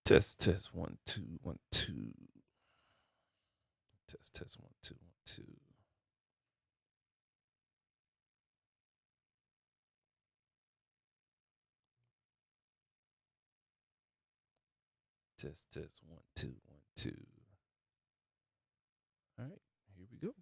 Test 1 2 1 2. Test 1 2 1 2. Test 1 2 1 2. All right, here we go.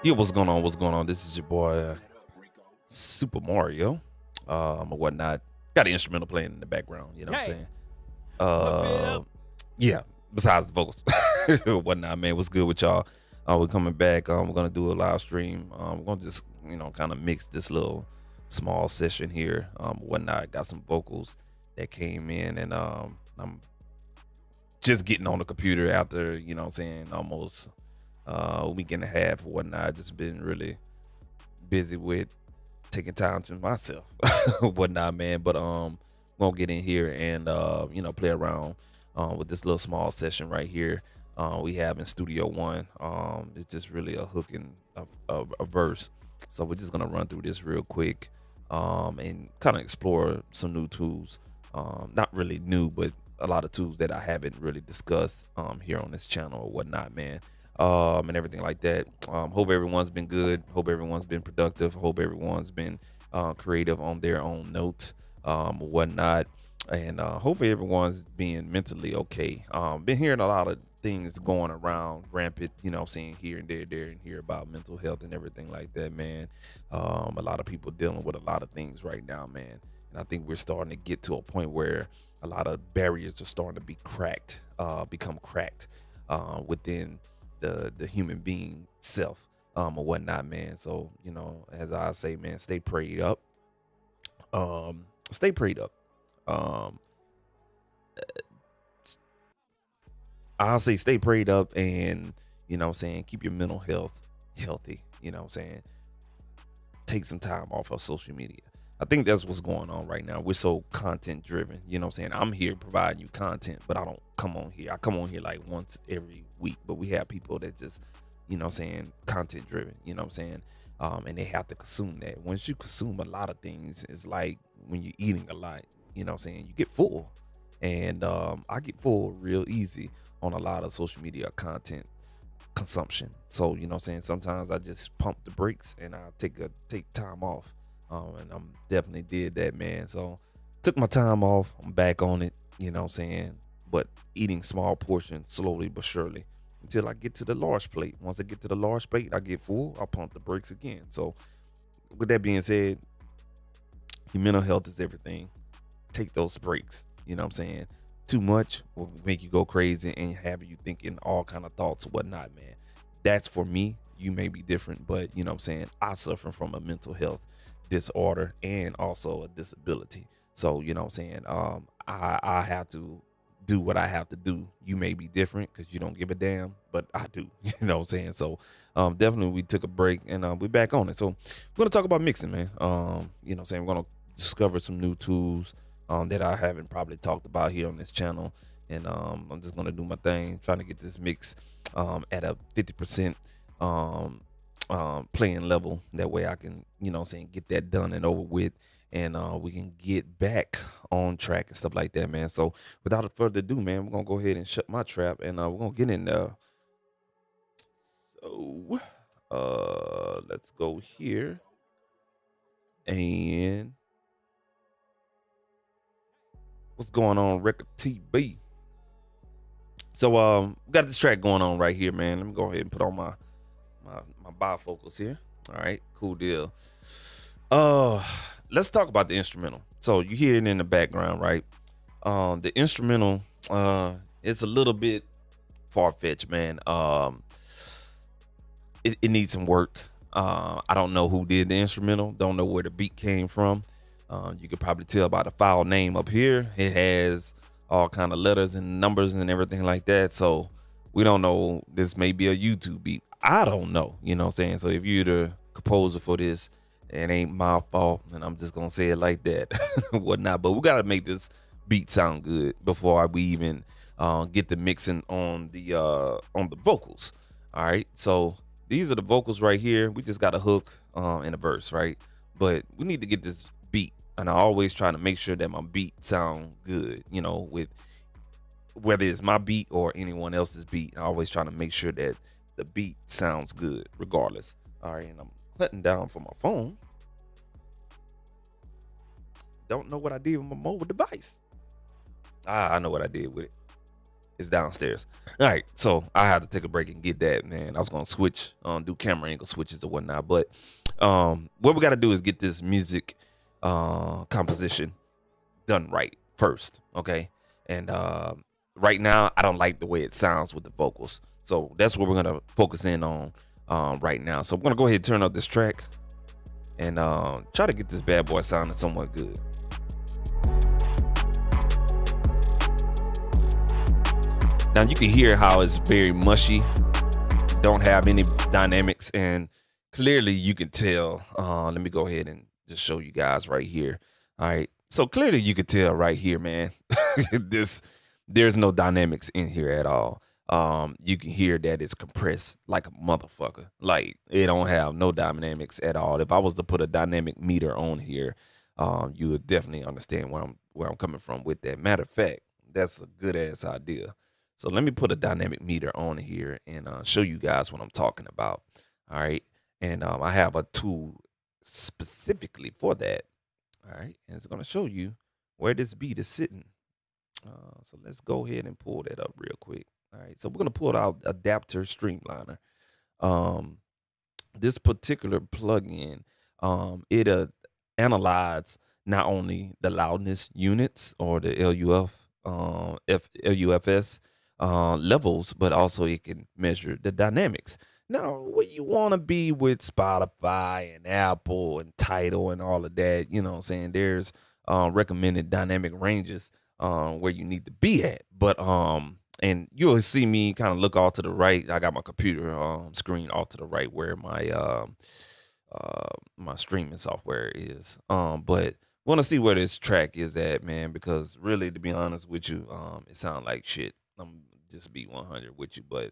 Yeah, what's going on? What's going on? This is your boy Super Mario, or whatnot. Got an instrumental playing in the background. You know what I'm saying? Yeah. Besides the vocals, whatnot, man. What's good with y'all? We're coming back. We're gonna do a live stream. We're gonna just kind of mix this little small session here. Whatnot. Got some vocals that came in, and I'm just getting on the computer after almost a week and a half or whatnot. Just been really busy with taking time to myself, whatnot, man. But gonna get in here and play around with this little small session right here. We have in Studio One. It's just really a hook and a verse. So we're just gonna run through this real quick and kind of explore some new tools. Not really new, but a lot of tools that I haven't really discussed here on this channel or whatnot, man. And everything like that. Hope everyone's been good. Hope everyone's been productive. Hope everyone's been creative on their own notes, whatnot. And hopefully everyone's being mentally okay. Been hearing a lot of things going around rampant, seeing here and there and here about mental health and everything like that, man. A lot of people dealing with a lot of things right now, man. And I think we're starting to get to a point where a lot of barriers are starting to be cracked, become cracked within the human being self, or whatnot, man. So as I say, man, stay prayed up. Stay prayed up. I'll say stay prayed up, and keep your mental health healthy. Take some time off of social media. I think that's what's going on right now. We're so content driven. I'm here providing you content, but I don't come on here. I come on here like once every week, but we have people that just, content driven, and they have to consume that. Once you consume a lot of things, it's like when you're eating a lot, you get full. And I get full real easy on a lot of social media content consumption. So, sometimes I just pump the brakes and I take time off. And I'm definitely did that, man. So took my time off. I'm back on it, but eating small portions slowly but surely until I get to the large plate. Once I get to the large plate, I get full. I pump the brakes again. So with that being said, your mental health is everything. Take those breaks. Too much will make you go crazy and have you thinking all kind of thoughts or whatnot, man. That's for me. You may be different, but I suffer from a mental health disorder and also a disability. So I have to do what I have to do. You may be different because you don't give a damn, but I do. So definitely we took a break and we're back on it. So we're gonna talk about mixing, man. We're gonna discover some new tools that I haven't probably talked about here on this channel, and I'm just gonna do my thing, trying to get this mix at a 50% playing level. That way I can get that done and over with, and we can get back on track and stuff like that, man. So without further ado, man, we're gonna go ahead and shut my trap, and we're gonna get in there. So let's go here, and what's going on, Record TV? So we got this track going on right here, man. Let me go ahead and put on my bifocals here. All right, cool deal. Let's talk about the instrumental. So you hear it in the background, right? The instrumental, it's a little bit far-fetched, man. It needs some work. I don't know who did the instrumental. Don't know where the beat came from. You could probably tell by the file name up here. It has all kind of letters and numbers and everything like that. So we don't know. This may be a YouTube beat. I don't know. So if you're the composer for this, It ain't my fault, and I'm just gonna say it like that. Whatnot. But we gotta make this beat sound good before we even get the mixing on the vocals. All right. So these are the vocals right here. We just got a hook and a verse, right? But we need to get this beat, and I always try to make sure that my beat sound good. You know, with whether it's my beat or anyone else's beat, I always try to make sure that the beat sounds good, regardless. All right, and I'm cutting down for my phone. Don't know what I did with my mobile device. I know what I did with it. It's downstairs. All right, so I had to take a break and get that, man. I was gonna switch, do camera angle switches or whatnot, but what we gotta do is get this music composition done right first, okay? And right now, I don't like the way it sounds with the vocals, so that's what we're gonna focus in on right now. So I'm gonna go ahead and turn up this track and try to get this bad boy sounding somewhat good. Now you can hear how it's very mushy, don't have any dynamics, and clearly you can tell. Let me go ahead and just show you guys right here. All right, so clearly you can tell right here, man. There's no dynamics in here at all. You can hear that it's compressed like a motherfucker. Like it don't have no dynamics at all. If I was to put a dynamic meter on here, you would definitely understand where I'm coming from with that. Matter of fact, that's a good ass idea. So let me put a dynamic meter on here and show you guys what I'm talking about. All right. And I have a tool specifically for that. All right. And it's going to show you where this beat is sitting. So let's go ahead and pull that up real quick. All right. So we're going to pull out Adapter Streamliner. This particular plugin, it analyzes not only the loudness units or the LUFS levels, but also it can measure the dynamics. Now, what you want to be with Spotify and Apple and Tidal and all of that, you know what I'm saying? There's recommended dynamic ranges where you need to be at. But and you'll see me kind of look off to the right. I got my computer screen off to the right where my streaming software is. But want to see where this track is at, man, because really, to be honest with you, it sounds like shit. I'm just be 100 with you, but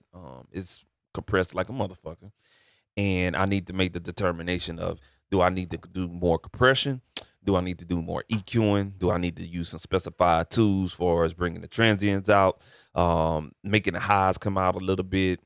it's compressed like a motherfucker, and I need to make the determination of, do I need to do more compression? Do I need to do more EQing? Do I need to use some specified tools for as bringing the transients out, making the highs come out a little bit,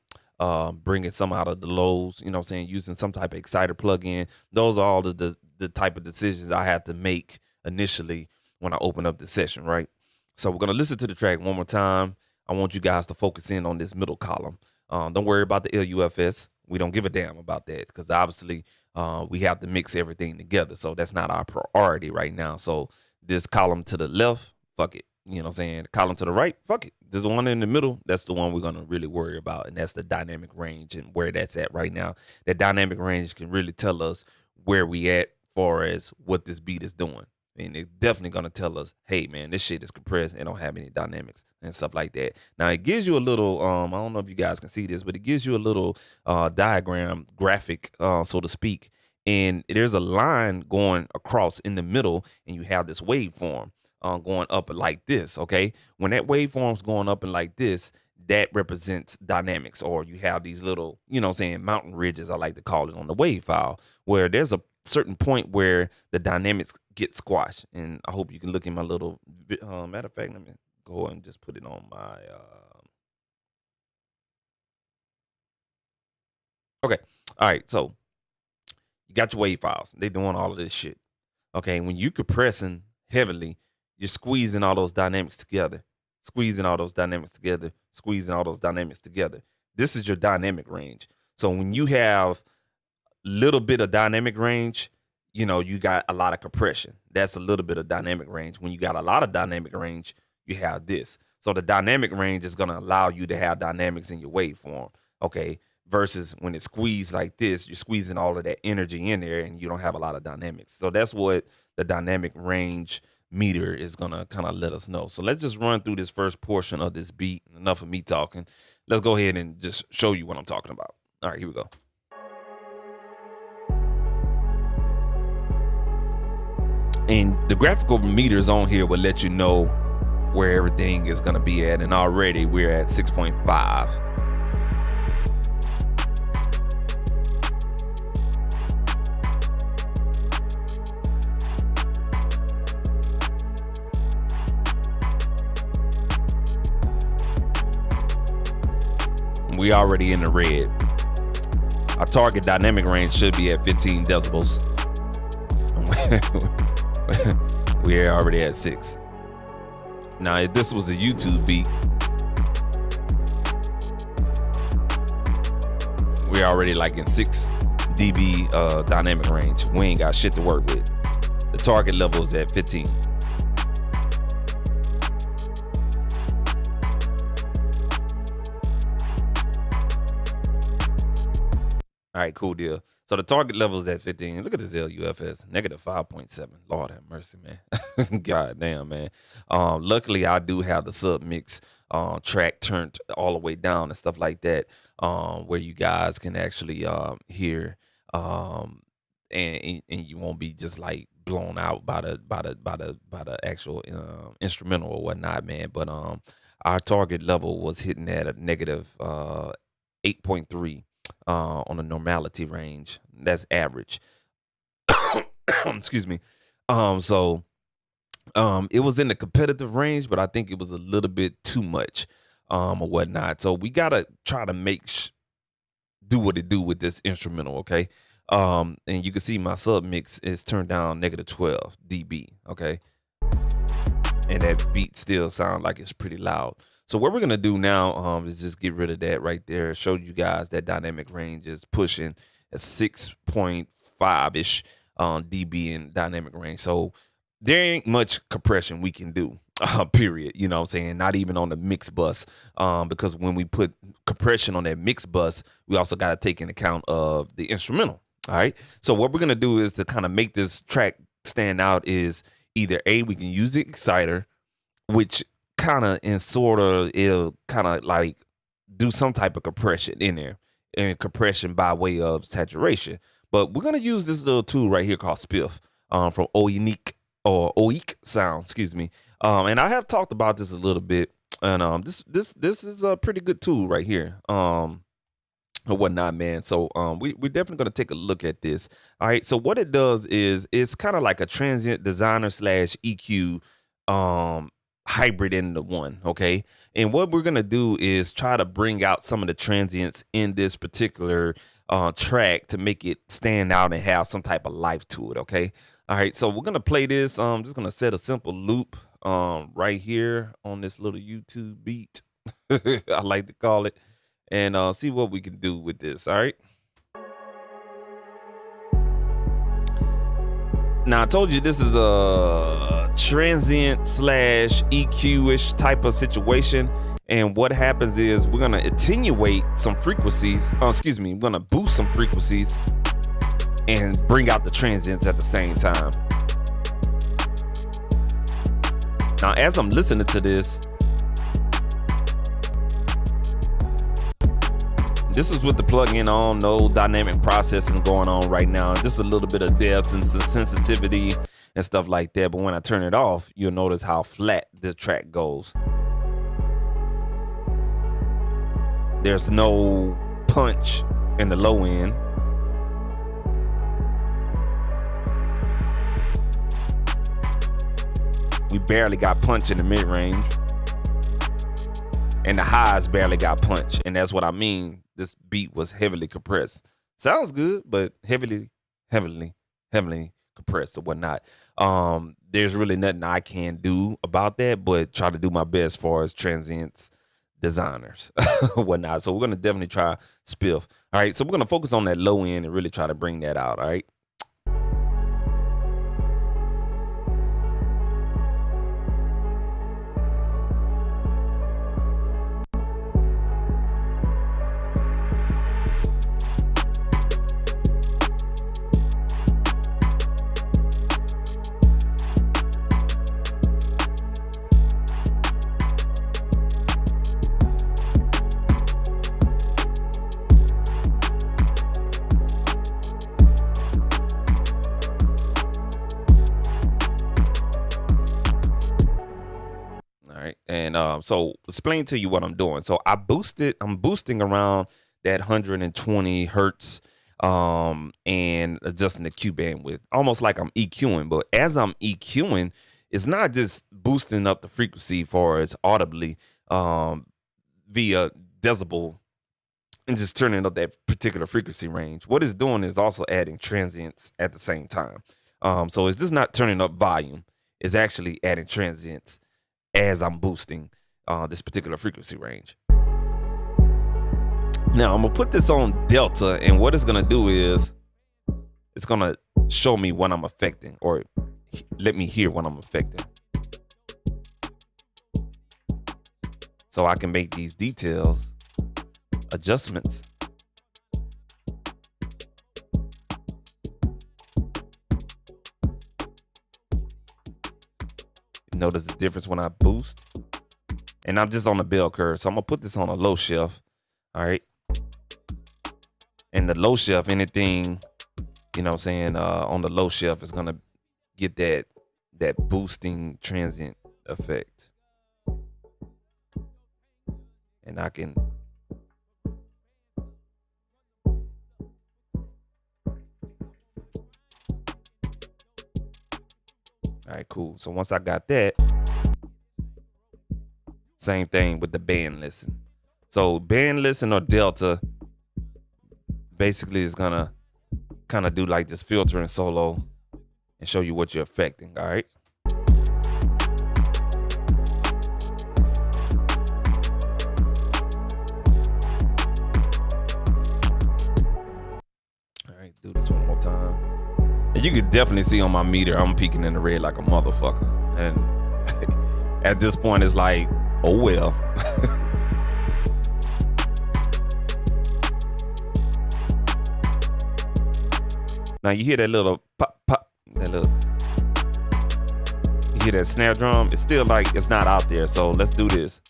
bringing some out of the lows, you know what I'm saying, using some type of exciter plug-in. Those are all the type of decisions I had to make initially when I open up the session, right? So we're going to listen to the track one more time. I want you guys to focus in on this middle column. Don't worry about the LUFS. We don't give a damn about that because obviously we have to mix everything together. So that's not our priority right now. So this column to the left, fuck it. You know what I'm saying? The column to the right, fuck it. There's one in the middle. That's the one we're going to really worry about. And that's the dynamic range and where that's at right now. That dynamic range can really tell us where we at far as what this beat is doing. And it's definitely going to tell us, hey, man, this shit is compressed and don't have any dynamics and stuff like that. Now, it gives you a little, I don't know if you guys can see this, but it gives you a little diagram, graphic, so to speak. And there's a line going across in the middle, and you have this waveform going up like this, okay? When that waveform's going up and like this, that represents dynamics, or you have these little, you know what I'm saying, mountain ridges, I like to call it, on the wave file, where there's a certain point where the dynamics get squashed. And I hope you can look in my little matter of fact, let me go and just put it on my okay. All right, so you got your wave files. They doing all of this shit. Okay, when you compressing heavily, you're squeezing all those dynamics together, squeezing all those dynamics together, squeezing all those dynamics together. This is your dynamic range. So when you have little bit of dynamic range, you know, you got a lot of compression. That's a little bit of dynamic range. When you got a lot of dynamic range, you have this. So the dynamic range is going to allow you to have dynamics in your waveform, okay? Versus when it's squeezed like this, you're squeezing all of that energy in there and you don't have a lot of dynamics. So that's what the dynamic range meter is going to kind of let us know. So let's just run through this first portion of this beat. Enough of me talking. Let's go ahead and just show you what I'm talking about. All right, here we go. And the graphical meters on here will let you know where everything is going to be at. And already we're at 6.5. We already in the red. Our target dynamic range should be at 15 decibels. We're already at 6. Now, if this was a YouTube beat, we're already like in 6 dB dynamic range. We ain't got shit to work with. The target level is at 15. All right, cool deal. So the target level is at 15. Look at this LUFS, negative 5.7. Lord have mercy, man. God damn, man. Luckily, I do have the sub mix track turned all the way down and stuff like that, where you guys can actually hear, and you won't be just like blown out by the actual instrumental or whatnot, man. But our target level was hitting at a negative 8.3. On the normality range. That's average. Excuse me. So it was in the competitive range, but I think it was a little bit too much or whatnot. So we gotta try to do what it do with this instrumental, okay? And you can see my sub mix is turned down negative 12 dB, okay? And that beat still sound like it's pretty loud. So what we're gonna do now is just get rid of that right there. Show you guys that dynamic range is pushing at 6.5-ish dB in dynamic range. So there ain't much compression we can do, period. You know what I'm saying? Not even on the mix bus, because when we put compression on that mix bus, we also got to take into account of the instrumental. All right. So what we're gonna do is to kind of make this track stand out is either A, we can use the exciter, which kind of and sort of it'll kind of like do some type of compression in there, and compression by way of saturation. But we're gonna use this little tool right here called Spiff from Oik Sound, excuse me. And I have talked about this a little bit, and this is a pretty good tool right here, or whatnot, man. So we're definitely gonna take a look at this. All right. So what it does is it's kind of like a transient designer / EQ hybrid into one, okay? And what we're gonna do is try to bring out some of the transients in this particular track to make it stand out and have some type of life to it, okay? All right, so we're gonna play this. I'm just gonna set a simple loop right here on this little YouTube beat, I like to call it, and see what we can do with this. All right. Now I told you this is a transient / EQ-ish type of situation, and what happens is we're gonna attenuate some frequencies. We're gonna boost some frequencies and bring out the transients at the same time. Now, as I'm listening to this, this is with the plug-in on, no dynamic processing going on right now. Just a little bit of depth and some sensitivity and stuff like that. But when I turn it off, you'll notice how flat the track goes. There's no punch in the low end. We barely got punch in the mid-range. And the highs barely got punch. And that's what I mean. This beat was heavily compressed. Sounds good, but heavily compressed or whatnot. There's really nothing I can do about that, but try to do my best as far as transients designers or whatnot. So we're going to definitely try Spiff. All right, so we're going to focus on that low end and really try to bring that out, all right? saying? So explain to you what I'm doing. So I'm boosting around that 120 hertz, and adjusting the Q bandwidth, almost like I'm EQing. But as I'm EQing, it's not just boosting up the frequency for as audibly, via decibel and just turning up that particular frequency range. What it's doing is also adding transients at the same time. So it's just not turning up volume. It's actually adding transients as I'm boosting this particular frequency range. Now I'm gonna put this on delta, and what it's gonna do is it's gonna show me what I'm affecting, or let me hear what I'm affecting, so I can make these details adjustments. Notice the difference when I boost, and I'm just on the bell curve. So I'm gonna put this on a low shelf. All right. And the low shelf, anything, you know what I'm saying, on the low shelf is gonna get that boosting transient effect. And I can all right, cool. So once I got that, same thing with the band listen. So band listen or delta basically is gonna kind of do like this filtering solo and show you what you're affecting. All right. All right, do this one more time. And you can definitely see on my meter, I'm peaking in the red like a motherfucker. And at this point, it's like, oh well. Now you hear that little pop, pop, that little, you hear that snare drum? It's still like it's not out there. So let's do this.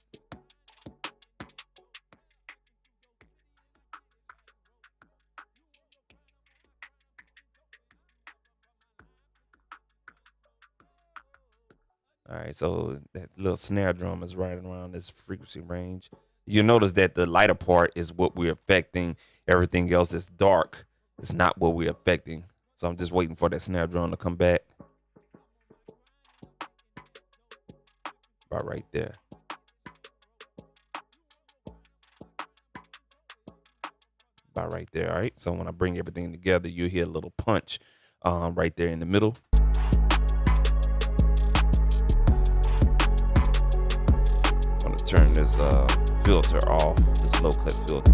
All right, so that little snare drum is right around this frequency range. You notice that the lighter part is what we're affecting. Everything else is dark. It's not what we're affecting. So I'm just waiting for that snare drum to come back. About right there. About right there, all right? So when I bring everything together, you hear a little punch right there in the middle. I'm gonna turn this filter off, this low cut filter.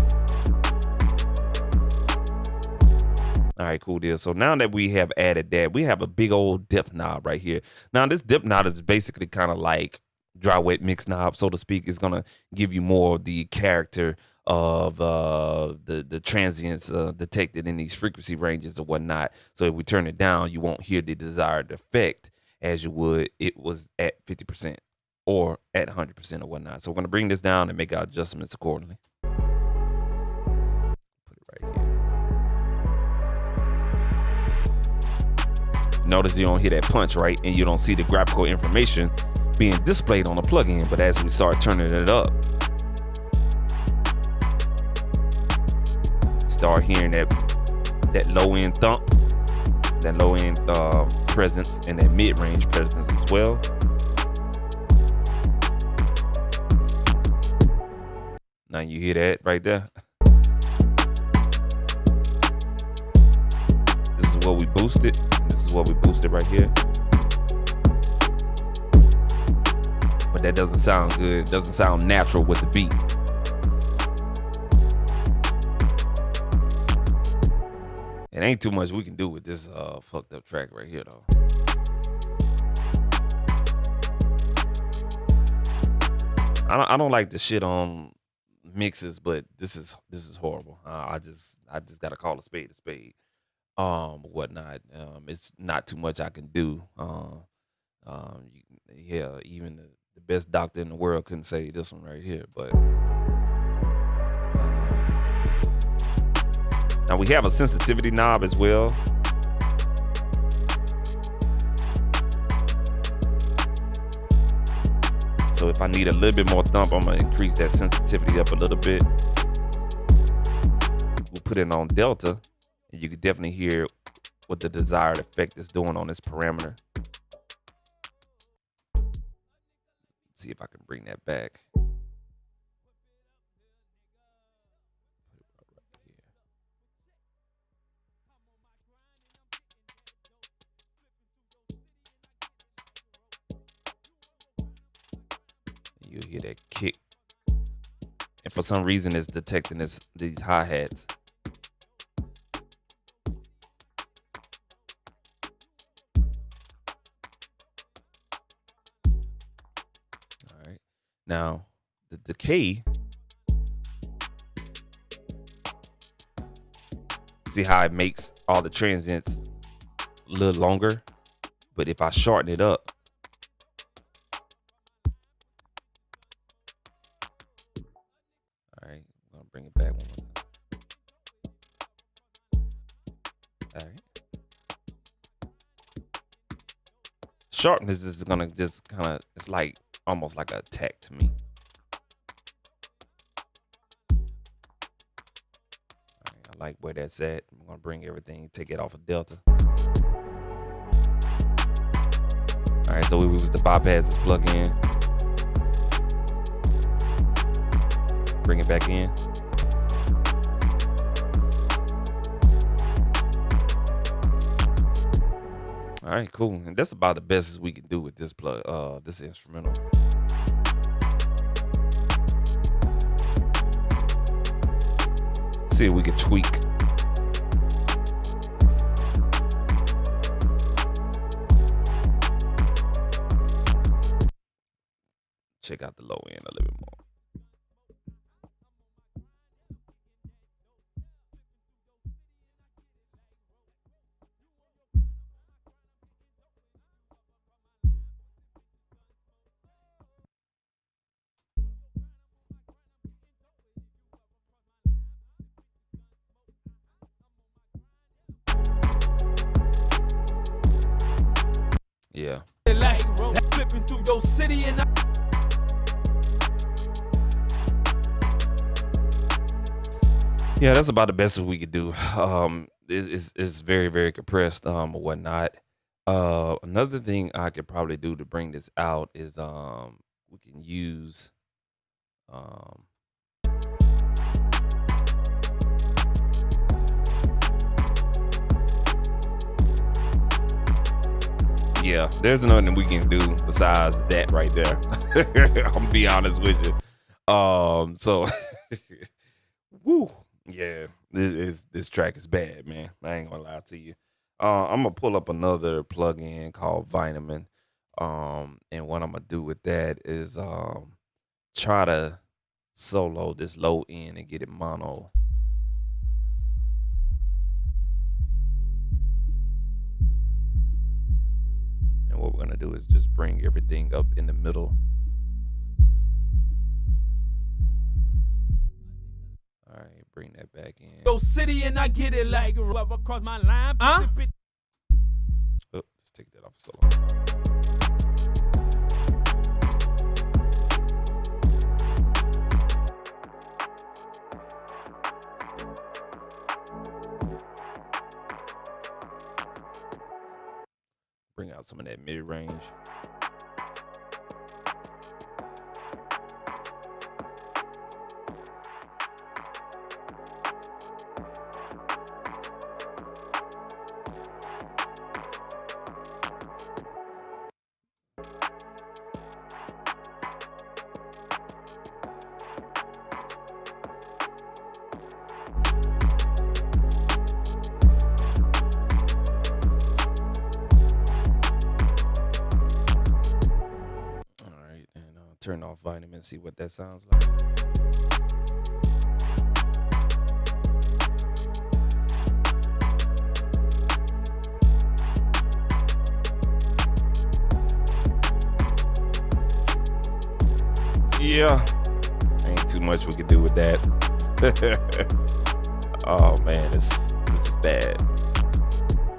All right, cool deal. So now that we have added that, we have a big old dip knob right here. Now this dip knob is basically kind of like dry wet mix knob, so to speak. It's gonna give you more of the character of the transients detected in these frequency ranges or whatnot. So if we turn it down, you won't hear the desired effect as you would it was at 50% or at 100% or whatnot. So we're gonna bring this down and make our adjustments accordingly. Put it right here. Notice you don't hear that punch, right? And you don't see the graphical information being displayed on the plugin. But as we start turning it up, start hearing that low end thump, that low end presence, and that mid range presence as well. Now you hear that right there. This is what we boosted. This is what we boosted right here. But that doesn't sound good. It doesn't sound natural with the beat. It ain't too much we can do with this fucked up track right here though. I don't like the shit on mixes, but this is horrible. I just gotta call a spade a spade. Whatnot. It's not too much I can do. Yeah, even the best doctor in the world couldn't say this one right here. But now we have a sensitivity knob as well. So if I need a little bit more thump, I'm gonna increase that sensitivity up a little bit. We'll put it on delta, and you can definitely hear what the desired effect is doing on this parameter. See if I can bring that back. You hear that kick, and for some reason it's detecting these hi-hats. All right, now the decay. See how it makes all the transients a little longer, but if I shorten it up, all right, I'm gonna bring it back one more time. All right, sharpness is gonna just kind of, it's like almost like an attack to me. All right, I like where that's at. I'm gonna bring everything, take it off of delta. All right, so we use the bypass this plug in. Bring it back in. All right, cool. And that's about the best as we can do with this plug, this instrumental. See if we can tweak. Check out the low end a little bit more. Yeah. Flipping through your city and Yeah, that's about the best we could do. It's very, very compressed, or whatnot. Another thing I could probably do to bring this out is we can use yeah, there's nothing we can do besides that right there. I'm gonna be honest with you. So woo, yeah, this track is bad, man. I ain't gonna lie to you. I'm gonna pull up another plugin called Vitamin. And what I'm gonna do with that is try to solo this low end and get it mono. And what we're gonna do is just bring everything up in the middle. All right, bring that back in. your city and I get it like love across my line. Oh, let's take that off solo. Bring out some of that mid range. Turn off Vitamin, see what that sounds like. Yeah, ain't too much we could do with that. Oh man, this is bad.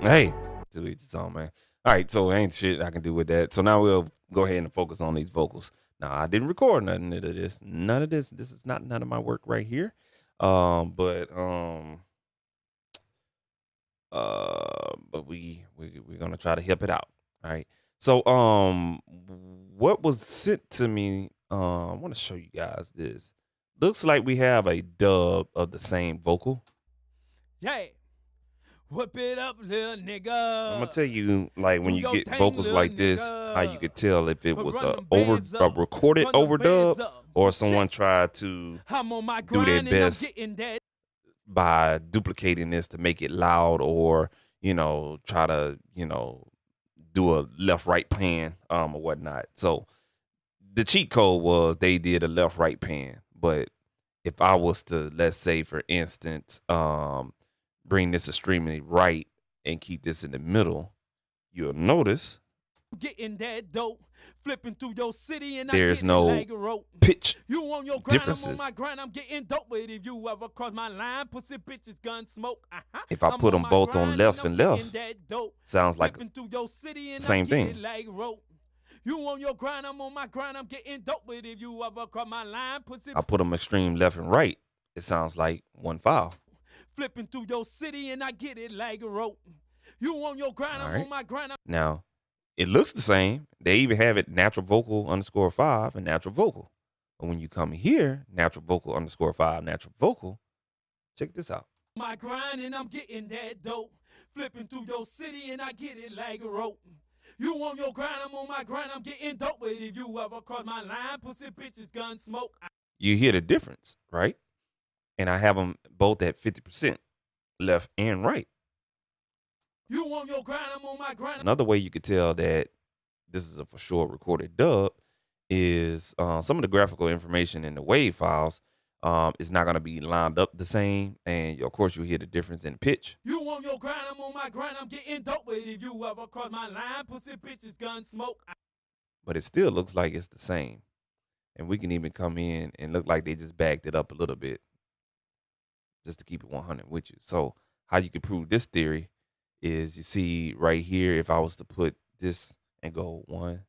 Hey, to each his own, man. All right, so ain't shit I can do with that. So now we'll go ahead and focus on these vocals. Now I didn't record none of this. None of this. This is not none of my work right here. But we're gonna try to help it out. All right. So what was sent to me? I want to show you guys this. Looks like we have a dub of the same vocal. Yeah. Whip it up, little nigga. I'm gonna tell you, like when Do you your get thing, vocals little like this, how you nigga. could tell if it But was run a them bands up. recorded Run them overdub, bands up. or Check. someone tried to I'm on my do their grind and I'm best getting that. by duplicating this to make it loud, or try to do a left right pan or whatnot. So the cheat code was they did a left right pan, but if I was to, let's say for instance, bring this extremely right and keep this in the middle, you'll notice Getting that dope. Flipping through your city and there's I no like a rope. pitch You on your grind, differences. I'm on my grind, I'm getting dope. But if you ever cross my line, pussy bitches gun smoke. If I put them both on left and left, sounds like through your city and same I thing. Get it like rope. You on your grind, I'm on my grind, I'm getting dope. But if you ever cross my line, pussy I put them extreme left and right, it sounds like one file. flipping through your city and I get it like a rope. You on your grind, All I'm right. on my grind. Now, it looks the same. They even have it natural vocal _5 and natural vocal. But when you come here, natural vocal _5, natural vocal, check this out. My grind and I'm getting that dope. Flipping through your city and I get it like a rope. You on your grind, I'm on my grind, I'm getting dope. But if you ever cross my line, pussy bitches gun smoke. You hear the difference, right? And I have them both at 50%, left and right. You on your grind, I'm on my grind. Another way you could tell that this is a for sure recorded dub is some of the graphical information in the wave files is not going to be lined up the same. And of course, you'll hear the difference in pitch. You on your grind, I'm on my grind, I'm getting dope. But if you ever cross my line, pussy bitches gun smoke. But it still looks like it's the same. And we can even come in and look like they just backed it up a little bit just to keep it 100 with you. So how you can prove this theory is, you see right here, if I was to put this and go one,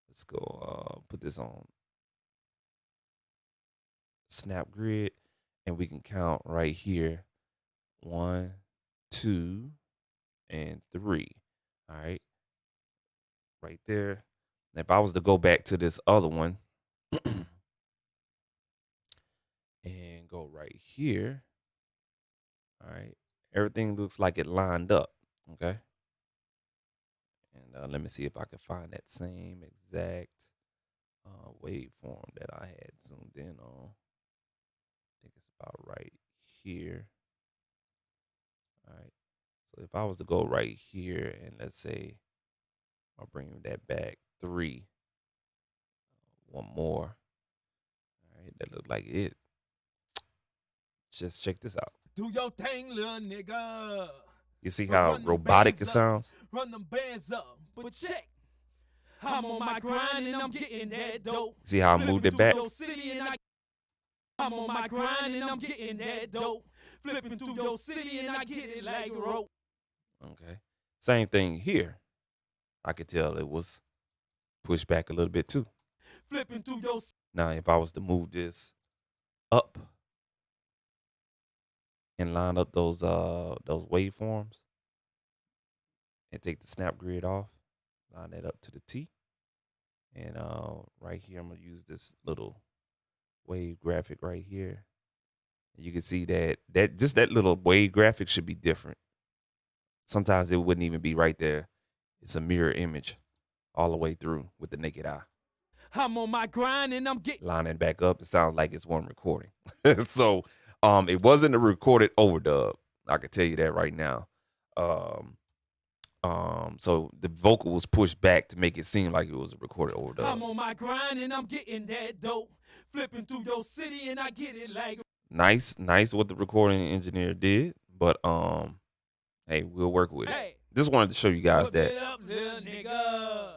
let's go put this on snap grid, and we can count right here 1, 2, and 3. All right, right there. And if I was to go back to this other one and go right here, all right, everything looks like it lined up. Okay, and let me see if I can find that same exact waveform that I had zoomed in on. I think it's about right here. All right, so if I was to go right here and let's say I'll bring that back 3, one more. All right, that looked like it. Just check this out. Do your thing, little nigga. You see But how run them robotic it bands up. sounds? Run them bands up, but check. I'm on my grind and I'm getting that dope. See how I moved it back? Your city and I'm on my grind and I'm getting that dope. Flipping through your city and I get it like a rope. Okay. Same thing here. I could tell it was pushed back a little bit too. Flipping through your Now, if I was to move this up and line up those waveforms and take the snap grid off, line that up to the T. And right here, I'm gonna use this little wave graphic right here. You can see that just that little wave graphic should be different. Sometimes it wouldn't even be right there. It's a mirror image all the way through with the naked eye. I'm on my grind and I'm getting Lining back up, it sounds like it's one recording. So it wasn't a recorded overdub. I can tell you that right now. So the vocal was pushed back to make it seem like it was a recorded overdub. I'm on my grind and I'm getting that dope. Flipping through your city and I get it like Nice what the recording engineer did, but hey, we'll work with it. Hey, Just wanted to show you guys whip it that. up, little nigga.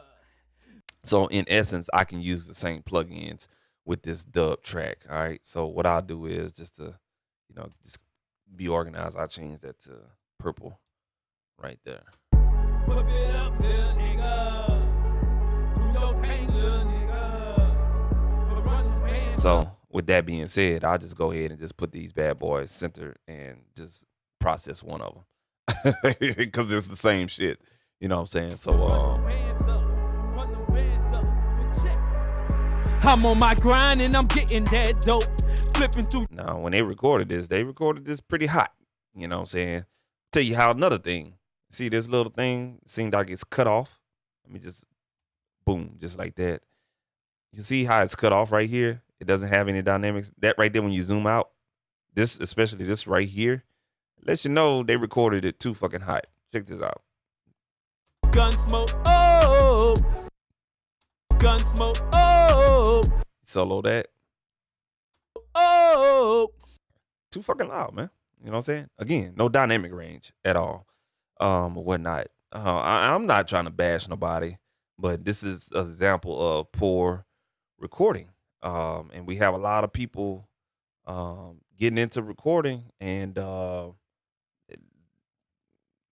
So in essence, I can use the same plugins with this dub track. All right. So what I'll do is just to, just be organized. I'll change that to purple right there. Whip it up, little nigga. Do your thing, little nigga. So with that being said, I'll just go ahead and just put these bad boys center and just process one of them because it's the same shit. You know what I'm saying? So I'm on my grind and I'm getting that dope. Flipping through. now when they recorded this pretty hot. You know what I'm saying? Tell you how another thing. See this little thing seemed like it's cut off. Let me just boom, just like that. You see how it's cut off right here? It doesn't have any dynamics. That right there, when you zoom out, this, especially this right here, lets you know they recorded it too fucking hot. Check this out. Gun smoke, oh. Gun smoke, oh. Solo that. Oh. Too fucking loud, man. You know what I'm saying? Again, no dynamic range at all. Or whatnot. I'm not trying to bash nobody, but this is an example of poor recording. And we have a lot of people getting into recording, and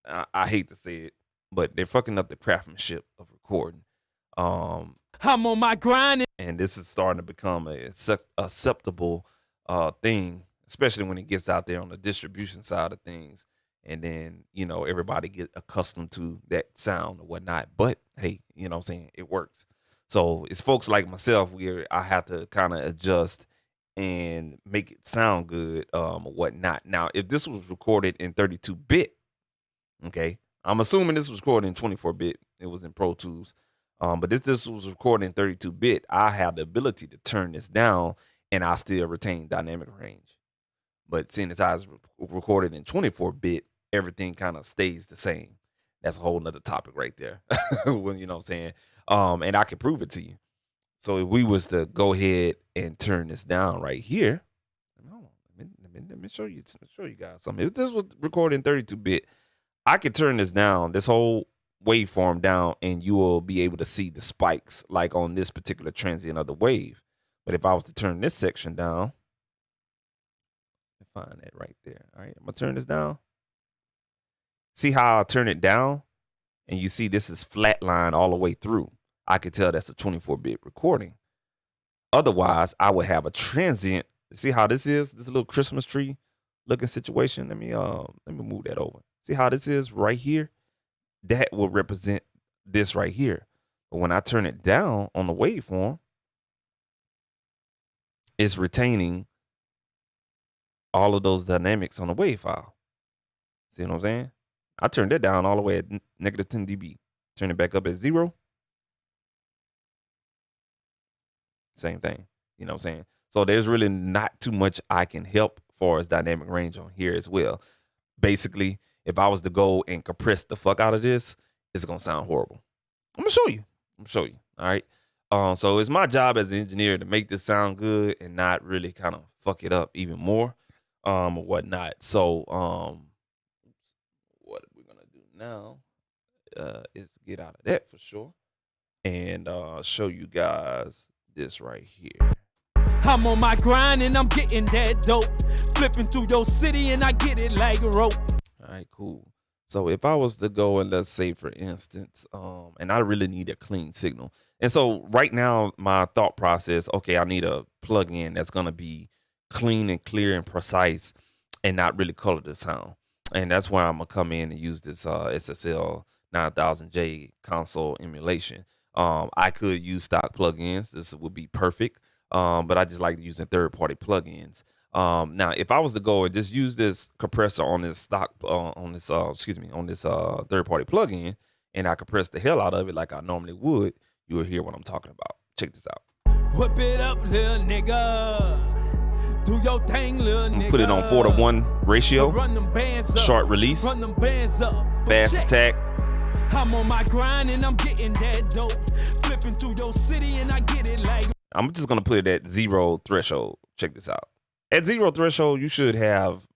I hate to say it, but they're fucking up the craftsmanship of recording. I'm on my grind. And this is starting to become a acceptable thing, especially when it gets out there on the distribution side of things. And then, you know, everybody get accustomed to that sound or whatnot. But hey, you know what I'm saying? It works. So it's folks like myself where I have to kind of adjust and make it sound good or whatnot. Now, if this was recorded in 32-bit, okay, I'm assuming this was recorded in 24-bit. It was in Pro Tools. But if this was recorded in 32-bit, I have the ability to turn this down and I still retain dynamic range. But seeing as I was recorded in 24-bit, everything kind of stays the same. That's a whole nother topic right there. When, you know what I'm saying? And I can prove it to you. So if we was to go ahead and turn this down right here, let me show you guys something. If this was recorded in 32-bit, I could turn this down, this whole waveform down, and you will be able to see the spikes like on this particular transient of the wave. But if I was to turn this section down, find that right there. All right, I'm gonna turn this down. See how I turn it down, and you see this is flatline all the way through. I could tell that's a 24-bit recording. Otherwise, I would have a transient. See how this is? This little Christmas tree looking situation. Let me move that over. See how this is right here? That will represent this right here. But when I turn it down on the waveform, it's retaining all of those dynamics on the wave file. See what I'm saying? I turned that down all the way at negative 10 dB. Turn it back up at 0. Same thing. You know what I'm saying? So there's really not too much I can help as far as dynamic range on here as well. Basically, if I was to go and compress the fuck out of this, it's going to sound horrible. I'm going to show you. All right. So it's my job as an engineer to make this sound good and not really kind of fuck it up even more or whatnot. So what we're going to do now is get out of that for sure and show you guys this right here. I'm on my grind and I'm getting that dope. Flipping through your city and I get it like a rope. All right, cool. So if I was to go and let's say, for instance, and I really need a clean signal. And so right now, my thought process, okay, I need a plug-in that's going to be clean and clear and precise and not really color the sound. And that's where I'm going to come in and use this SSL 9000J console emulation. I could use stock plugins. This would be perfect. But I just like using third-party plugins. Now, if I was to go and just use this compressor on this stock, on this third-party plugin, and I compress the hell out of it like I normally would, you will hear what I'm talking about. Check this out. Whip it up, little nigga. Do your thing, little nigga. Put it on 4-to-1 ratio. Run them bands up. Short release. Run them bands up. Fast attack. I'm on my grind and I'm getting that dope. Flipping through your city and I get it like. I'm just gonna put it at 0 threshold. Check this out. At 0 threshold, you should have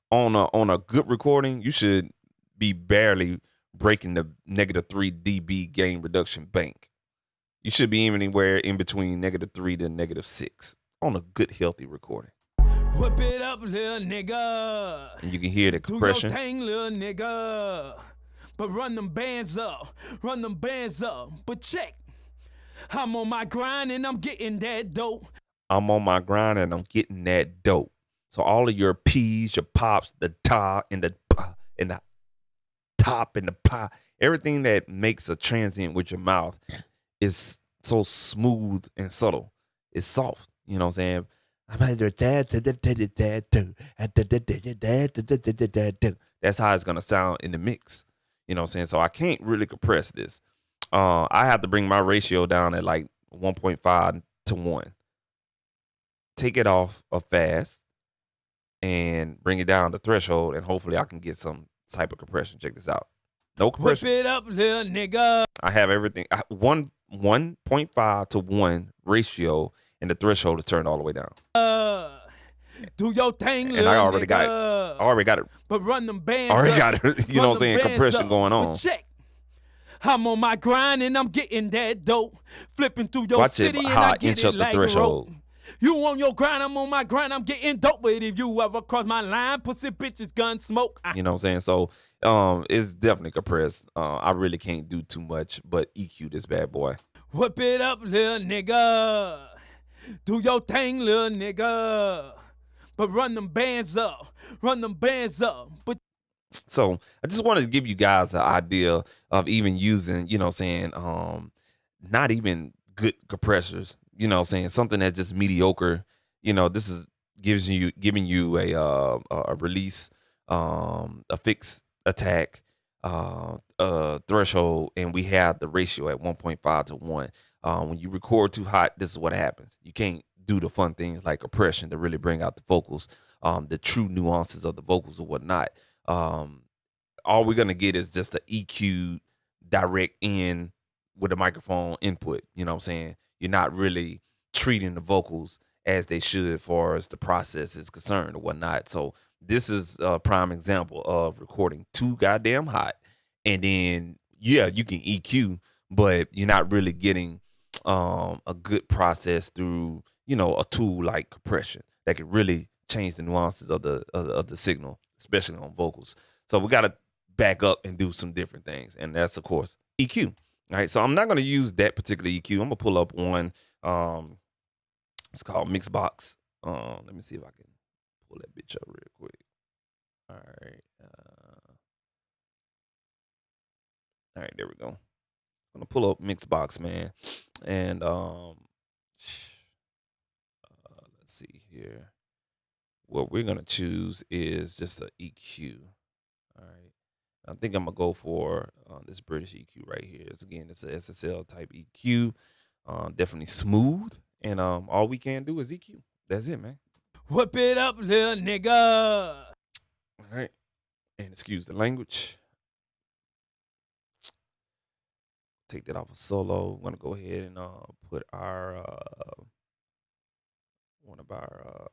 on a good recording, you should be barely breaking the -3 dB gain reduction bank. You should be anywhere in between -3 to -6 on a good healthy recording. Whip it up, little nigga. And you can hear the compression. Do your thing, little nigga. But run them bands up. Run them bands up. But check. I'm on my grind and I'm getting that dope. I'm on my grind and I'm getting that dope. So all of your P's, your pops, the ta and the pa and the top and the pa, everything that makes a transient with your mouth is so smooth and subtle. It's soft. You know what I'm saying? That's how it's gonna sound in the mix. You know what I'm saying? So I can't really compress this. I have to bring my ratio down at like 1.5 to 1. Take it off of fast and bring it down to threshold, and hopefully I can get some type of compression. Check this out. No Whip compression. it up, little nigga. I have everything. 1.5 to 1 ratio, and the threshold is turned all the way down. Do your thing, And little I already nigga. got it. I already got it. But run them bands Already up. got it. You know what I'm saying? Compression going on. But check. I'm on my grind and I'm getting that dope. Flipping through your Watch city it, and how I I get inch it up the like threshold. a rope. You on your grind, I'm on my grind, I'm getting dope. But if you ever cross my line, pussy bitches gun smoke. You know what I'm saying? So it's definitely compressed. I really can't do too much but EQ this bad boy. Whip it up, little nigga. Do your thing, little nigga. But run them bands up. Run them bands up. But So I just wanted to give you guys an idea of even using, you know what I'm saying, not even good compressors, you know what I'm saying, something that's just mediocre. You know, this is giving you a release, a fixed attack, threshold, and we have the ratio at 1.5 to 1. When you record too hot, this is what happens. You can't do the fun things like compression to really bring out the vocals, the true nuances of the vocals or whatnot. All we're gonna get is just an EQ direct in with a microphone input. You know what I'm saying? You're not really treating the vocals as they should as far as the process is concerned or whatnot. So this is a prime example of recording too goddamn hot. And then, yeah, you can EQ, but you're not really getting a good process through, you know, a tool like compression that can really change the nuances of the signal, especially on vocals. So we got to back up and do some different things. And that's, of course, EQ. All right, so I'm not going to use that particular EQ. I'm going to pull up one. It's called Mixbox. Let me see if I can pull that bitch up real quick. All right. All right, there we go. I'm going to pull up Mixbox, man. And let's see here. What we're going to choose is just an EQ. All right. I think I'm going to go for this British EQ right here. It's a SSL type EQ. Definitely smooth. And all we can do is EQ. That's it, man. whip it up, little nigga. All right. And excuse the language. Take that off of solo. We're going to go ahead and put our one of our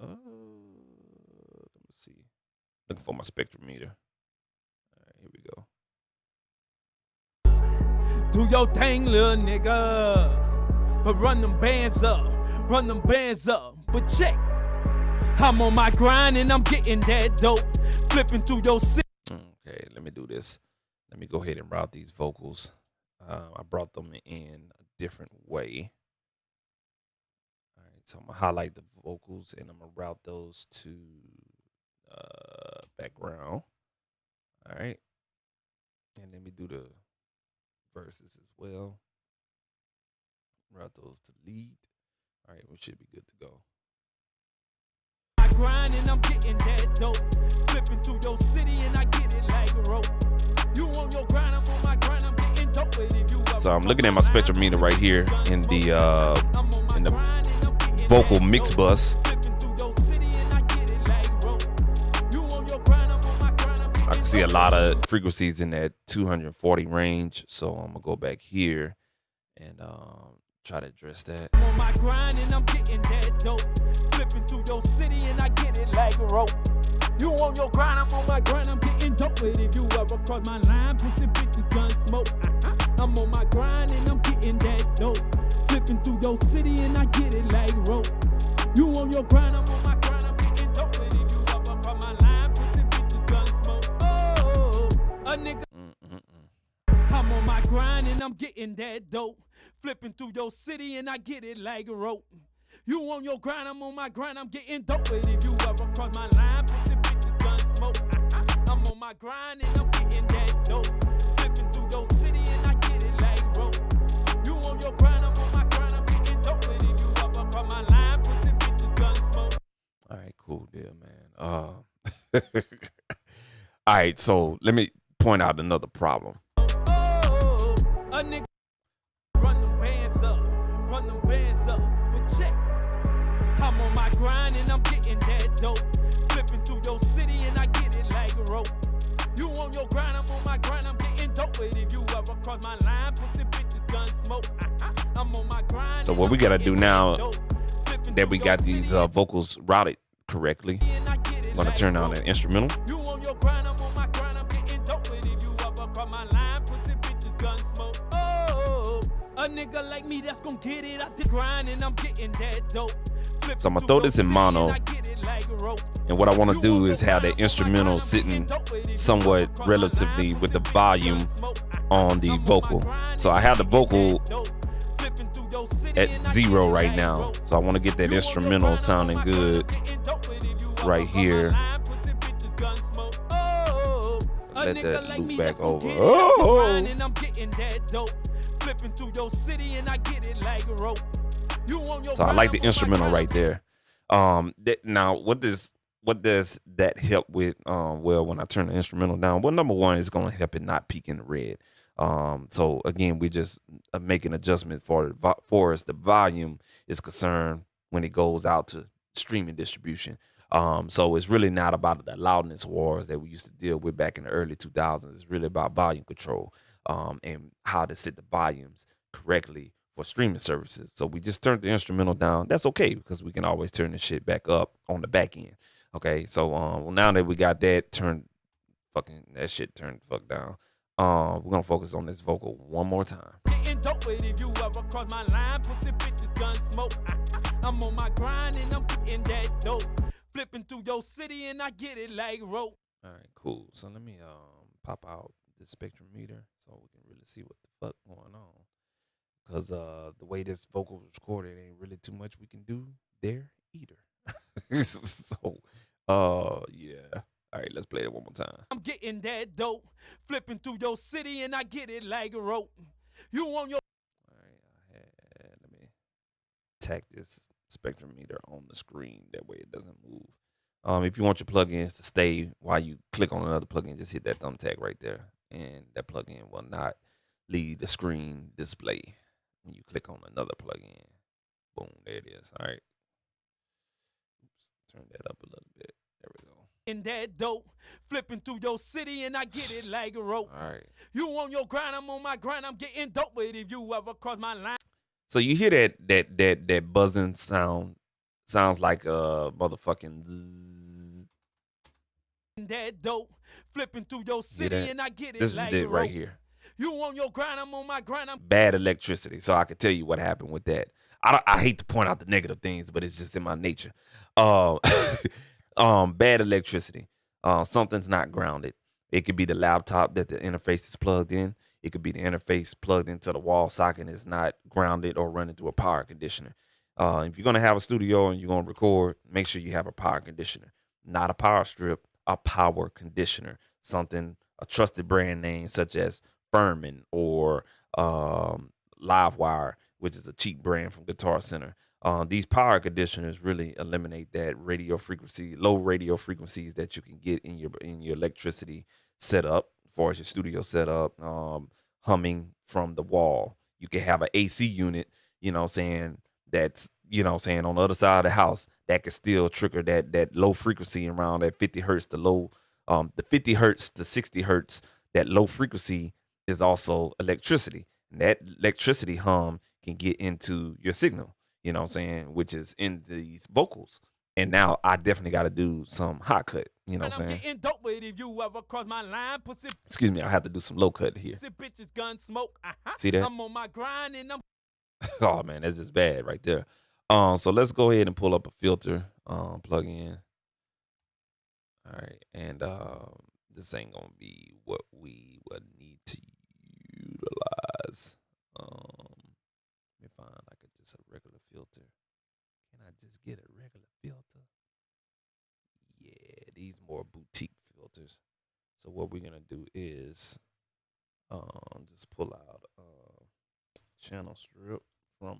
let me see. Looking for my spectrometer. All right, here we go. Do your thing, little nigga. But run them bands up. Run them bands up. But check. I'm on my grind and I'm getting that dope. Flipping through your city. Okay, let me do this. Let me go ahead and route these vocals. I brought them in a different way. All right, so I'm going to highlight the vocals and I'm going to route those to background. All right. And let me do the verses as well. Route those to lead. All right, we should be good to go. I grind and I'm getting that dope. Flipping through your city and I get it like a rope. You on your grind, I'm on my grind, I'm getting dope. So I'm looking at my spectrometer right here in the vocal mix bus. I can see a lot of frequencies in that 240 range, so I'm gonna go back here and try to address that. I'm on my grind and I'm getting that dope. Flipping through your city and I get it like a rope. You on your grind, I'm on my grind, I'm getting dope. But if you ever cross my line, pussy bitches gun smoke. I'm on my grind and I'm getting that dope. Flipping through your city and I get it like rope. You on your grind, I'm on my grind, I'm getting dope. But if you ever cross my line, pussy bitches gun smoke. Oh, a nigga. I'm on my grind and I'm getting that dope. Flipping through your city and I get it like a rope. You on your grind, I'm on my grind, I'm getting dope. But if you ever cross my line, pussy bitches gun smoke. I'm on my grind and I'm getting that dope. Flipping through your city and I get it like rope. You on your grind, I'm on my grind, I'm getting dope. But if you ever cross my line, pussy bitches gun smoke. All right, cool deal, man. All right, so let me point out another problem. Oh, a nigga run them bands up, but check. I'm on my grind and I'm getting that dope. Flipping through your city and I get it like a rope. You on your grind, I'm on my grind, I'm getting dope. But if you ever cross my line, pussy bitches gun smoke. I'm on my grind. So what we gotta do now that we got these vocals routed correctly, I'm gonna turn on an instrumental. You on your grind, I'm on my grind, I'm getting dope. But if you ever cross my line, pussy bitches gun smoke. Oh, a nigga like me that's gon' get it out the grind and I'm getting that dope. So I'm gonna throw this in mono, and what I want to do is have the instrumental sitting somewhat relatively with the volume on the vocal. So I have the vocal at 0 right now, so I want to get that instrumental sounding good right here. Let that loop back over. Oh! So I like the instrumental right there. Now what does that help with? Well, when I turn the instrumental down, well, number one is going to help it not peak in the red. So again, we just make an adjustment for as the volume is concerned when it goes out to streaming distribution. So it's really not about the loudness wars that we used to deal with back in the early 2000s. It's really about volume control and how to set the volumes correctly for streaming services. So we just turned the instrumental down. That's okay because we can always turn the shit back up on the back end. Okay, so well, now that we got that turned the fuck down. We're gonna focus on this vocal one more time. Getting dope, but if you ever cross my line, pussy bitches gun smoke. I'm on my grind and I'm getting that dope. Flipping through your city and I get it like rope. All right, cool. So let me pop out the spectrum meter so we can really see what the fuck going on. Cause the way this vocal was recorded ain't really too much we can do there either. So yeah. All right, let's play it one more time. I'm getting that dope. Flipping through your city and I get it like a rope. You on your All right, let me tack this spectrum meter on the screen. That way it doesn't move. If you want your plugins to stay while you click on another plugin, just hit that thumbtack right there. And that plugin will not leave the screen display when you click on another plugin. Boom, there it is. All right. Oops, turn that up a little bit. There we go. in that dope. Flipping through your city and I get it like a rope. All right. You on your grind, I'm on my grind, I'm getting dope. But if you ever cross my line. So you hear that buzzing sound? Sounds like a motherfucking zzz. That dope. Flipping through your city and I get it This like is it a right rope. here. You on your grind, I'm on my grind. I'm Bad electricity. So I can tell you what happened with that. I hate to point out the negative things, but it's just in my nature. Bad electricity. Something's not grounded. It could be the laptop that the interface is plugged in. It could be the interface plugged into the wall socket and it's not grounded or running through a power conditioner. If you're gonna have a studio and you're gonna record, make sure you have a power conditioner, not a power strip, a power conditioner. Something, a trusted brand name such as Furman or Livewire, which is a cheap brand from Guitar Center. These power conditioners really eliminate that radio frequency, low radio frequencies that you can get in your electricity setup, as far as your studio setup, humming from the wall. You can have an AC unit, that's, on the other side of the house that could still trigger that low frequency around that 50 hertz, the 50 hertz to 60 hertz. That low frequency is also electricity. And that electricity hum can get into your signal, which is in these vocals. And now I definitely got to do some high cut, getting dope. But if you ever cross my line, pussy. Excuse me, I have to do some low cut here. Bitches gun smoke. See that? I'm on my grind and I'm. Oh man, that's just bad right there. So let's go ahead and pull up a filter, plug in. All right, and this ain't gonna be what we would need to utilize. more boutique filters. So what we're gonna do is just pull out channel strip from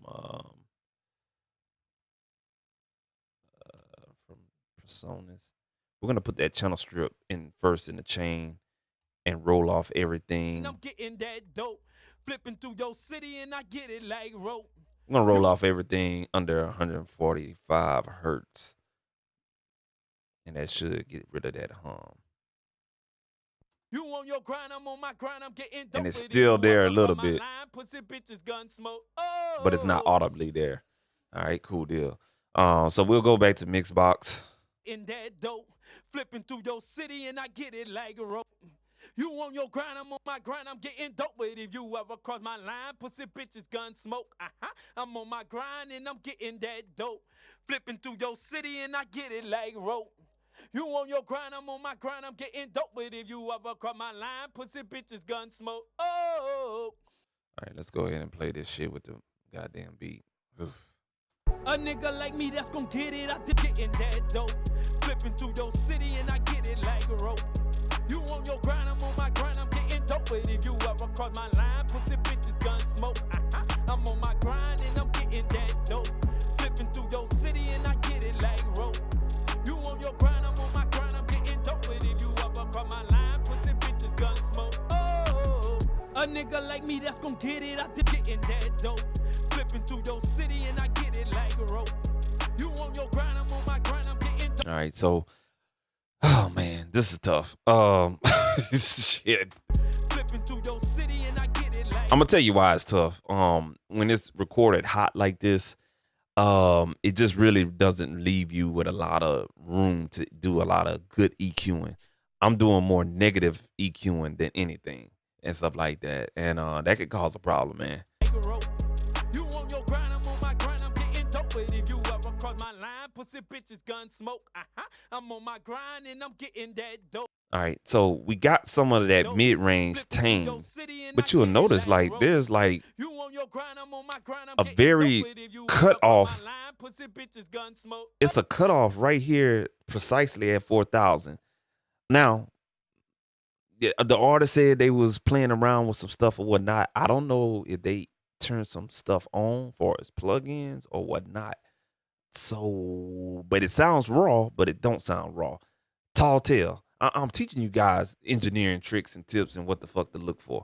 personas. We're gonna put that channel strip in first in the chain and roll off everything. I'm getting that dope. Flipping through your city and I get it like rope. I'm gonna roll off everything under 145 hertz, and that should get rid of that hum. You on your grind, I'm on my grind, I'm getting dope. And it's still there a little bit, pussy bitches, gun smoke. but it's not audibly there. All right, cool deal. So we'll go back to Mixbox. In that dope, flipping through your city and I get it like a rope. You on your grind, I'm on my grind, I'm getting dope. But if you ever cross my line, pussy bitches, gun smoke. I'm on my grind and I'm getting that dope. Flipping through your city and I get it like rope. You on your grind, I'm on my grind, I'm getting dope. But if you ever cross my line, pussy bitches, gun smoke. All right, let's go ahead and play this shit with the goddamn beat. Oof. A nigga like me that's gon' get it, I did getting that dope. Flipping through your city and I get it like a rope. You on your grind, I'm on my grind, I'm getting dope. But if you ever cross my line, pussy bitches, gun smoke. I'm on my grind and I'm getting that dope. Flipping through your city and I get it like rope. You on your grind, I'm on my grind, I'm getting dope. But if you ever cross my line, pussy bitches, gun smoke. A nigga like me that's gon' get it, I did getting that dope. Flipping through your city and I get it like a rope. You on your grind, I'm on my grind, I'm getting dope. All right, so oh man, this is tough. Shit. Flipping through your city and I get it like I'm gonna tell you why it's tough. When it's recorded hot like this, it just really doesn't leave you with a lot of room to do a lot of good EQing. I'm doing more negative EQing than anything and stuff like that, and that could cause a problem, man. You on your grind, I'm on my grind, I'm getting dope. But if you ever cross my line, pussy bitches, gun smoke. I'm on my grind and I'm getting that dope. All right, so we got some of that mid-range tame, but you'll notice like there's like a very cut off. It's a cutoff right here precisely at 4,000. Now, the artist said they was playing around with some stuff or whatnot. I don't know if they turned some stuff on for as plugins or whatnot. So, but it sounds raw, but it don't sound raw. Tall tale. I'm teaching you guys engineering tricks and tips and what the fuck to look for.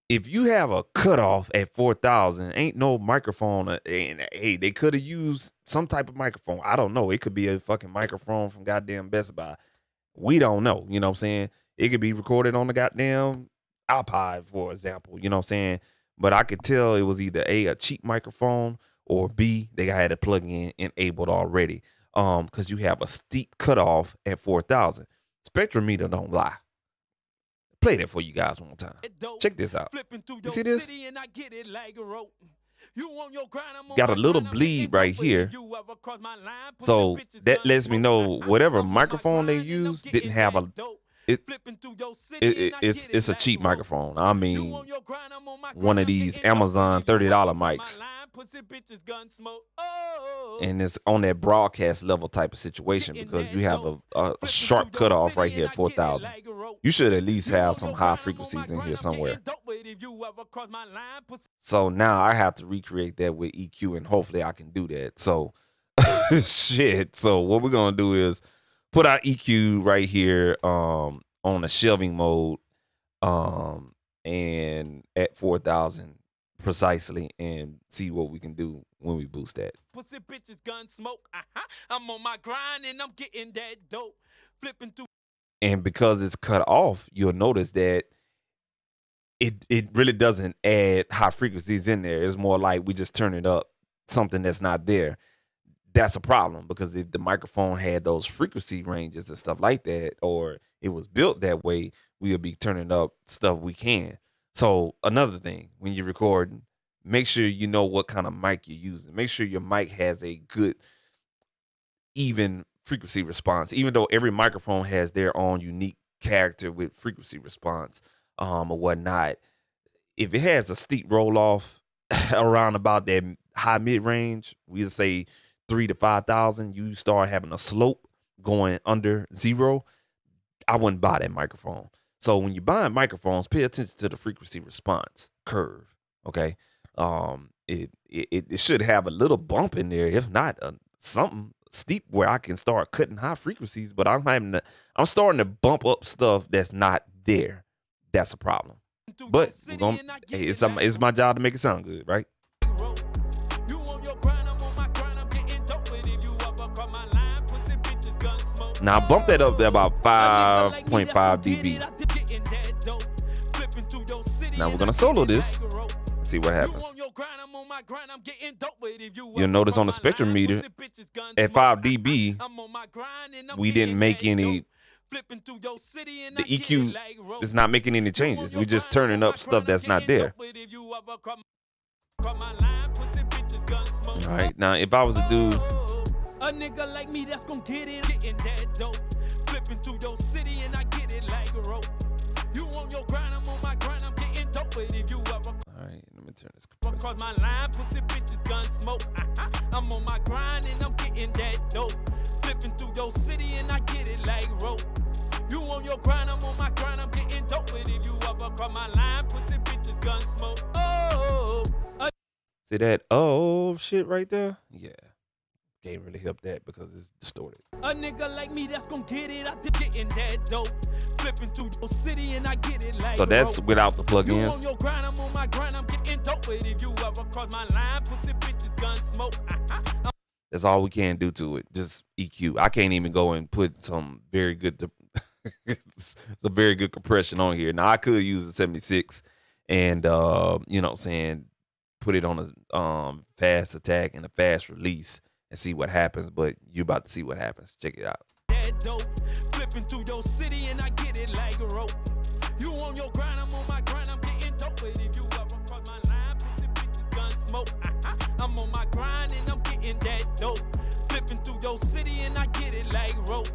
If you have a cutoff at 4,000, ain't no microphone. And hey, they could have used some type of microphone. I don't know. It could be a fucking microphone from goddamn Best Buy. We don't know. You know what I'm saying? It could be recorded on the goddamn iPod, for example. You know what I'm saying? But I could tell it was either a cheap microphone or B, they had a plug-in enabled already. Because you have a steep cutoff at 4,000. Spectrometer don't lie. Play that for you guys one more time. Check this out. You see this? Got a little bleed right here. So that lets me know whatever microphone they used didn't have a it's a cheap microphone. I mean, one of these Amazon $30 mics. And it's on that broadcast level type of situation because you have a sharp cutoff right here at 4,000. You should at least have some high frequencies in here somewhere. So now I have to recreate that with EQ, and hopefully I can do that. So shit. So what we're gonna do is put our EQ right here on a shelving mode and at 4,000 precisely, and see what we can do when we boost that. Pussy bitches, gun smoke. I'm on my grind and I'm getting that dope. Flipping through. And because it's cut off, you'll notice that it really doesn't add high frequencies in there. It's more like we just turn it up something that's not there. That's a problem, because if the microphone had those frequency ranges and stuff like that, or it was built that way, we'll be turning up stuff we can. So another thing, when you're recording, make sure you know what kind of mic you're using. Make sure your mic has a good, even frequency response, even though every microphone has their own unique character with frequency response or whatnot. If it has a steep roll off around about that high mid range, we just say 3,000 to 5,000, you start having a slope going under 0, I wouldn't buy that microphone. So when you're buying microphones, pay attention to the frequency response curve. Okay, it should have a little bump in there, if not something steep where I can start cutting high frequencies. But I'm starting to bump up stuff that's not there. That's a problem. But hey, it's my job to make it sound good, right? Now I bumped that up to about 5.5 dB. Now we're gonna solo this. See what happens. You'll notice on the spectrum meter at 5 dB, we didn't make any. The EQ is not making any changes. We're just turning up stuff that's not there. All right, now if I was to do a nigga like me that's gonna get it, getting that dope. Flipping through your city and I get it like a rope. You on your grind, I'm on my grind, I'm getting dope. But if you ever Alright, let me turn this across my line, pussy bitches gun smoke. I'm on my grind and I'm getting that dope. Flipping through your city and I get it like rope. You on your grind, I'm on my grind, I'm getting dope. But if you ever cross my line, pussy bitches gun smoke. Oh, see that shit right there? Yeah. Can't really help that because it's distorted. A nigga like me that's gonna get it, I did getting that dope. Flipping through your city and I get it like so that's without the plugins. You on your grind, I'm on my grind, I'm getting dope. But if you ever cross my line, pussy bitches gun smoke. That's all we can do to it. Just EQ. I can't even go and put some very good it's a very good compression on here. Now I could use the 76 and you know what I'm saying, put it on a fast attack and a fast release and see what happens, but you're about to see what happens. Check it out. That dope, flipping through your city and I get it like a rope. You on your grind, I'm on my grind, I'm getting dope. But if you ever cross my line, pussy bitches gun smoke. I'm on my grind and I'm getting that dope. Flipping through your city and I get it like rope.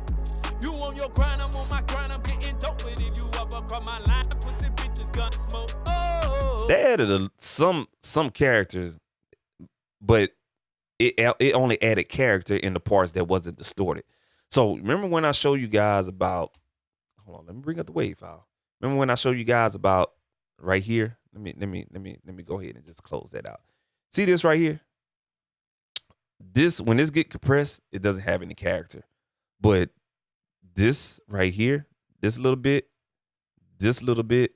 You on your grind, I'm on my grind, I'm getting dope. But if you ever cross my line, pussy bitches gun smoke. Oh, they added some characters, but it only added character in the parts that wasn't distorted. So remember when I showed you guys about, hold on, let me bring up the wave file. Remember when I showed you guys about right here? Let me go ahead and just close that out. See this right here? When this get compressed, it doesn't have any character. But this right here, this little bit, this little bit,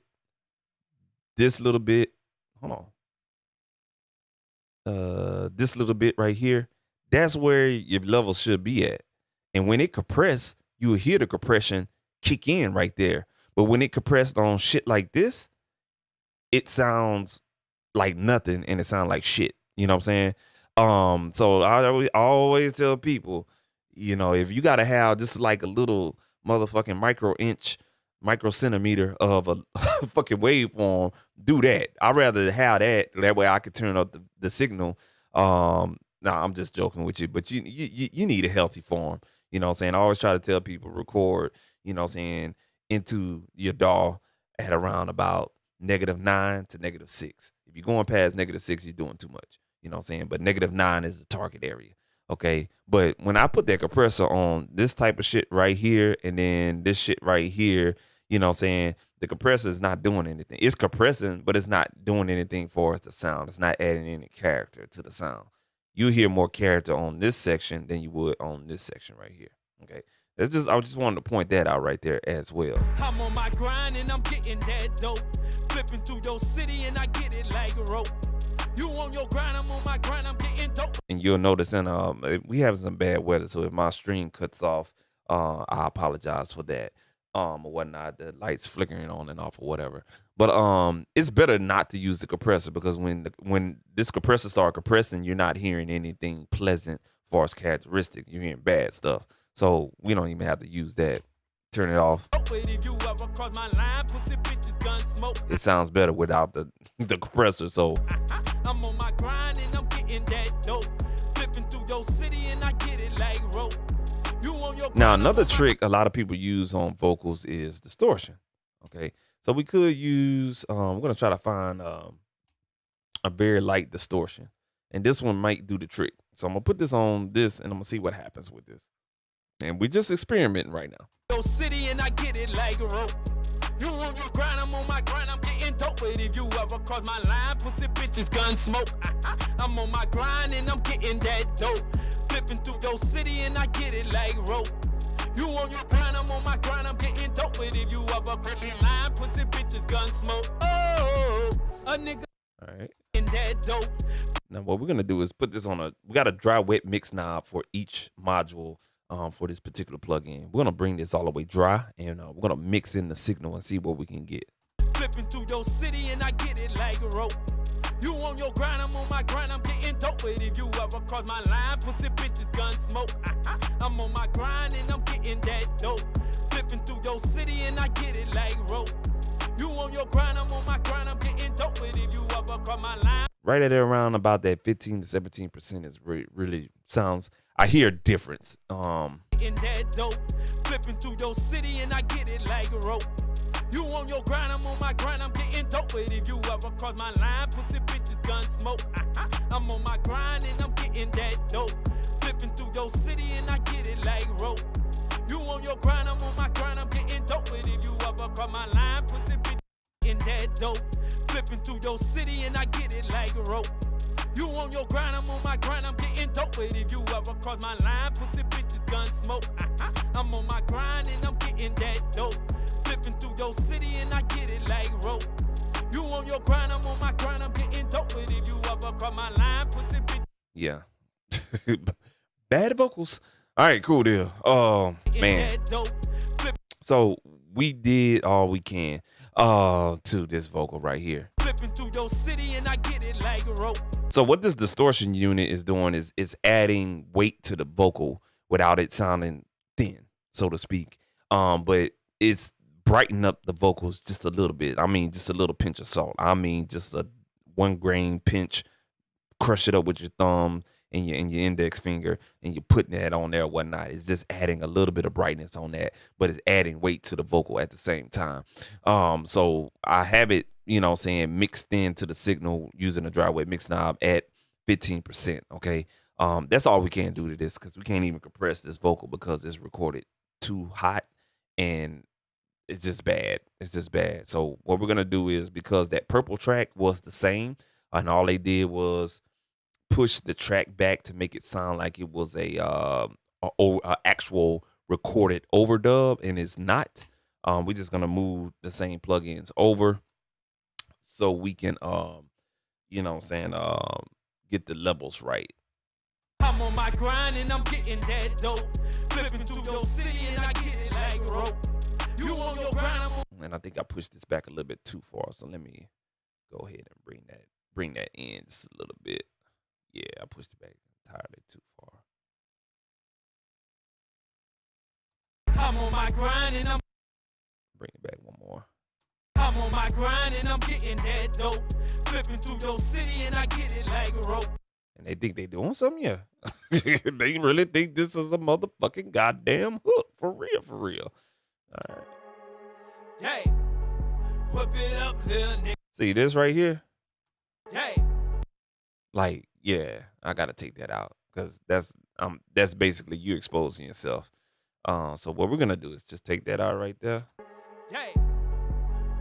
this little bit, hold on. This little bit right here, that's where your levels should be at. And when it compress, you will hear the compression kick in right there. But when it compressed on shit like this, it sounds like nothing and it sounds like shit. You know what I'm saying? So I always tell people, you know, if you gotta have just like a little motherfucking micro centimeter of a fucking waveform, do that. I'd rather have that way I could turn up the signal. Nah, I'm just joking with you, but you need a healthy form. You know what I'm saying? I always try to tell people record, you know what I'm saying, into your DAW at around about -9 to -6. If you're going past -6, you're doing too much. You know what I'm saying? But -9 is the target area. Okay. But when I put that compressor on this type of shit right here and then this shit right here, you know what I'm saying, the compressor is not doing anything. It's compressing, but it's not doing anything for us to sound. It's not adding any character to the sound. You hear more character on this section than you would on this section right here. Okay. I just wanted to point that out right there as well. I'm on my grind and I'm getting that dope. Flipping through your city and I get it like a rope. You on your grind, I'm on my grind, I'm getting dope. And you'll notice we have some bad weather, so if my stream cuts off, I apologize for that. Or whatnot, the lights flickering on and off or whatever. But it's better not to use the compressor because when this compressor starts compressing, you're not hearing anything pleasant as far as characteristics. You're hearing bad stuff. So we don't even have to use that. Turn it off. It sounds better without the compressor. So I'm on my grind and I'm getting that dope. Flipping through your city and I get it like rope. Now, another trick a lot of people use on vocals is distortion. Okay, so we could use, we're going to try to find a very light distortion. And this one might do the trick. So I'm going to put this on this and I'm going to see what happens with this. And we're just experimenting right now. your city and I get it like a rope. You on your grind, I'm on my grind, I'm getting dope. But if you ever cross my line, pussy bitches gun smoke. I'm on my grind and I'm getting that dope. Flipping through your city and I get it like rope. You on your grind, I'm on my grind, I'm getting dope. But if you ever cross my line, pussy bitches gun smoke. Oh, a nigga. All right. In that dope. Now what we're gonna do is put this on we got a dry wet mix knob for each module for this particular plugin. We're gonna bring this all the way dry and we're gonna mix in the signal and see what we can get. Flipping through your city and I get it like a rope. You on your grind, I'm on my grind, I'm getting dope. But if you ever cross my line, pussy bitches gun smoke. I'm on my grind and I'm getting that dope. Flipping through your city and I get it like rope. You on your grind, I'm on my grind, I'm getting dope. But if you ever cross my line, right at around about that 15 to 17% is really sounds. I hear a difference. in that dope. Flipping through your city and I get it like a rope. You on your grind, I'm on my grind, I'm getting dope. But if you ever cross my line, pussy bitches gun smoke. I'm on my grind and I'm getting that dope. Flipping through your city and I get it like rope. You on your grind, I'm on my grind, I'm getting dope. But if you ever cross my line, pussy bitches in that dope. Flipping through your city and I get it like a rope. You on your grind, I'm on my grind, I'm getting dope. But if you ever cross my line, pussy bitches gun smoke. I'm on my grind and I'm getting that dope. Flipping through your city and I get it like rope. You on your grind, I'm on my grind, I'm getting dope. But if you ever cross my line, pussy bitch. Yeah. Bad vocals. All right, cool deal. Oh man. So we did all we can to this vocal right here. Flipping through your city and I get it like a rope. So what this distortion unit is doing is adding weight to the vocal without it sounding thin, so to speak. But it's brighten up the vocals just a little bit. I mean, just a little pinch of salt. I mean, just a 1 grain pinch. Crush it up with your thumb and your index finger, and you're putting that on there or whatnot. It's just adding a little bit of brightness on that, but it's adding weight to the vocal at the same time. So I have it, you know, saying mixed into the signal using a dry wet mix knob at 15%. Okay, that's all we can do to this because we can't even compress this vocal because it's recorded too hot and it's just bad. It's just bad. So what we're gonna do is, because that purple track was the same, and all they did was push the track back to make it sound like it was a actual recorded overdub, and it's not. We're just gonna move the same plugins over so we can you know what I'm saying, get the levels right. I'm on my grind and I'm getting that dope. Flipping through your city and I get it like a rope. You on your grind, I'm on. And I think I pushed this back a little bit too far, so let me go ahead and bring that in just a little bit. Yeah, I pushed it back entirely too far. I'm on my grind and I'm Bring it back one more. I'm on my grind and I'm getting that dope. Flipping through your city and I get it like a rope. And they think they doing something, yeah. They really think this is a motherfucking goddamn hook. For real, for real. All right. Hey, whip it up, little nigga. See this right here? Hey. Like, yeah, I gotta take that out because that's basically you exposing yourself. So what we're gonna do is just take that out right there. Hey,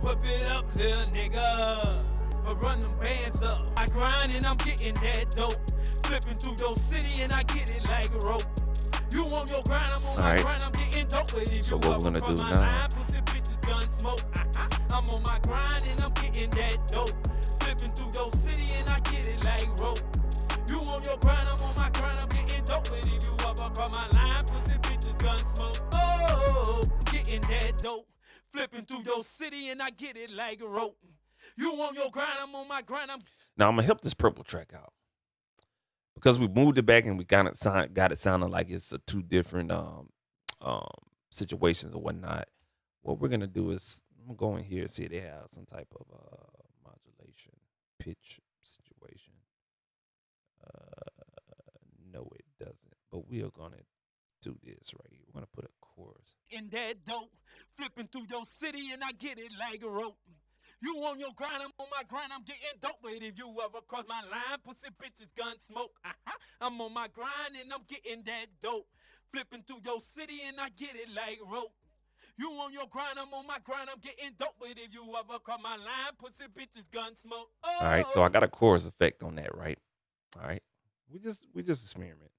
whip it up, little nigga. But run them bands up. I grind and I'm getting that dope. Flipping through your city and I get it like a rope. You on your grind, I'm on my grind, I'm getting dope. So what we're gonna do now? Pussy bitches gun smoke. I'm on my grind and I'm getting that dope. Flipping through your city and I get it like rope. You on your grind, I'm on my grind, I'm getting dope. But if you up across my line, pussy bitches gun smoke. Oh, getting that dope. Flipping through your city and I get it like a rope. You on your grind, I'm on my grind. Now I'm gonna help this purple track out because we moved it back and we got it sounding like it's two different situations or whatnot. What we're gonna do is I'm gonna go in here and see if they have some type of modulation pitch situation. No, it doesn't. But we are gonna do this right here. We're gonna put a chorus in that dope. Flipping through your city and I get it like a rope. You on your grind, I'm on my grind, I'm getting dope. But if you ever cross my line, pussy bitches gun smoke. I'm on my grind and I'm getting that dope. Flipping through your city and I get it like rope. You on your grind, I'm on my grind, I'm getting dope. But if you ever cross my line, pussy bitches gun smoke. Oh. All right, so I got a chorus effect on that, right? All right, we just experiment.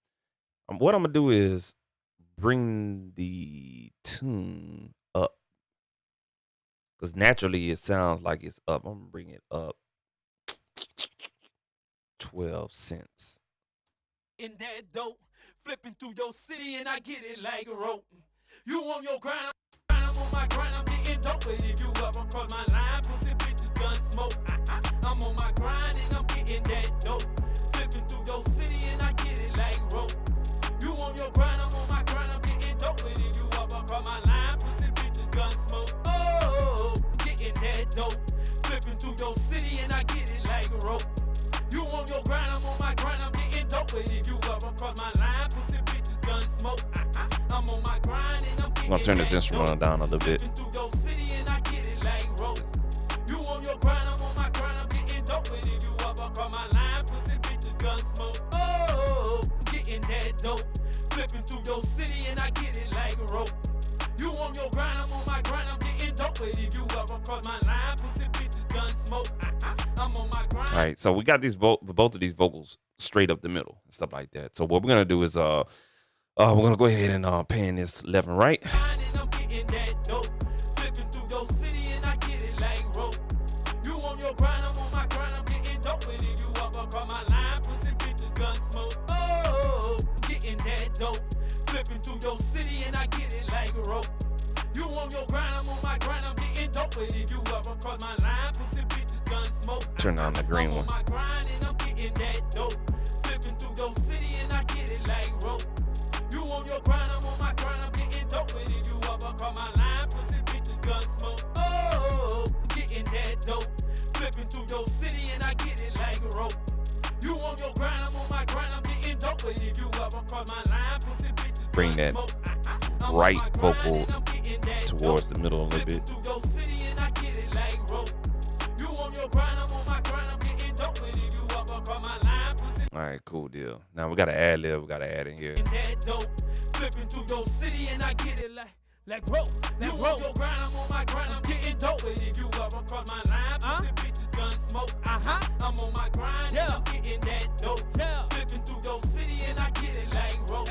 What I'm gonna do is bring the tune up, because naturally it sounds like it's up. I'm gonna bring it up 12 cents. In that dope, flipping through your city and I get it like a rope. You on your grind, I'm on my grind, I'm getting dope. But if you ever cross my line, pussy bitches gun smoke. I'm on my grind and I'm getting that dope. Flipping through your city and I get it like rope. You on your grind, I'm on my grind, I'm getting dope. But if you ever cross my line, pussy bitches gun smoke. Oh, getting that dope. Flipping through your city and I get it like a rope. You on your grind, I'm on my grind, I'm getting dope. But if you ever cross my line, pussy bitches gun smoke. I'm on my grind and I'm getting I'm gonna turn this instrumental down a little bit. through your city and I get it like rope. You on your grind, I'm on my grind, I'm getting dope. But if you ever cross my line, pussy bitches gun smoke. Oh, getting that dope. Flipping through your city and I get it like a rope. You on your grind, I'm on my grind, I'm getting dope. But if you ever cross my line, pussy bitches gun smoke. I'm on my grind. All right, so we got these both of these vocals straight up the middle and stuff like that. So what we're gonna do is we're gonna go ahead and pan this left and right. And I'm getting that dope. Flipping through your city and I get it like rope. You on your grind, I'm on my grind, I'm getting dope. But if you ever cross my line, pussy bitches gun smoke. Oh, getting that dope. Flipping through your city and I get it like a rope. You on your grind, I'm on my grind, I'm getting dope. But if you ever cross my line, pussy bitches gun smoke. Turn on the green one. I'm on my grind and I'm getting that dope. Flipping through your city and I get it like rope. You on your grind, I'm on my grind, I'm getting dope. But if you ever cross my line, pussy bitches gun smoke. Oh, getting that dope. Flipping through your city and I get it like a rope. You on your grind, I'm on my grind, I'm getting dope. But if you ever cross my line, pussy bitches Bring that gun smoke. right vocal towards the middle a little bit. Through your city and I get it like rope. You on your grind, I'm on my grind, I'm getting dope. But if you ever cross my line, pussy All right, cool deal. Now we got to ad lib. We got to add in here. that dope. Flipping through your city and I get it like rope. You on your grind, I'm on my grind, I'm getting dope. But if you ever cross my line, pussy bitches gun smoke. I'm on my grind and I'm getting that dope. Flipping through your city and I get it like rope.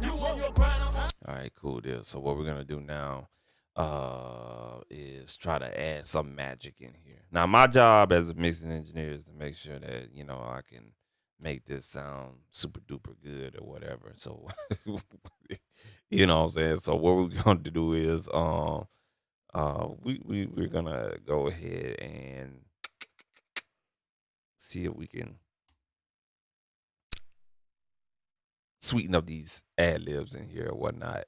You on your grind, I'm on. All right, cool deal. So what we're gonna do now is try to add some magic in here. Now my job as a mixing engineer is to make sure that I can make this sound super duper good or whatever. So you know what I'm saying. So what we're gonna do is we're gonna go ahead and see if we can sweeten up these ad libs in here or whatnot.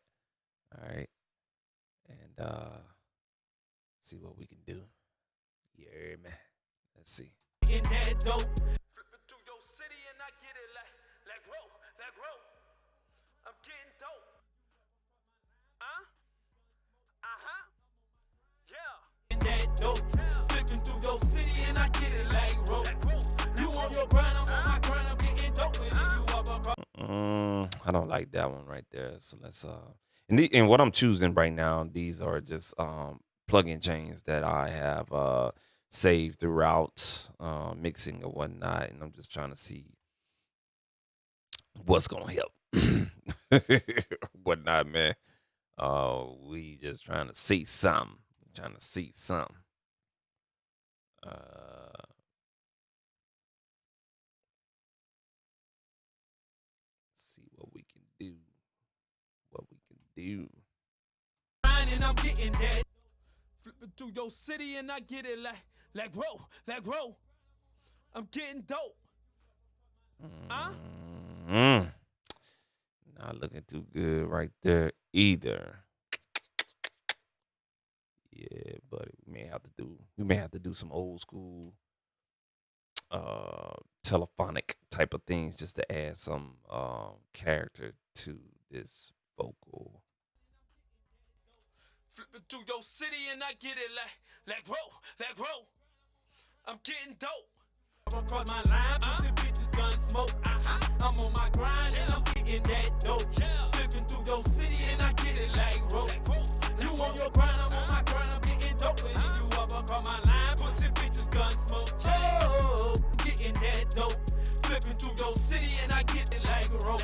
All right, and see what we can do. Yeah, man. Let's see. In that dope. Flipping through your city and I get it like rope. I'm getting dope. Yeah. In that dope. Flipping through your city and I get it like rope. You on your grind, I'm on my grind, I'm getting dope. And if you ever I don't like that one right there. So let's and what I'm choosing right now, these are just plug-in chains that I have saved throughout mixing or whatnot, and I'm just trying to see what's gonna help. Whatnot, man. We just trying to see something. See what we can do. and I'm getting that. Flipping through your city and I get it like roll. I'm getting dope. Not looking too good right there either. Yeah, buddy, we may have to do some old school telephonic type of things just to add some character to this vocal. Flipping through your city and I get it like roll. I'm getting dope. Across my line, pussy bitches gun smoke. I'm on my grind and I'm getting that dope. Flipping through your city and I get it like roll. You on your grind, I'm on my grind, I'm getting dope. And if you ever cross my line, pussy bitches gun smoke. Oh, getting that dope. Flipping through your city and I get it like a rope.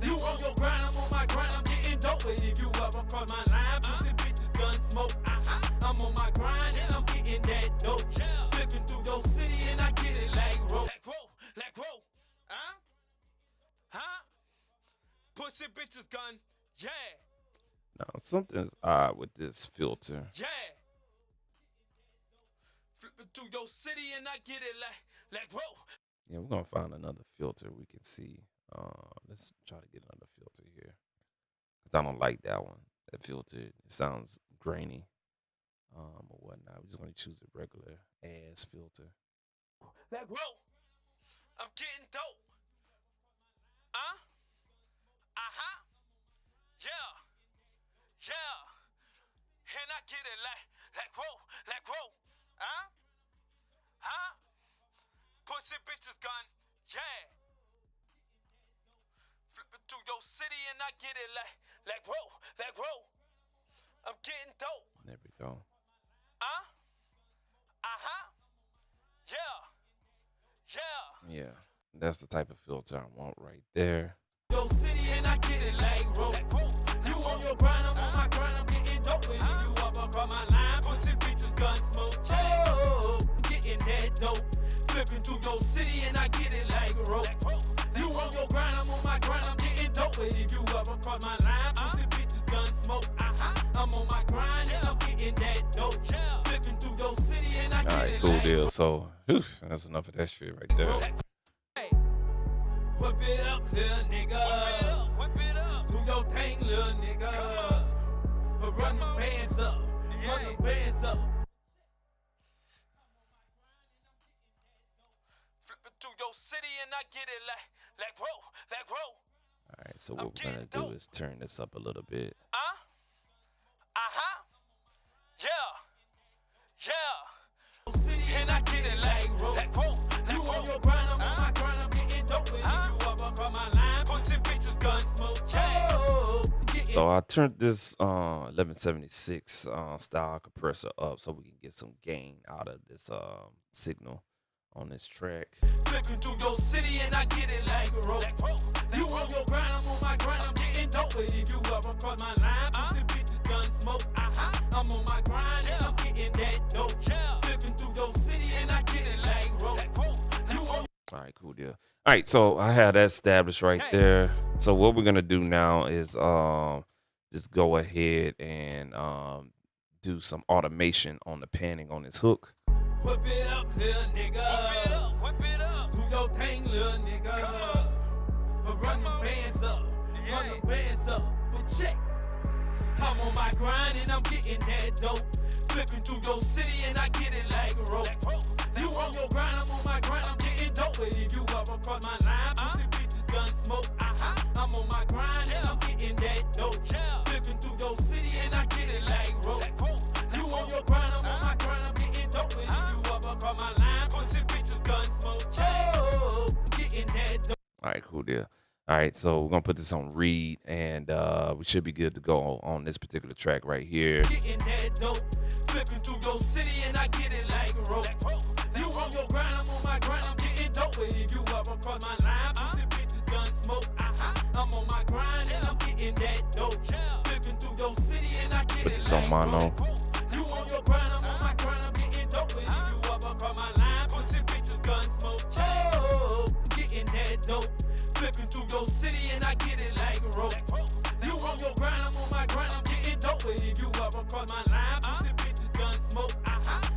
You on your grind, I'm on my grind, I'm getting dope. And if you ever cross my line, pussy bitches gun smoke. I'm on my grind and I'm getting that dope. Flipping through your city and I get it like rope. Like rope. Huh? Pussy bitches gun. Yeah. Now something's odd with this filter. Yeah. Flipping through your city and I get it like whoa. Yeah, we're gonna find another filter we can see. Let's try to get another filter here. Cause I don't like that one. That filter, it sounds grainy. Or whatnot. We're just gonna choose a regular ass filter. Like whoa. I'm getting dope. Yeah. Yeah. And I get it like whoa. Pussy bitches gun, yeah. Flipping through your city and I get it like whoa. I'm getting dope. There we go. Yeah. Yeah, that's the type of filter I want right there. Your city and I get it like whoa. You on your grind, I'm on my grind, I'm getting dope. And if you up from my line, pussy bitches gun smoke. Oh, getting that dope. Flipping through your city and I get it like a rope. You on your grind, I'm on my grind, I'm getting dope. And if you up across my line, pussy bitches gun smoke. I'm on my grind and I'm getting that dope. Flipping through your city and I get it. All right, cool deal. So that's enough of that shit right there. Hey, whip it up, little nigga. Whip it up. Do your thing, little nigga. But run the bands up. Run the bands up. Through your city and I get it like whoa. All right, so what we're gonna do is turn this up a little bit. Yeah. And I get it like whoa. You on your grind, I'm on my grind, I'm getting dope. And if you up across my line, pussy bitches gun smoke. Oh, so I turned this 1176 style compressor up so we can get some gain out of this signal on this track. Flipping through your city and I get it like a rope. You on your grind, I'm on my grind, I'm getting dope. And if you up across my line, pussy bitches gun smoke. I'm on my grind and I'm getting that dope. Flipping through your city and I get it like rope. All right, cool deal. All right, so I had that established right there. So what we're gonna do now is just go ahead and do some automation on the panning on this hook. Whip it up, little nigga. Whip it up. Do your thing, little nigga. Come on. But run the bands up. Run the bands up. But check. I'm on my grind and I'm getting that dope. Flipping through your city and I get it like a rope. You on your grind, I'm on my grind, I'm getting dope. And if you up across my line, pussy bitches gun smoke. I'm on my grind and I'm getting that dope. Flipping through your city and I get it like rope. You on your grind, I'm on my grind, I'm getting dope. And if you up across my line, pussy bitches gun smoke. Oh, getting that dope. All right, cool deal. All right, so we're gonna put this on read, and we should be good to go on this particular track right here. Getting that dope, flipping through your city, and I get it like a rope. You on your grind, I'm on my grind, I'm getting dope. And if you up across my line, pussy bitches gun smoke. I'm on my grind and I'm getting that dope. Flipping through your city, and I get Put it this like on mono. You on your grind, I'm on my grind, I'm getting dope. And if you up across my line, pussy bitches gun smoke. Oh, getting that dope. Flipping through your city and I get it like a rope. You on your grind, I'm on my grind, I'm getting dope. And if you up across my line, pussy bitches gun smoke.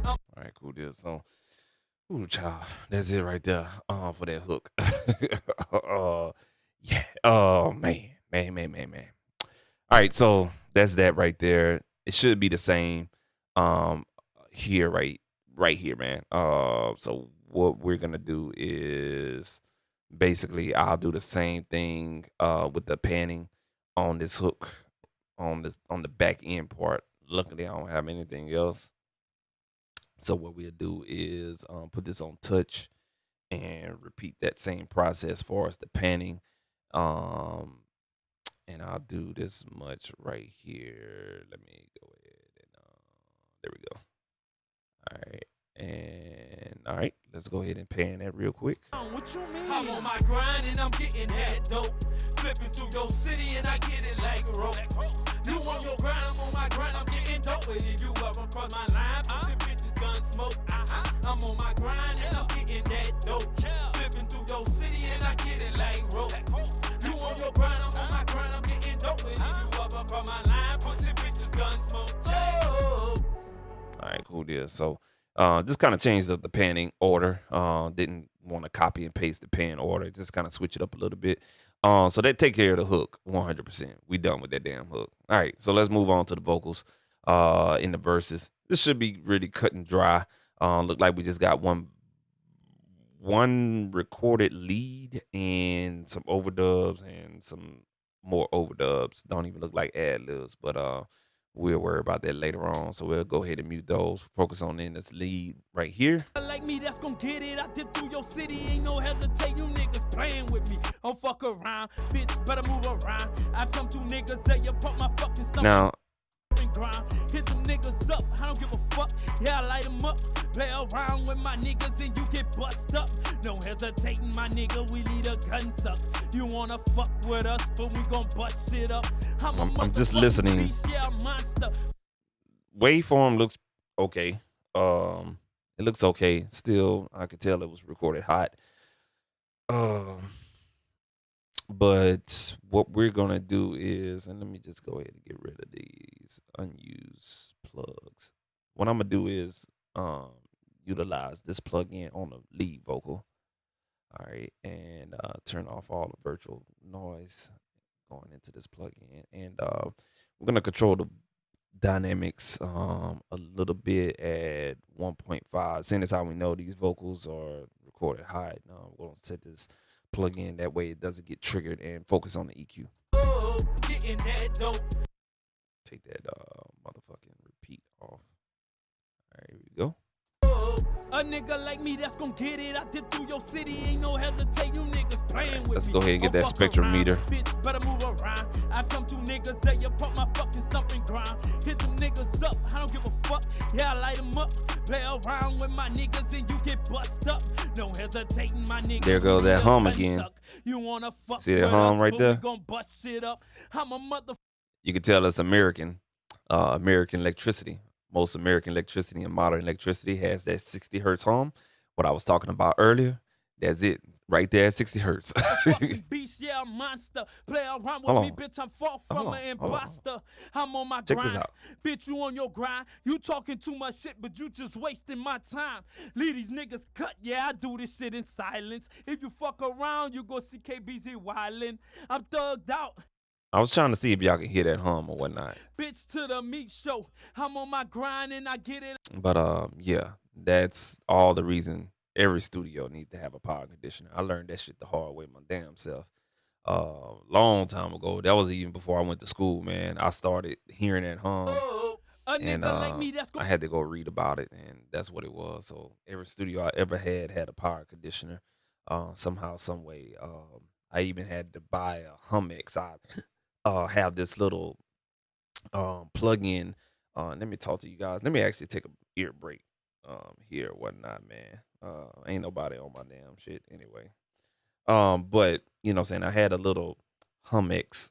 All right, cool deal. So, ooh, child, that's it right there. For that hook. Yeah. Oh man. All right, so that's that right there. It should be the same. Here, right here, man. So what we're gonna do is, basically, I'll do the same thing with the panning on this hook on the back end part. Luckily, I don't have anything else. So what we'll do is put this on touch and repeat that same process for us, the panning. And I'll do this much right here. Let me go ahead. All right, let's go ahead and pan that real quick. What you mean? I'm on my grind and I'm getting that dope. Flipping through your city and I get it like a rope. You on your grind, I'm on my grind, I'm getting dope. And if you ever cross my line, pussy bitches gun smoke. I'm on my grind and I'm getting that dope. Flipping through your city and I get it like rope. You on your grind, I'm on my grind, I'm getting dope. And if you ever cross my line, pussy bitches gun smoke. All right, cool deal. So just kind of changed up the panning order. Didn't want to copy and paste the pan order. Just kind of switch it up a little bit. So that take care of the hook 100%. We done with that damn hook. All right, so let's move on to the vocals in the verses. This should be really cut and dry. Look like we just got one recorded lead and some overdubs and some more overdubs. Don't even look like ad-libs, but we'll worry about that later on. So we'll go ahead and mute those. Focus on in this lead right here. Like me, that's gon' get it. I dip through your city, ain't no hesitate. You niggas playing with me. Don't fuck around, bitch. Better move around. I come to niggas that you pump my fucking stuff. Now, grind. Hit some niggas up, I don't give a fuck. Yeah, I light them up. Play around with my niggas and you get bust up. No hesitating, my nigga, we lead a gun tuck. You wanna fuck with us, but we gon' bust it up. I'm just listening. Beast, yeah, monster. Waveform looks okay. It looks okay. Still, I could tell it was recorded hot. But what we're gonna do is, and let me just go ahead and get rid of these unused plugs. What I'm gonna do is utilize this plugin on the lead vocal. All right, and turn off all the virtual noise going into this plugin, and we're gonna control the dynamics a little bit at 1.5. Seeing as how we know these vocals are recorded high, we're gonna set this plug in that way it doesn't get triggered, and focus on the EQ. Take that motherfucking repeat off. All right, here we go. A nigga like me that's gon' get it. I dip through your city, ain't no hesitate. You niggas playing with Let's me. go ahead and get that spectrometer. Bitch, better move around. I come to niggas that you pump my fucking stump and grind. Hit some niggas up, I don't give a fuck. Yeah, I light them up. Play around with my niggas and you get bust up. No hesitating, my nigga. There goes that hum again. You wanna fuck? See that hum right there? We gon' bust it up. I'm a mother. You can tell it's American electricity. Most American electricity and modern electricity has that 60 hertz hum. What I was talking about earlier, that's it. Right there at 60 hertz. Beast, yeah, monster. Play around with me, bitch. I'm far from an imposter. I'm on my grind. Check this out. Bitch, you on your grind. You talking too much shit, but you just wasting my time. Leave these niggas cut. Yeah, I do this shit in silence. If you fuck around, you go see KBZ wildin'. I'm thugged out. I was trying to see if y'all can hear that hum or whatnot. Bitch to the meat show. I'm on my grind and I get it. But yeah, that's all the reason every studio needs to have a power conditioner. I learned that shit the hard way my damn self. Long time ago. That was even before I went to school, man. I started hearing that hum. And like me, that's I had to go read about it, and that's what it was. So every studio I ever had a power conditioner. Somehow, some way. I even had to buy a Humex. I have this little plug-in. Let me talk to you guys. Let me actually take a ear break here, whatnot, man. Ain't nobody on my damn shit anyway. But you know what I'm saying, I had a little Humex.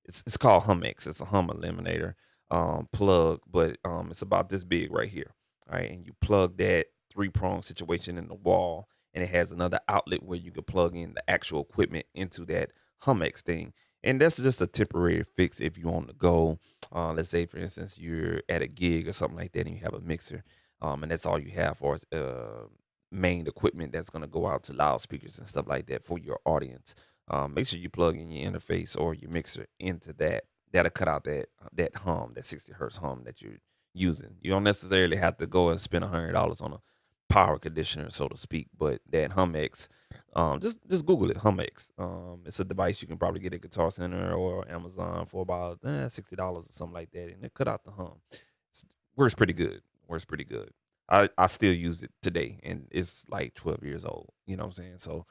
It's called Humex. It's a hum eliminator plug, but it's about this big right here. All right, and you plug that 3-prong situation in the wall, and it has another outlet where you can plug in the actual equipment into that Humex thing. And that's just a temporary fix if you on the go. Let's say, for instance, you're at a gig or something like that, and you have a mixer, and that's all you have for main equipment that's going to go out to loudspeakers and stuff like that for your audience. Make sure you plug in your interface or your mixer into that. That'll cut out that hum, that 60 hertz hum that you're using. You don't necessarily have to go and spend $100 on a power conditioner, so to speak, but that Humex, just Google it, Humex. It's a device you can probably get at Guitar Center or Amazon for about $60 or something like that, and it cut out the hum. Works pretty good. I still use it today, and it's like 12 years old. You know what I'm saying? So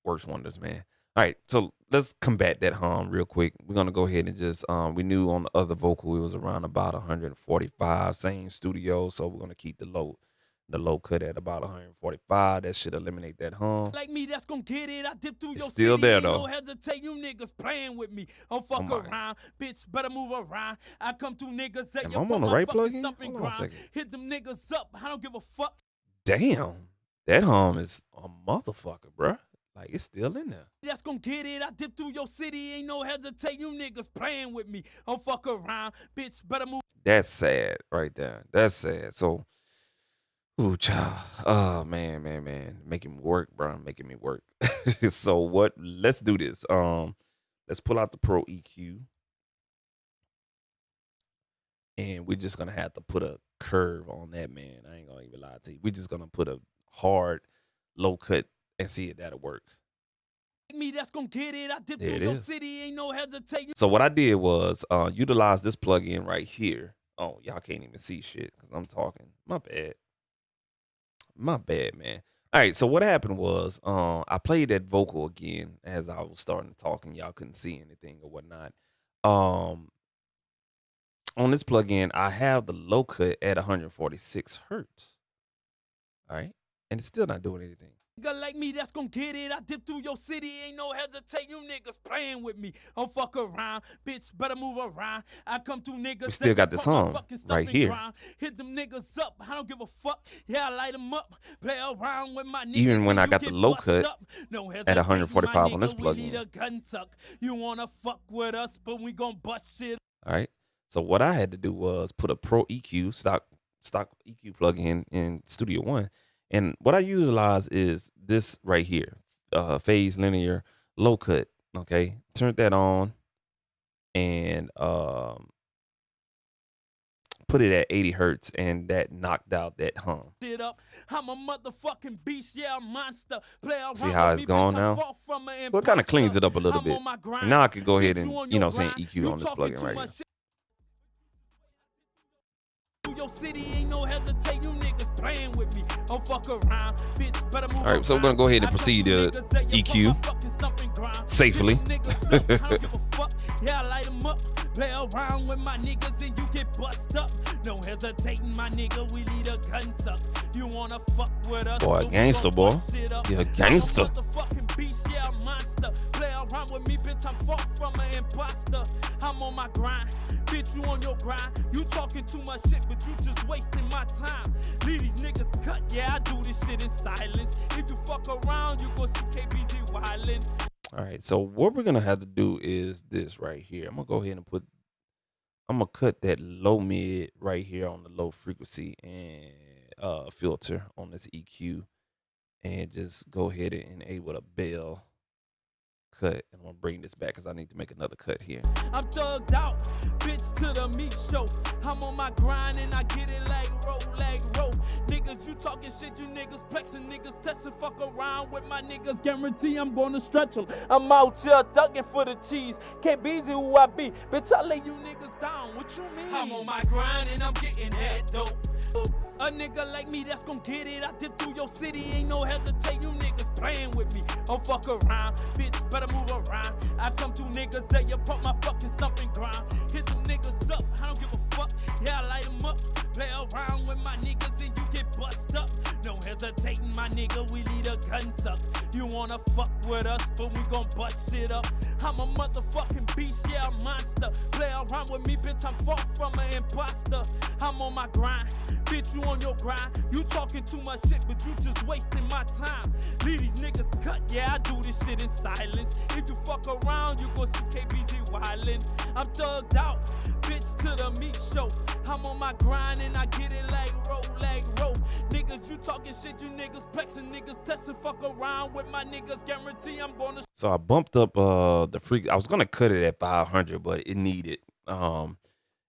works wonders, man. All right, so let's combat that hum real quick. We're gonna go ahead and just we knew on the other vocal it was around about 145, same studio, so we're gonna keep the low The low cut at about 145. That should eliminate that hum. Like me, that's gonna get it. I dip through It's your still city, there ain't no though. hesitate. You niggas playing with me. Don't fuck my. around, bitch. Better move around. I come through niggas that Am you I put on the my right fucking plug-in? stumping Hold on a ground. second. Hit them niggas up. I don't give a fuck. Damn. That hum is a motherfucker, bruh. Like, it's still in there. That's gonna get it. I dip through your city, ain't no hesitate. You niggas playing with me. Don't fuck around, bitch. Better move. That's sad right there. That's sad. So, ooh, child. Oh, man. Making me work, bro. Making me work. So what? Let's do this. Let's pull out the Pro EQ. And we're just gonna have to put a curve on that, man. I ain't gonna even lie to you. We're just gonna put a hard low cut and see if that'll work. Me, that's gonna get it. I dip There through it your is. city, ain't no hesitate. So what I did was utilize this plugin right here. Oh, y'all can't even see shit because I'm talking. My bad, man. All right, so what happened was I played that vocal again as I was starting to talk and y'all couldn't see anything or whatnot. On this plugin, I have the low cut at 146 hertz. All right, and it's still not doing anything. Nigga like me, that's gonna get it. I dip through your city, ain't no hesitate. You niggas playing with me. Don't fuck around, bitch. Better move around. I come through niggas. We still got this hum right here. Ground. Hit them niggas up. I don't give a fuck. Yeah, I light them up. Play around with my niggas. Even when I got the low cut at 145 on this plugin. You wanna fuck with us, but we gon' bust shit. All right. So what I had to do was put a Pro EQ stock EQ plugin in Studio One, and what I utilize is this right here, phase linear low cut. Okay, turned that on, and put it at 80 hertz, and that knocked out that hum. Up. I'm a motherfucking beast, yeah, a monster. Play around. See how it's going now? So it kind of cleans it up a little bit. And now I can go ahead and saying EQ on this plugin right here. Your city ain't no hesitate. You niggas playing with me. Don't fuck around, bitch. Better move. All right, so we're gonna go ahead and proceed to EQ safely. Yeah, I light them up. Play around with my niggas and you get bust up. No hesitating, my nigga. We lead a gun tuck. You wanna fuck with us? Boy, gangster, boy. You're a gangster. Motherfucking beast, yeah, a monster. Play around with me, bitch. I'm far from an imposter. I'm on my grind. Bitch, you on your grind. You talking too much shit, but you just wasting my time. Leave these niggas cut, yeah, I do this shit in silence. If you fuck around, you gon' see KBZ wildin'. All right, so what we're gonna have to do is this right here. I'm gonna cut that low mid right here on the low frequency and filter on this EQ, and just go ahead and enable a bell cut. And I'm gonna bring this back because I need to make another cut here. I'm thugged out, bitch, to the meat show. I'm on my grind and I get it like roll. Niggas, you talking shit, you niggas plexing, niggas testing, fuck around with my niggas. Guarantee I'm gonna stretch them. I'm out here ducking for the cheese. Can't be easy who I be. Bitch, I lay you niggas down. What you mean? I'm on my grind and I'm getting that dope. A nigga like me that's gon' get it. I dip through your city, ain't no hesitate. You niggas playing with me. Don't fuck around, bitch. Better move around. I come through niggas that you pump my fucking stumping ground. Hit them niggas up, I don't give a fuck. Yeah, I light them up. Play around with my niggas and you get bust up. No hesitating, my nigga. We lead a gun tuck. You wanna fuck with us, but we gon' bust shit up. I'm a motherfucking beast, yeah, a monster. Play around with me, bitch. I'm far from an imposter. I'm on my grind. Bitch, you on your grind. You talking too much shit, but you just wasting my time. Leave these niggas cut, yeah, I do this shit in silence. If you fuck around, you gon' see KBZ wildin'. I'm thugged out, bitch, to the meat show. I'm on my grind and I get it like roll. Niggas, you talking shit, you niggas plexing, niggas testing, fuck around with my niggas. Guarantee I'm gonna. So I bumped up the freak. I was gonna cut it at 500, but it needed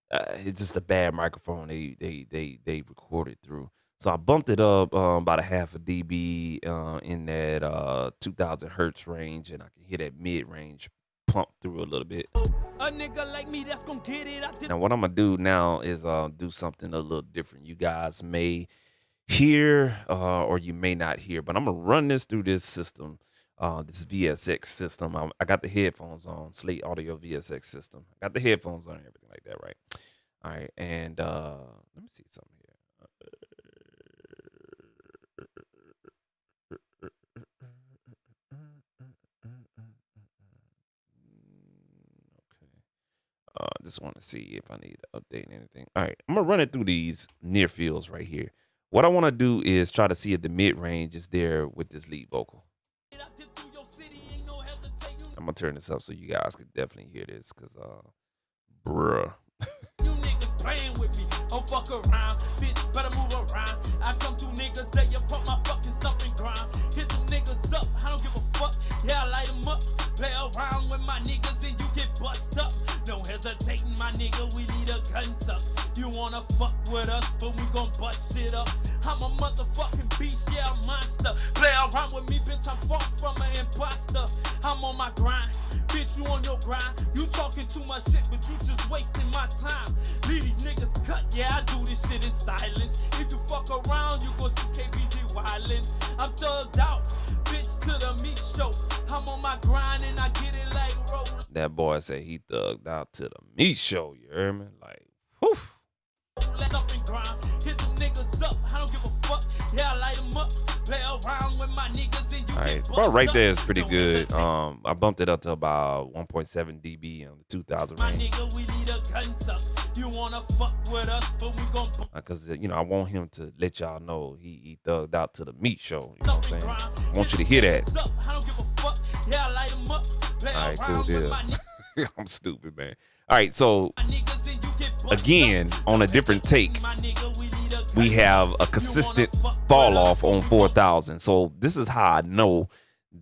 it's just a bad microphone they recorded through. So I bumped it up about a half a dB in that 2000 hertz range, and I can hear that mid range pump through a little bit. A nigga like me that's gonna get it. Now what I'm gonna do now is do something a little different. You guys may hear or you may not hear, but I'm gonna run this through this system. This VSX system. I got the headphones on, Slate Audio VSX system. I got the headphones on and everything like that, right? All right, and let me see something here. Just want to see if I need to update anything. All right, I'm gonna run it through these near fields right here. What I want to do is try to see if the mid range is there with this lead vocal. I'm gonna turn this up so you guys can definitely hear this, cause bruh. You niggas playing with me, don't fuck around, bitch, better move around. I come through niggas, say you pump my fucking stumping ground. Hit some niggas up, I don't give a fuck, yeah, I light them up. Play around with my niggas and you get bust up. No hesitating, my nigga, we need a gun tuck. You wanna fuck with us, but we gon' bust shit up. I'm a motherfucking beast, yeah, a monster. Play around with me, bitch, I'm far from an imposter. I'm on my grind, bitch, you on your grind. You talking too much shit, but you just wasting my time. Leave these niggas cut, yeah, I do this shit in silence. If you fuck around, you gon' see KBZ wildin'. I'm thugged out, bitch, to the meat show. I'm on my grind and I get it like roll. That boy said he thugged out to the meat show, you hear me? Like, whew. Let up and grind, hit some niggas up, I don't give a fuck, yeah, I light them up. Play around with my niggas and you All right, get bro, bust right up. there is pretty No good. hesitate. I bumped it up to about 1.7 dB on the 2000 My range. nigga, we need a gun tuck. You wanna fuck with us, but we gon' Because, I want him to let y'all know he thugged out to the meat show. You know what I'm saying? I want you to hear that. I don't give a fuck. Yeah, I light 'em up. Play All right, cool around with deal. my I'm stupid, man. All right, so niggas and you get bust again, up. on a different take, My nigga, we need a we gun have tuck. a consistent You wanna fuck fall with us, off but on we gon' 4000. So this is how I know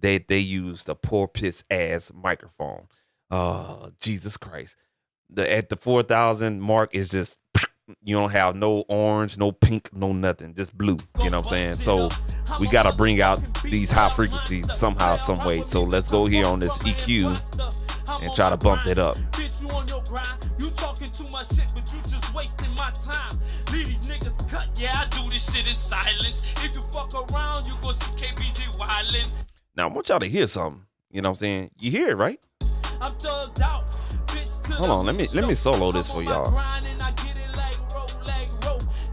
that they used a poor piss ass microphone. Jesus Christ. At the 4000 mark is just, you don't have no orange, no pink, no nothing, just blue. You know what I'm saying? So we got to bring out these high frequencies somehow, some way. So let's go here on this EQ and try to bump that up. Bitch, you on your grind. You talking too much shit, but you just wasting my time. Leave these niggas cut. Yeah, I do this shit in silence. If you fuck around, you gon' see KBZ wildin'. Now I want y'all to hear something. You know what I'm saying? You hear it, right? I'm thugged out. Bitch, to Hold the on, let me meat show. solo this I'm for on my y'all. grind and I get it like roll.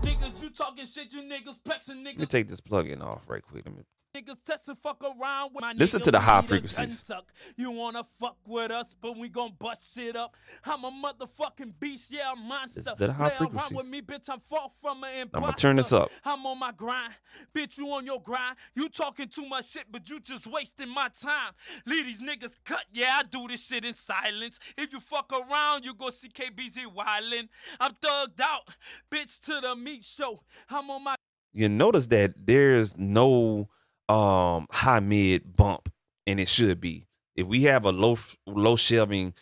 Niggas, you talking shit, you niggas plexing Let me niggas. take this plug-in off right quick. Niggas testing fuck around with my Listen nigga, to the we high need a frequencies. gun tuck. You wanna fuck with us, but we gon' bust shit up. I'm a motherfucking beast, yeah, a monster. Listen to the high Play around frequencies. with me, bitch, I'm far from an imposter. I'ma turn this up. I'm on my grind. Bitch, you on your grind. You talking too much shit, but you just wasting my time. Leave these niggas cut, yeah, I do this shit in silence. If you fuck around, you go see KBZ wildin'. I'm thugged out, bitch, to the meat show. I'm on my You notice that there's no high mid bump, and it should be. If we have a low shelving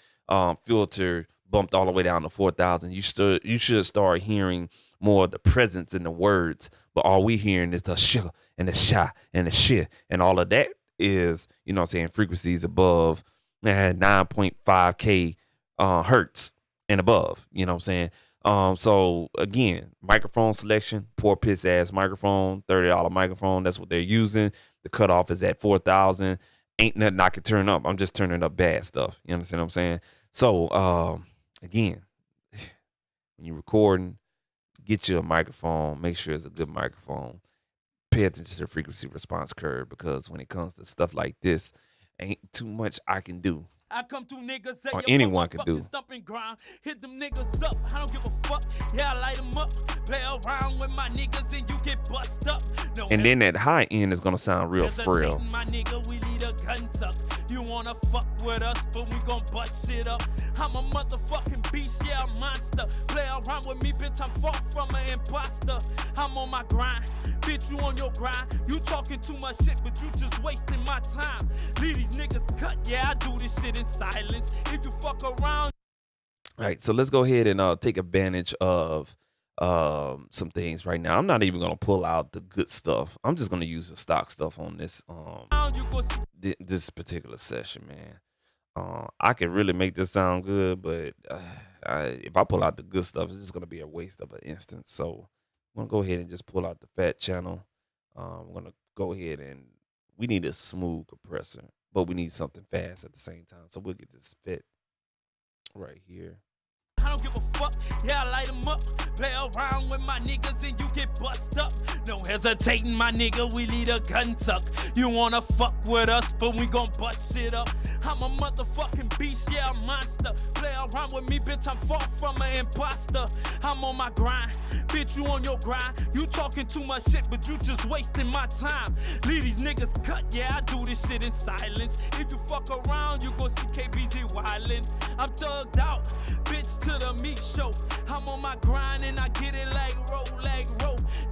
filter bumped all the way down to 4000, you should start hearing more of the presence in the words. But all we hearing is the sh and the sha and the shit, and all of that is, you know what I'm saying, frequencies above 9.5K hertz and above. You know what I'm saying? So again, microphone selection, poor piss ass microphone, $30 microphone. That's what they're using. The cutoff is at 4000. Ain't nothing I can turn up. I'm just turning up bad stuff. You understand what I'm saying? So again, when you're recording, get you a microphone. Make sure it's a good microphone. Pay attention to the frequency response curve, because when it comes to stuff like this, ain't too much I can do. I come through niggas, say Or you anyone fuck my could do. fucking stumping ground. Hit them niggas up, I don't give a fuck. Yeah, I light them up. Play around with my niggas and you get bust up. No And then that high end is gonna sound real frail. My nigga, we need a gun tuck. You wanna fuck with us, but we gon' bust shit up. I'm a motherfucking beast, yeah, a monster. Play around with me, bitch, I'm far from an imposter. I'm on my grind, bitch, you on your grind. You talking too much shit, but you just wasting my time. Leave these niggas cut, yeah, I do this shit in silence. If you fuck around. All right, so let's go ahead and take advantage of some things right now. I'm not even gonna pull out the good stuff. I'm just gonna use the stock stuff on this this particular session, man. I can really make this sound good, but if I pull out the good stuff, it's just gonna be a waste of an instance. So I'm gonna go ahead and just pull out the fat channel. We're gonna go ahead and we need a smooth compressor, but we need something fast at the same time. So we'll get this fit right here. I don't give a fuck, yeah, I light them up. Play around with my niggas and you get bust up. No hesitating, my nigga, we need a gun tuck. You wanna fuck with us, but we gon' bust shit up. I'm a motherfucking beast, yeah, a monster. Play around with me, bitch, I'm far from an imposter. I'm on my grind, bitch, you on your grind. You talking too much shit, but you just wasting my time. Leave these niggas cut, yeah, I do this shit in silence. If you fuck around, you gon' see KBZ wildin'. I'm thugged out, bitch, to the meat show. I'm on my grind and I get it like roll.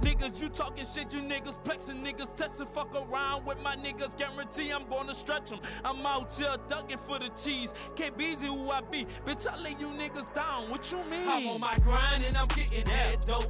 Niggas, you talking shit, you niggas plexing, niggas testing, fuck around with my niggas, guarantee I'm gonna stretch them. I'm out here ducking for the cheese, KBZ who I be, bitch, I lay you niggas down, what you mean? I'm on my grind and I'm getting that dope.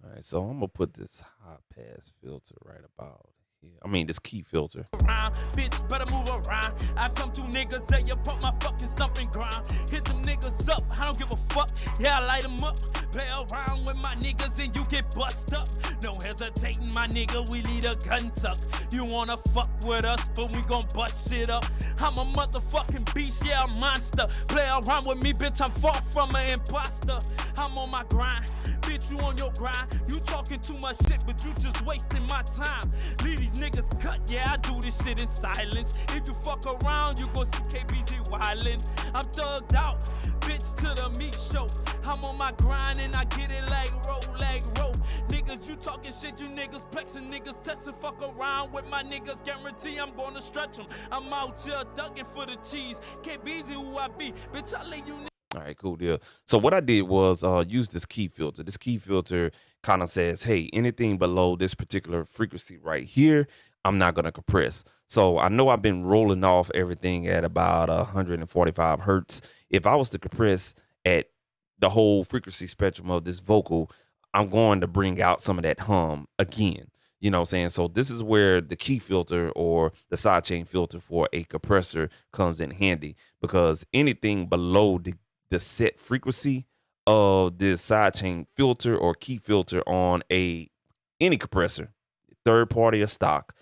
All right, so I'm gonna put this high pass filter right about here. I mean, this key filter. Bitch, better move around. I come to niggas that you put my fucking stumping ground. Hit them niggas up, I don't give a fuck. Yeah, I light them up. Play around with my niggas and you get bust up. No hesitating, my nigga, we lead a gun tuck. You wanna fuck with us, but we gon' bust shit up. I'm a motherfucking beast, yeah, a monster. Play around with me, bitch, I'm far from an imposter. I'm on my grind, bitch, you on your grind. You talking too much shit, but you just wasting my time. Leave these niggas cut, yeah, I do this shit in silence. If you fuck around, you gon' see KBZ wildin'. I'm thugged out, bitch, to the meat show. I'm on my grind and I get it like roll. Niggas, you talking shit, you niggas plexing, niggas testing, fuck around with my niggas, guarantee I'm gonna stretch them. I'm out here ducking for the cheese, KBZ who I be, bitch, I lay you niggas. All right, cool deal. So what I did was use this key filter. This key filter kind of says, hey, anything below this particular frequency right here, I'm not going to compress. So I know I've been rolling off everything at about 145 hertz. If I was to compress at the whole frequency spectrum of this vocal, I'm going to bring out some of that hum again. You know what I'm saying? So this is where the key filter or the sidechain filter for a compressor comes in handy, because anything below the set frequency of this sidechain filter or key filter on any compressor, third party or stock,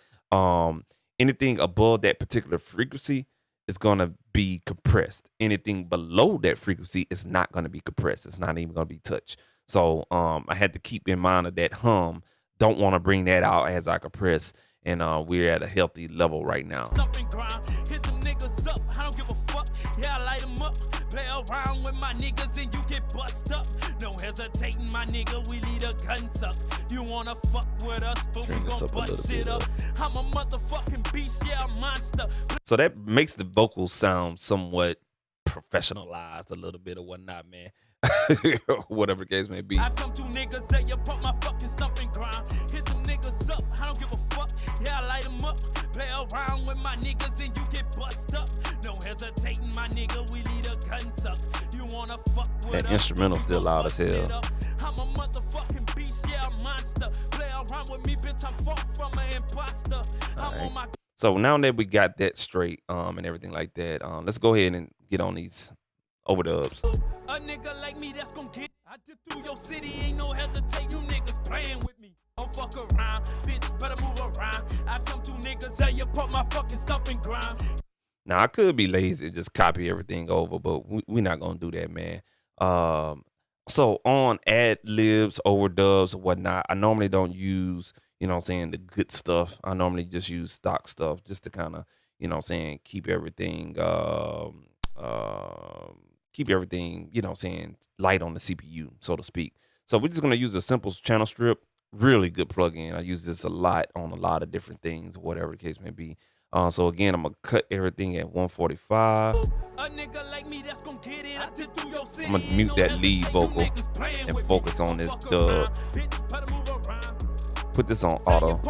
anything above that particular frequency is going to be compressed. Anything below that frequency is not going to be compressed. It's not even going to be touched. So I had to keep in mind of that hum. Don't want to bring that out as I compress, and we're at a healthy level right now. Hit them niggas up, I don't give a fuck. Yeah, I light them up. Play around with my niggas and you get bust up. No hesitating, my nigga, we lead a gun tuck. You wanna fuck with us, but we gon' bust it up. I'm a motherfucking beast, yeah, a monster. So that makes the vocals sound somewhat professionalized a little bit or whatnot, man. Whatever the case may be. I come to niggas that you put my fucking stumping ground. Hit them niggas up, I don't give a fuck. Yeah, I light them up. Play around with my niggas and you get bust up. No hesitating, my nigga, we lead a gun tuck. You wanna fuck with that instrumental still loud as hell. I'm a motherfucking beast, yeah, a monster. Play around with me, bitch, I'm far from an imposter. I'm on my. So now that we got that straight and everything like that, let's go ahead and get on these overdubs. A nigga like me that's gon' get. I dip through your city, ain't no hesitate. You niggas playing with me. Don't fuck around, bitch, better move around. I come to niggas that you put my fucking stumping ground. Now I could be lazy and just copy everything over, but we're not gonna do that, man. So on ad libs, overdubs, or whatnot, I normally don't use, you know what I'm saying, the good stuff. I normally just use stock stuff just to kind of, you know what I'm saying, keep everything you know what I'm saying, light on the CPU, so to speak. So we're just gonna use a simple channel strip. Really good plugin. I use this a lot on a lot of different things, whatever the case may be. So again, I'm gonna cut everything at 145. I'm gonna mute that lead vocal and focus on this dub. Put this on auto.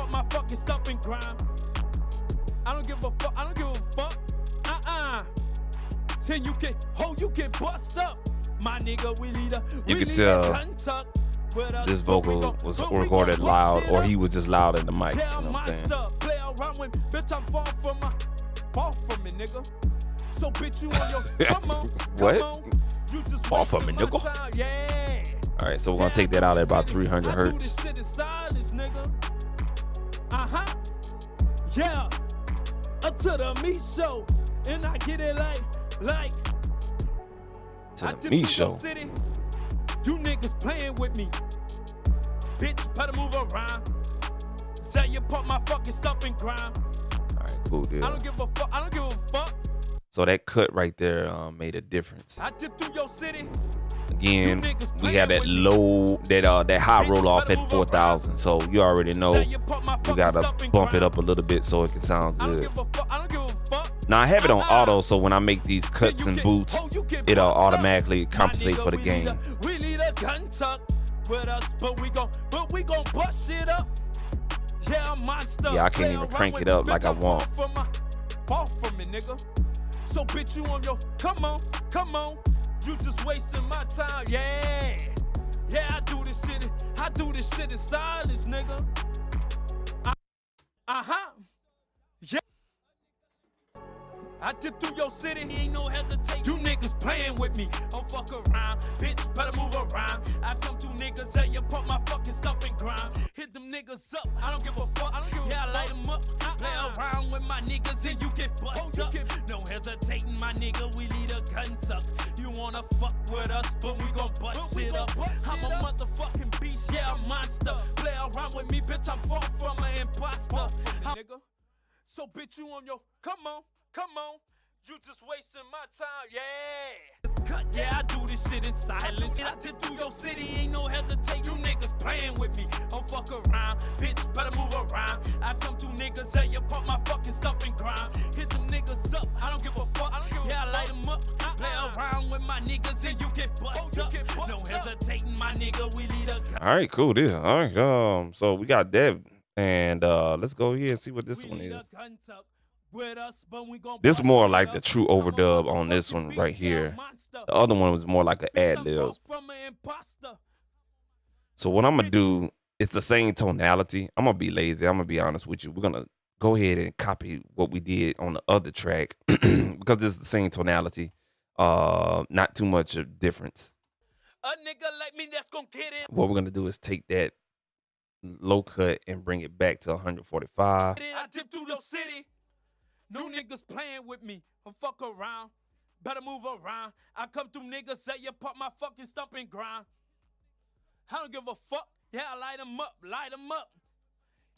I don't give a fuck. I don't give a fuck. Then you get bust up. My nigga, we lead a. You can tell this vocal was recorded loud, or he was just loud in the mic. You know what I'm saying? Play around with, bitch, I'm far from it, nigga. So bitch, you on your come on. What? You just far from it, nigga. Yeah. All right, so we're gonna take that out at about 300 hertz. Yeah. Up to the meat show, and I get it like. To the meat show. You niggas playing with me. Bitch, better move around. Say you put my fucking stuff in ground. All right, cool deal. I don't give a fuck. So that cut right there made a difference. I dip through your city. Again, we have that low, that high roll off at 4,000. So you already know we gotta bump it up a little bit so it can sound good. Now I have it on auto, so when I make these cuts and boots, it'll automatically compensate for the gain. We need a gun tuck with us, but we gon' bust it up. Yeah, I'm monster. Yeah, I can't even crank it up like I want. Fall from me, nigga. So bitch, you on your come on. You just wasting my time, yeah. Yeah, I do this shit in silence, nigga. Yeah. I dip through your city, ain't no hesitation. You niggas playing with me, don't fuck around. Bitch, better move around. I come through niggas, say you put my fucking stuff in grind. Hit them niggas up, I don't give a fuck. Yeah, I light them up. Play around with my niggas and you get bust up. No hesitating, my nigga, we lead a gun tuck. You wanna fuck with us, but we gon' bust it up. I'm a motherfucking beast, yeah, a monster. Play around with me, bitch, I'm far from an imposter. Nigga. So bitch, you on your come on. You just wasting my time, yeah. It's cut, yeah, I do this shit in silence. I dip through your city, ain't no hesitate. You niggas playing with me, don't fuck around. Bitch, better move around. I come through niggas, say you put my fucking stuff in grind. Hit them niggas up, I don't give a fuck. Yeah, I light them up. Play around with my niggas and you get bust up. No hesitating, my nigga, we lead a gun. All right, cool deal. All right, so we got Dev, and let's go here and see what this one is. This is more like the true overdub on this one right here. The other one was more like an ad lib. So what I'm gonna do, it's the same tonality. I'm gonna be lazy. I'm gonna be honest with you. We're gonna go ahead and copy what we did on the other track because it's the same tonality. Not too much of difference. A nigga like me that's gonna get it. What we're gonna do is take that low cut and bring it back to 145. I dip through the city. New niggas playing with me, don't fuck around. Better move around. I come through niggas, say you put my fucking stumping grind. I don't give a fuck, yeah, I light them up.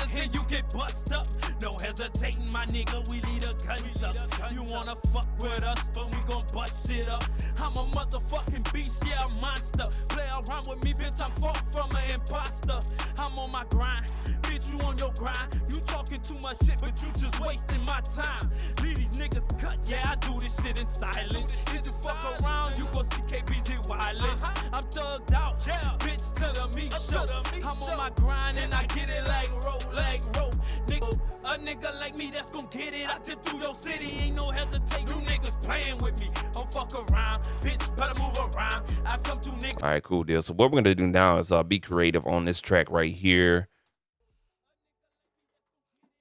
Here you get bust up, no hesitating, my nigga, we lead a guns up. You wanna fuck with us, but we gon' bust shit up. I'm a motherfucking beast, yeah, a monster. Play around with me, bitch, I'm far from an imposter. I'm on my grind, bitch, you on your grind. You talking too much shit, but you just wasting my time. Leave these niggas cut, yeah, I do this shit in silence. If you fuck around, you gon' see KB's hit wireless. I'm thugged out, yeah, bitch, to the meat show. I'm on my grind and I get it like roll. Nigga, a nigga like me that's gon' get it. I dip through your city, ain't no hesitate. You niggas playing with me, don't fuck around. Bitch, better move around. I come through niggas. All right, cool deal. So what we're gonna do now is be creative on this track right here.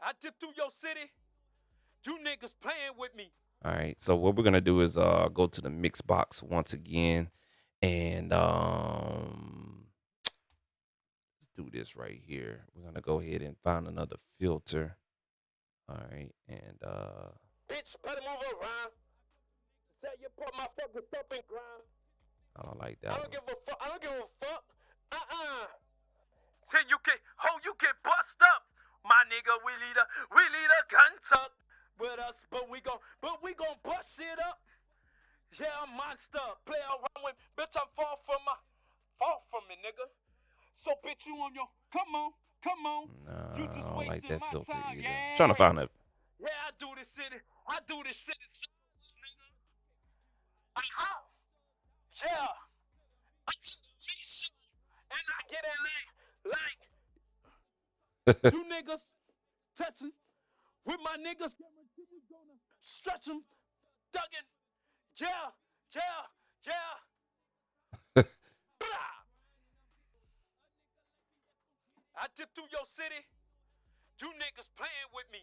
I dip through your city, you niggas playing with me. All right, so what we're gonna do is go to the mix box once again, and do this right here. We're gonna go ahead and find another filter. All right, and bitch, better move around. Say you put my fucking stuff in grind. I don't like that. I don't give a fuck. Say you get bust up. My nigga, we lead a gun tuck with us, but we gon' bust shit up. Yeah, I'm monster. Play around with bitch, I'm far from me, nigga. So bitch, you on your come on. Nah, You just I don't like that filter time, either. yeah. Trying to find a. Yeah, I do this shit in nigga. Yeah. I just me shit, and I get it like you niggas testing with my niggas. Stretch them, dugging. Yeah. I dip through your city. You niggas playing with me.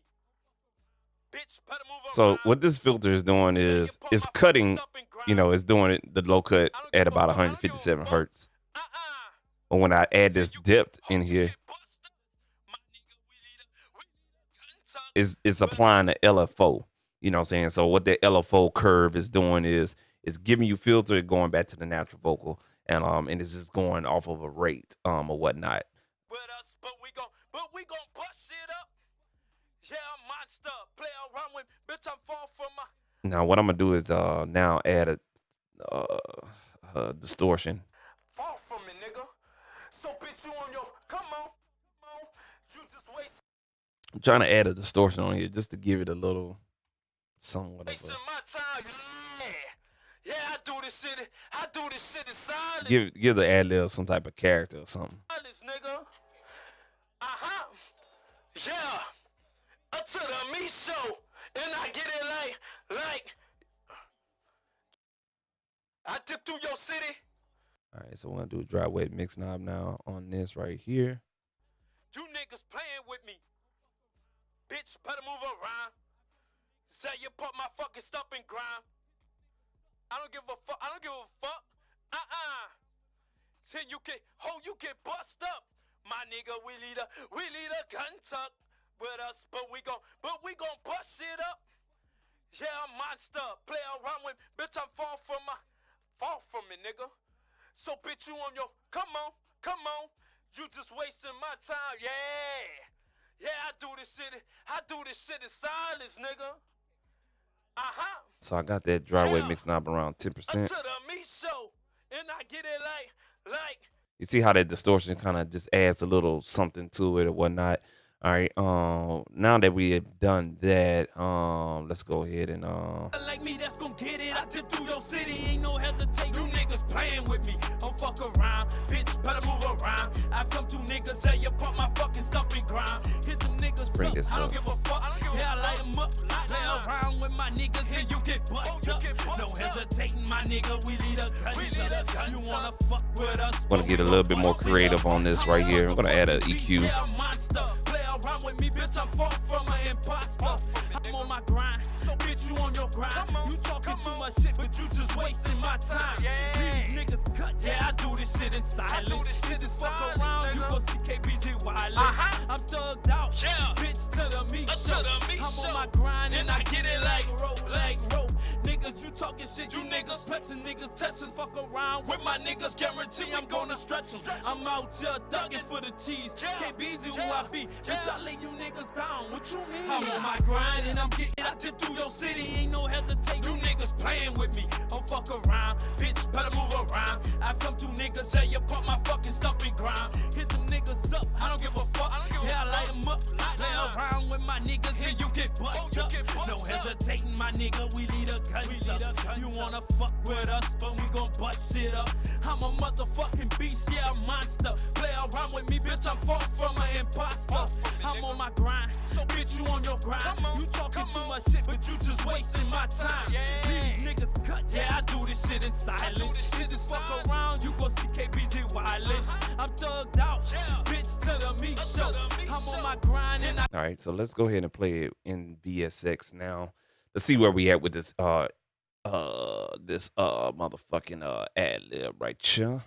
Bitch, better move around. So what this filter is doing is it's cutting, it's doing it the low cut at about 157 hertz. But when I add this depth in here, it's applying the LFO. You know what I'm saying? So what the LFO curve is doing is it's giving you filter going back to the natural vocal, and it's just going off of a rate or whatnot. With us, but we gon' bust shit up. Yeah, I'm monster. Play around with bitch, I'm far from my Now what I'm gonna do is now add a distortion. Far from it, nigga. So bitch, you on your come on. You just waste. I'm trying to add a distortion on here just to give it a little somewhat of Wasting my time, yeah. Yeah, I do this shit. I do this shit in silence. give the ad lib some type of character or something. Silence, nigga. Yeah. Up to the me show, and I get it like. I dip through your city. All right, so we're gonna do a dry wet mix knob now on this right here. You niggas playing with me. Bitch, better move around. Say you put my fucking stuff in grind. I don't give a fuck. I don't give a fuck. Till you get bust up. My nigga, we lead a gun tuck with us, but we gon' bust shit up. Yeah, I'm monster. Play around with bitch, I'm far from it, nigga. So bitch, you on your come on. You just wasting my time, yeah. Yeah, I do this shit in silence, nigga. So I got that dry wet mix knob around 10%. To the me show, and I get it like. You see how that distortion kind of just adds a little something to it or whatnot. All right, now that we have done that, let's go ahead and like me, that's gonna get it. I dip through your city, ain't no hesitate. You niggas playing with me. Don't fuck around, bitch, better move around. I come to niggas, say you put my fucking stuff in grind. Hit them niggas bring up. this I don't up. give a fuck. Yeah, I light them up. Play around with my niggas, and you get bust up. No hesitating, my nigga, we lead a gun. You wanna fuck with us? I'm gonna get a little bit more creative on this right here. I'm gonna add an EQ. Yeah, I'm monster. Play around with me, bitch, I'm far from an imposter. I'm on my grind, so bitch, you on your grind. You talking too much shit, but you just wasting my time. These niggas cut, yeah, I do this shit in silence. Shit is fuck around, you gon' see KBZ wireless. I'm thugged out, bitch, to the me show. I'm on my grind and I get it like roll. Niggas, you talking shit, you niggas flexing, niggas testing, fuck around with my niggas, guarantee I'm gonna stretch them. I'm out here thugging for the cheese. KBZ who I be, bitch, I lay you niggas down. What you mean? I'm on my grind and I'm getting. I dip through your city, ain't no hesitate. You niggas playing with me. Don't fuck around, bitch, better move around. I come to niggas, say you put my fucking stuff in grind. Hit them niggas up, I don't give a fuck. Yeah, I light them up. Play around with my niggas, and you get bust up. No hesitating, my nigga, we lead a gun. You wanna fuck with us, but we gon' bust shit up. I'm a motherfucking beast, yeah, a monster. Play around with me, bitch, I'm far from an imposter. I'm on my grind, so bitch, you on your grind. You talking too much shit, but you just wasting my time. These niggas cut, yeah, I do this shit in silence. Shit is fuck around, you gon' see KBZ wireless. I'm thugged out, bitch, to the me show. I'm on my grind and I. All right, so let's go ahead and play it in VSX now. Let's see where we at with this motherfucking ad lib right here.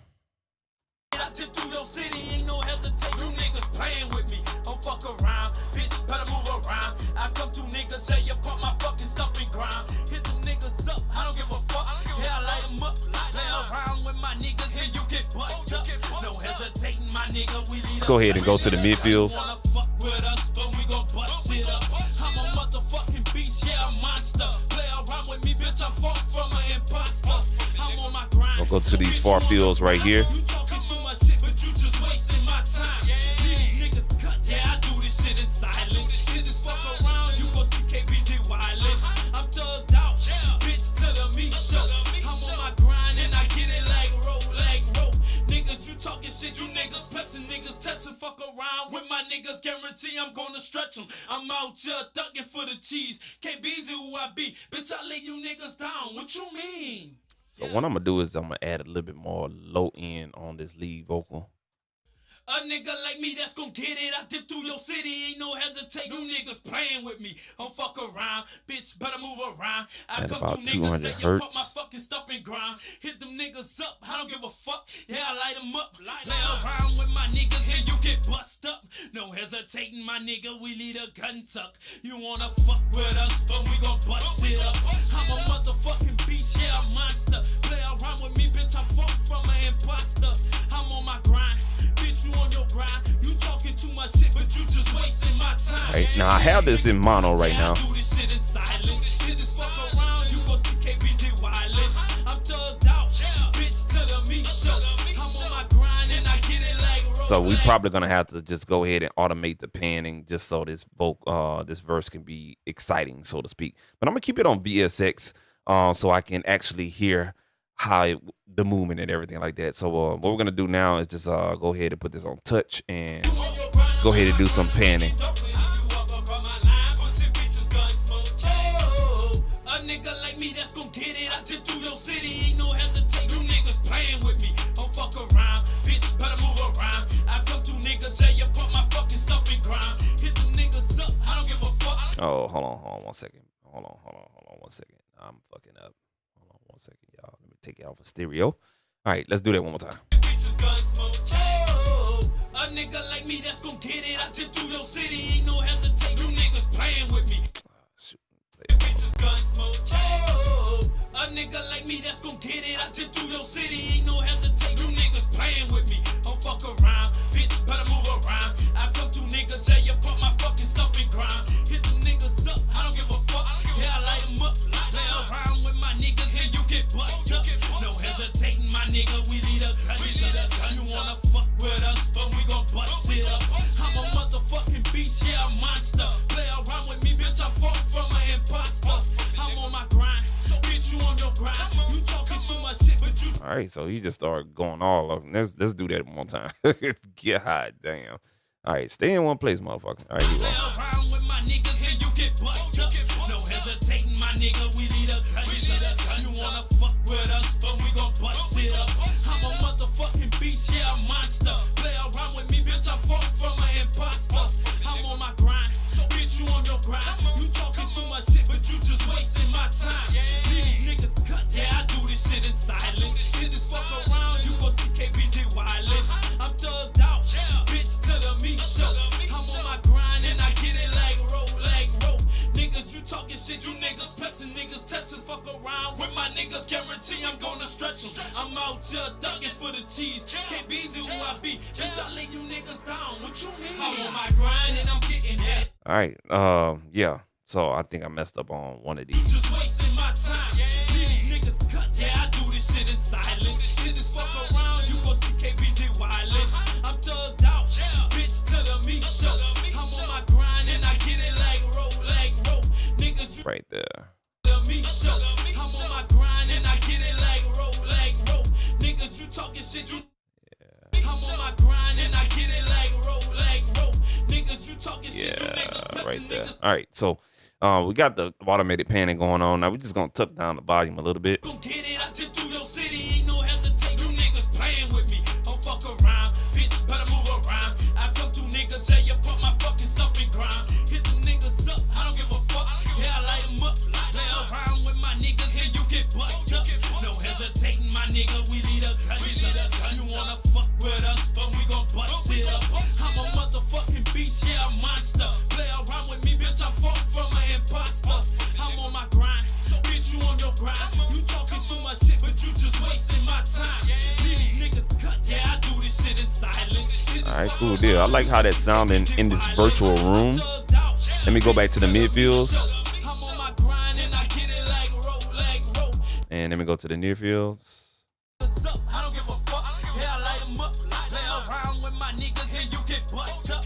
I dip through your city, ain't no hesitate. You niggas playing with me. Don't fuck around, bitch, better move around. I come to niggas, say you put my fucking stuff in grind. Hit them niggas up, I don't give a fuck. Yeah, I light them up. Play around with my niggas, and you get bust up. No hesitating, my nigga, we lead. Let's go ahead and go to the midfields. Wanna fuck with us, but we gon' bust it up. I'm a motherfucking beast, yeah, a monster. Play around with me, bitch, I'm far from an imposter. I'm on my grind. I'll go to these far fields right here. You talking too much shit, but you just wasting my time. These niggas cut, yeah, I do this shit in silence. Shit is fuck around, you gon' see KBZ wireless. I'm thugged out, bitch, to the me show. I'm on my grind and I get it like roll. Niggas, you talking shit, you niggas flexing, niggas testing, fuck around with my niggas, guarantee I'm gonna stretch them. I'm out here thugging for the cheese. KBZ who I be, bitch, I lay you niggas down. What you mean? So what I'm gonna do is I'm gonna add a little bit more low end on this lead vocal. A nigga like me that's gon' get it. I dip through your city, ain't no hesitate. You niggas playing with me. Don't fuck around, bitch, better move around. I At come about to 200 niggas, say you put hertz. my fucking stuff in grind. Hit them niggas up, I don't give a fuck. Yeah, I light them up. Play around with my niggas, and you get bust up. No hesitating, my nigga, we lead a gun tuck. You wanna fuck with us, but we gon' bust it up. I'm a motherfucking beast, yeah, a monster. Play around with me, bitch, I'm far from an imposter. I'm on my grind, bitch, you on your grind. You talking too much shit, but you just wasting my time. Right now I have this in mono right now. I do this shit in silence. Shit is fuck around, you So we probably gonna have to just go ahead and automate the panning just so this this verse can be exciting, so to speak. But I'm gonna keep it on VSX so I can actually hear how the movement and everything like that. So what we're gonna do now is just go ahead and put this on touch and go ahead and do some panning. Oh, hold on 1 second. Hold on 1 second. I'm fucking up. Hold on 1 second, y'all. Let me take it off of stereo. All right, let's do that one more time. A nigga like me that's gonna get it. I dip through your city, ain't no hesitate. You niggas playing with me. Shoot. A nigga like me that's gonna get it. I dip through your city, ain't no hesitate. You niggas playing with me. Don't fuck around, bitch. Better move around. I come to niggas say you put my fucking stuff in ground. Hit some niggas up. I don't give a fuck. Yeah, I light them up. Play around with my niggas and you get bust up. No hesitating, my nigga. We lead a gun. You wanna fuck with us, but we gon' bust it up. I'm a motherfucking beast, yeah, a monster. Play around with me, bitch. I'm far from an imposter. I'm on my grind, bitch. You on your grind. You talking too much shit, but you. All right, so he just started going all over. Let's do that one more time. Get hot, damn. All right, stay in one place, motherfucker. All right, here we go. No hesitating, my nigga. We lead a gun. You wanna fuck with us, but we gon' bust it up. I'm a motherfucking beast, yeah, a monster. Play around with me, bitch. I'm far from an imposter. I'm on my grind, bitch. You on your grind. You talking too much shit, but you just wasting my time. Leave these niggas cut, yeah, I do this shit in silence. Hit the fuck around, you gon' see KBZ wireless. I'm thugged out, bitch, to the meat show. I'm on my grind and I get it like roll. Niggas, you talking shit, you niggas plexing, niggas testing, fuck around with my niggas, guarantee I'm gonna stretch them. I'm out here ducking for the cheese, can't be easy who I be, bitch, I lay you niggas down, what you mean? I'm on my grind and I'm getting that. Alright, yeah, so I think I messed up on one of these. Just wasting my time, leave these niggas cut, yeah, I do this shit in silence. Shit is fuck around, you gon' see KBZ wireless. I'm thugged out, bitch, to the meat show. I'm on my grind and I get it like roll. Niggas, right there. I'm on my grind and I get it like roll. Niggas, you talking shit, you. Yeah. I'm on my grind and I get it like roll. Niggas, you talking shit, you niggas. Right there. All right, so we got the automated panning going on. Now we're just gonna tuck down the volume a little bit. Get it, I dip through your city, ain't no hesitate. You niggas playing with me. Don't fuck around, bitch. Better move around. I come to niggas say you put my fucking stuff in ground. Hit some niggas up. I don't give a fuck. Yeah, I light them up. Play around with my niggas and you get bust up. No hesitating, my nigga. We lead a gun. You wanna fuck with us, but we gon' bust it up. I'm a motherfucking beast, yeah, a monster. Play around with me, bitch. I'm far from an imposter. I'm on my grind, bitch. You on your grind. You talking too much shit, but you just wasting my time. Leave these niggas cut, yeah, I do this shit in silence. All right, cool deal. I like how that sounding in this virtual room. Let me go back to the midfields. And let me go to the near fields.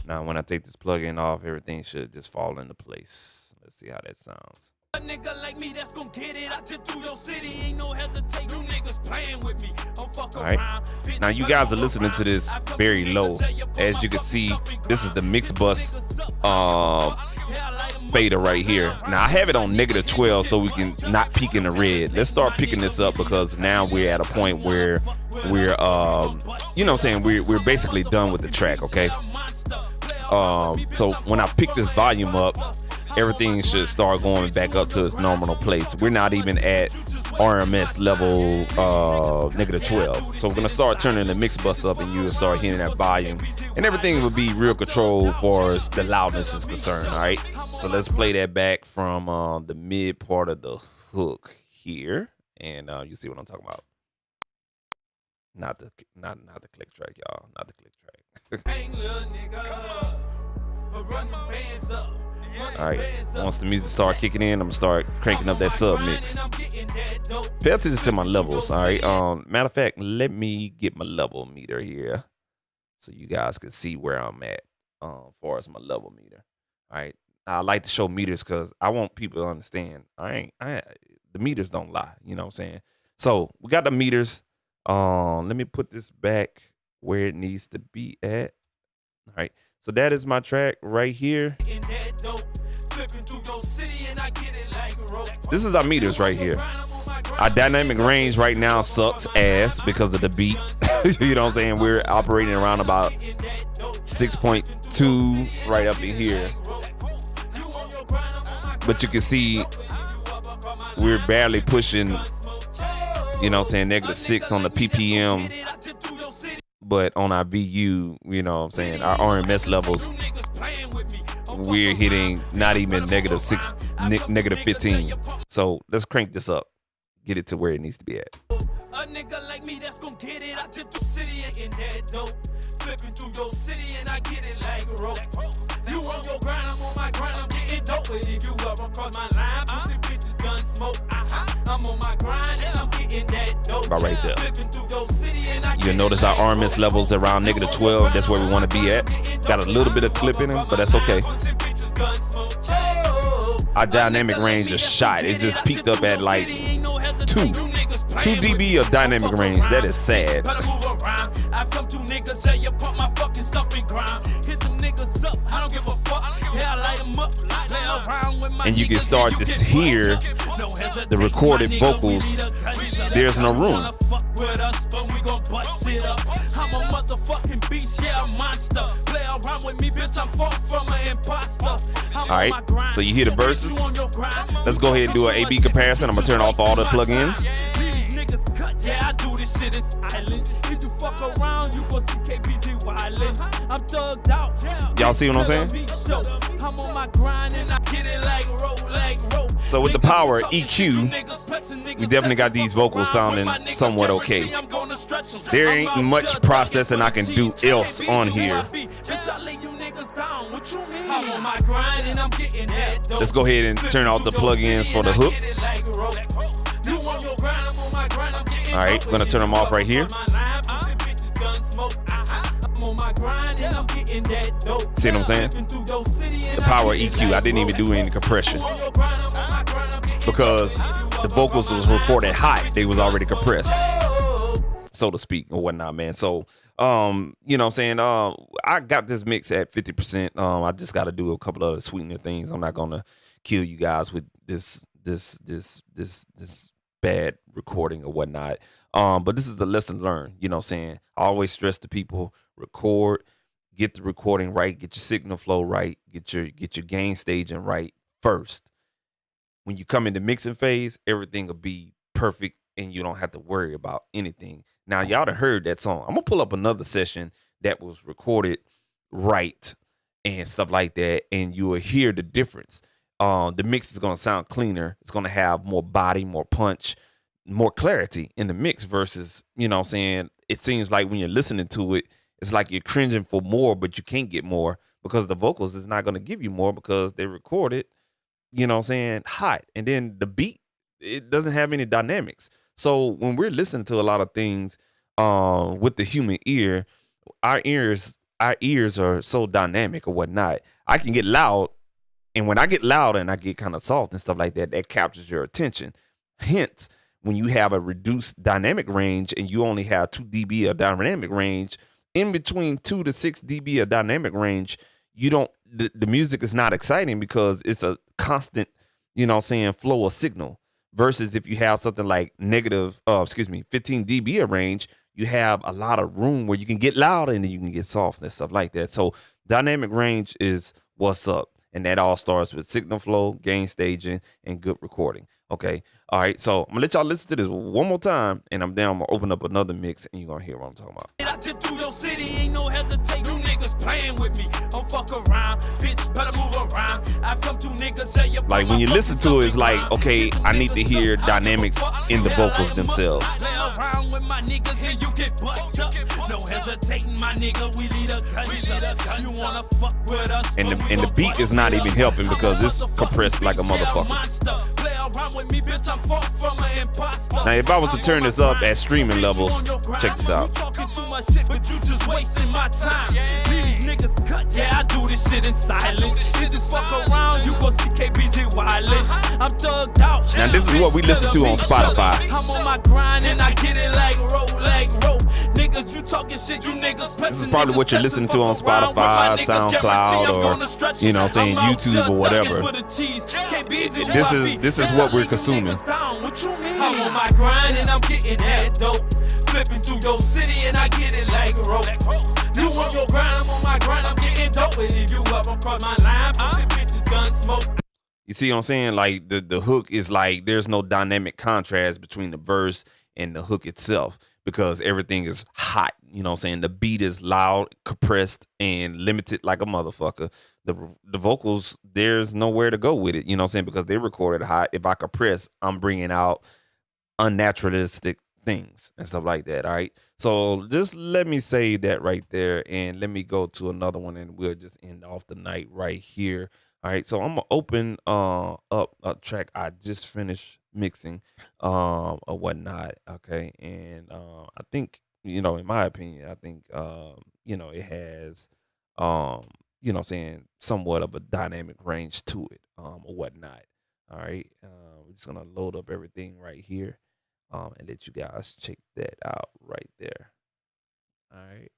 Now, when I take this plugin off, everything should just fall into place. Let's see how that sounds. A nigga like me that's gonna get it. I dip through your city, ain't no hesitate. You niggas playing with me. Don't fuck around. Now you guys are listening to this very low. As you can see, this is the mix bus fader right here. Now I have it on -12 so we can not peak in the red. Let's start picking this up because now we're at a point where we're you know what I'm saying, we're basically done with the track, okay? So when I pick this volume up, everything should start going back up to its nominal place. We're not even at RMS level -12. So we're gonna start turning the mix bus up and you'll start hearing that volume and everything will be real controlled as far as the loudness is concerned. All right, so let's play that back from the mid part of the hook here and you see what I'm talking about. Not the click track, y'all, not the click track. All right, once the music start kicking in, I'm gonna start cranking up that sub mix. Pay attention to my levels, all right? Matter of fact, let me get my level meter here so you guys can see where I'm at as far as my level meter. All right. I like to show meters because I want people to understand the meters don't lie. You know what I'm saying? So we got the meters. Let me put this back where it needs to be at. All right. So that is my track right here. This is our meters right here. Our dynamic range right now sucks ass because of the beat. You know what I'm saying? We're operating around about 6.2 right up in here. But you can see we're barely pushing, you know what I'm saying, -6 on the PPM. But on our VU, you know what I'm saying, our RMS levels, we're hitting not even -6, -15. So let's crank this up, get it to where it needs to be at. A nigga like me that's gon' get it. I dip the city in that dope. Flipping through your city and I get it like rope. You on your grind, I'm on my grind, I'm getting dope. But if you ever cross my line, pussy bitches gun smoke. I'm on my grind and I'm getting that dope. About right there. You'll notice our RMS levels around -12. That's where we want to be at. Got a little bit of clip in them, but that's okay. Our dynamic range is shot. It just peaked up at like 2 dB of dynamic range. That is sad. And you can start to hear the recorded vocals. There's no room. All right, so you hear the verses. Let's go ahead and do an A/B comparison. I'm gonna turn off all the plugins. Yeah, I do this shit in silence. If you fuck around, you gon' see KBZ wildin'. I'm thugged out. Y'all see what I'm saying? I'm on my grind and I get it like roll. So with the power EQ, we definitely got these vocals sounding somewhat okay. There ain't much processing I can do else on here. Let's go ahead and turn off the plugins for the hook. All right, we're gonna turn them off right here. See what I'm saying? The power EQ, I didn't even do any compression because the vocals was recorded hot. They was already compressed, so to speak, or whatnot, man. So, you know what I'm saying? I got this mix at 50%. I just got to do a couple of sweetener things. I'm not gonna kill you guys with this bad recording or whatnot. But this is the lesson learned. You know what I'm saying? I always stress to people: record, get the recording right, get your signal flow right, get your gain staging right first. When you come into mixing phase, everything will be perfect and you don't have to worry about anything. Now, y'all done heard that song. I'm gonna pull up another session that was recorded right and stuff like that, and you will hear the difference. The mix is gonna sound cleaner. It's gonna have more body, more punch, more clarity in the mix versus, you know what I'm saying, it seems like when you're listening to it, it's like you're cringing for more, but you can't get more because the vocals is not going to give you more because they recorded, you know what I'm saying, hot. And then the beat, it doesn't have any dynamics. So when we're listening to a lot of things with the human ear, our ears are so dynamic or whatnot. I can get loud, and when I get loud and I get kind of soft and stuff like that, that captures your attention. Hence, when you have a reduced dynamic range and you only have 2 dB of dynamic range, in between 2 to 6 dB of dynamic range, the music is not exciting because it's a constant, you know what I'm saying, flow of signal. Versus if you have something like 15 dB of range, you have a lot of room where you can get loud and then you can get soft and stuff like that. So dynamic range is what's up. And that all starts with signal flow, gain staging, and good recording. Okay. All right. So I'm gonna let y'all listen to this one more time, and I'm gonna open up another mix, and you're gonna hear what I'm talking about. I dip through your city, ain't no hesitate. You niggas playing with me. Don't fuck around, bitch. Better move around. I come to niggas say you like when you listen to it, it's like, okay, I need to hear dynamics in the vocals themselves. Play around with my niggas and you get bust up. No hesitating, my nigga. We lead a gun. You wanna fuck with us? And the beat is not even helping because it's compressed like a motherfucker. now rhyme with me, bitch, I'm far from an imposter. Now, if I was to turn this up at streaming levels, check this out. You talking too much shit, but you just wasting my time. Leave these niggas cut, yeah, I do this shit in silence. If you fuck around, you gon' see KBZ wireless. I'm thugged out. Now, this is what we listen to on Spotify. I'm on my grind and I get it like roll. Niggas, you talking shit, you niggas. This is probably what you're listening to on Spotify, SoundCloud, or, you know, saying YouTube or whatever. This is what we're consuming. I'm on my grind and I'm getting that dope. Flipping through your city and I get it like roll. You on your grind, I'm on my grind, I'm getting dope. And if you ever cross my line, pussy bitches gun smoke. You see what I'm saying? Like the hook is like there's no dynamic contrast between the verse and the hook itself because everything is hot. You know what I'm saying? The beat is loud, compressed, and limited like a motherfucker. The vocals, there's nowhere to go with it. You know what I'm saying? Because they recorded hot. If I compress, I'm bringing out unnaturalistic things and stuff like that. All right. So just let me say that right there, and let me go to another one, and we'll just end off the night right here. All right, so I'm gonna open up a track I just finished mixing or whatnot. Okay, and I think, you know, in my opinion, I think you know, it has you know, saying somewhat of a dynamic range to it or whatnot. All right, we're just gonna load up everything right here and let you guys check that out right there. All right.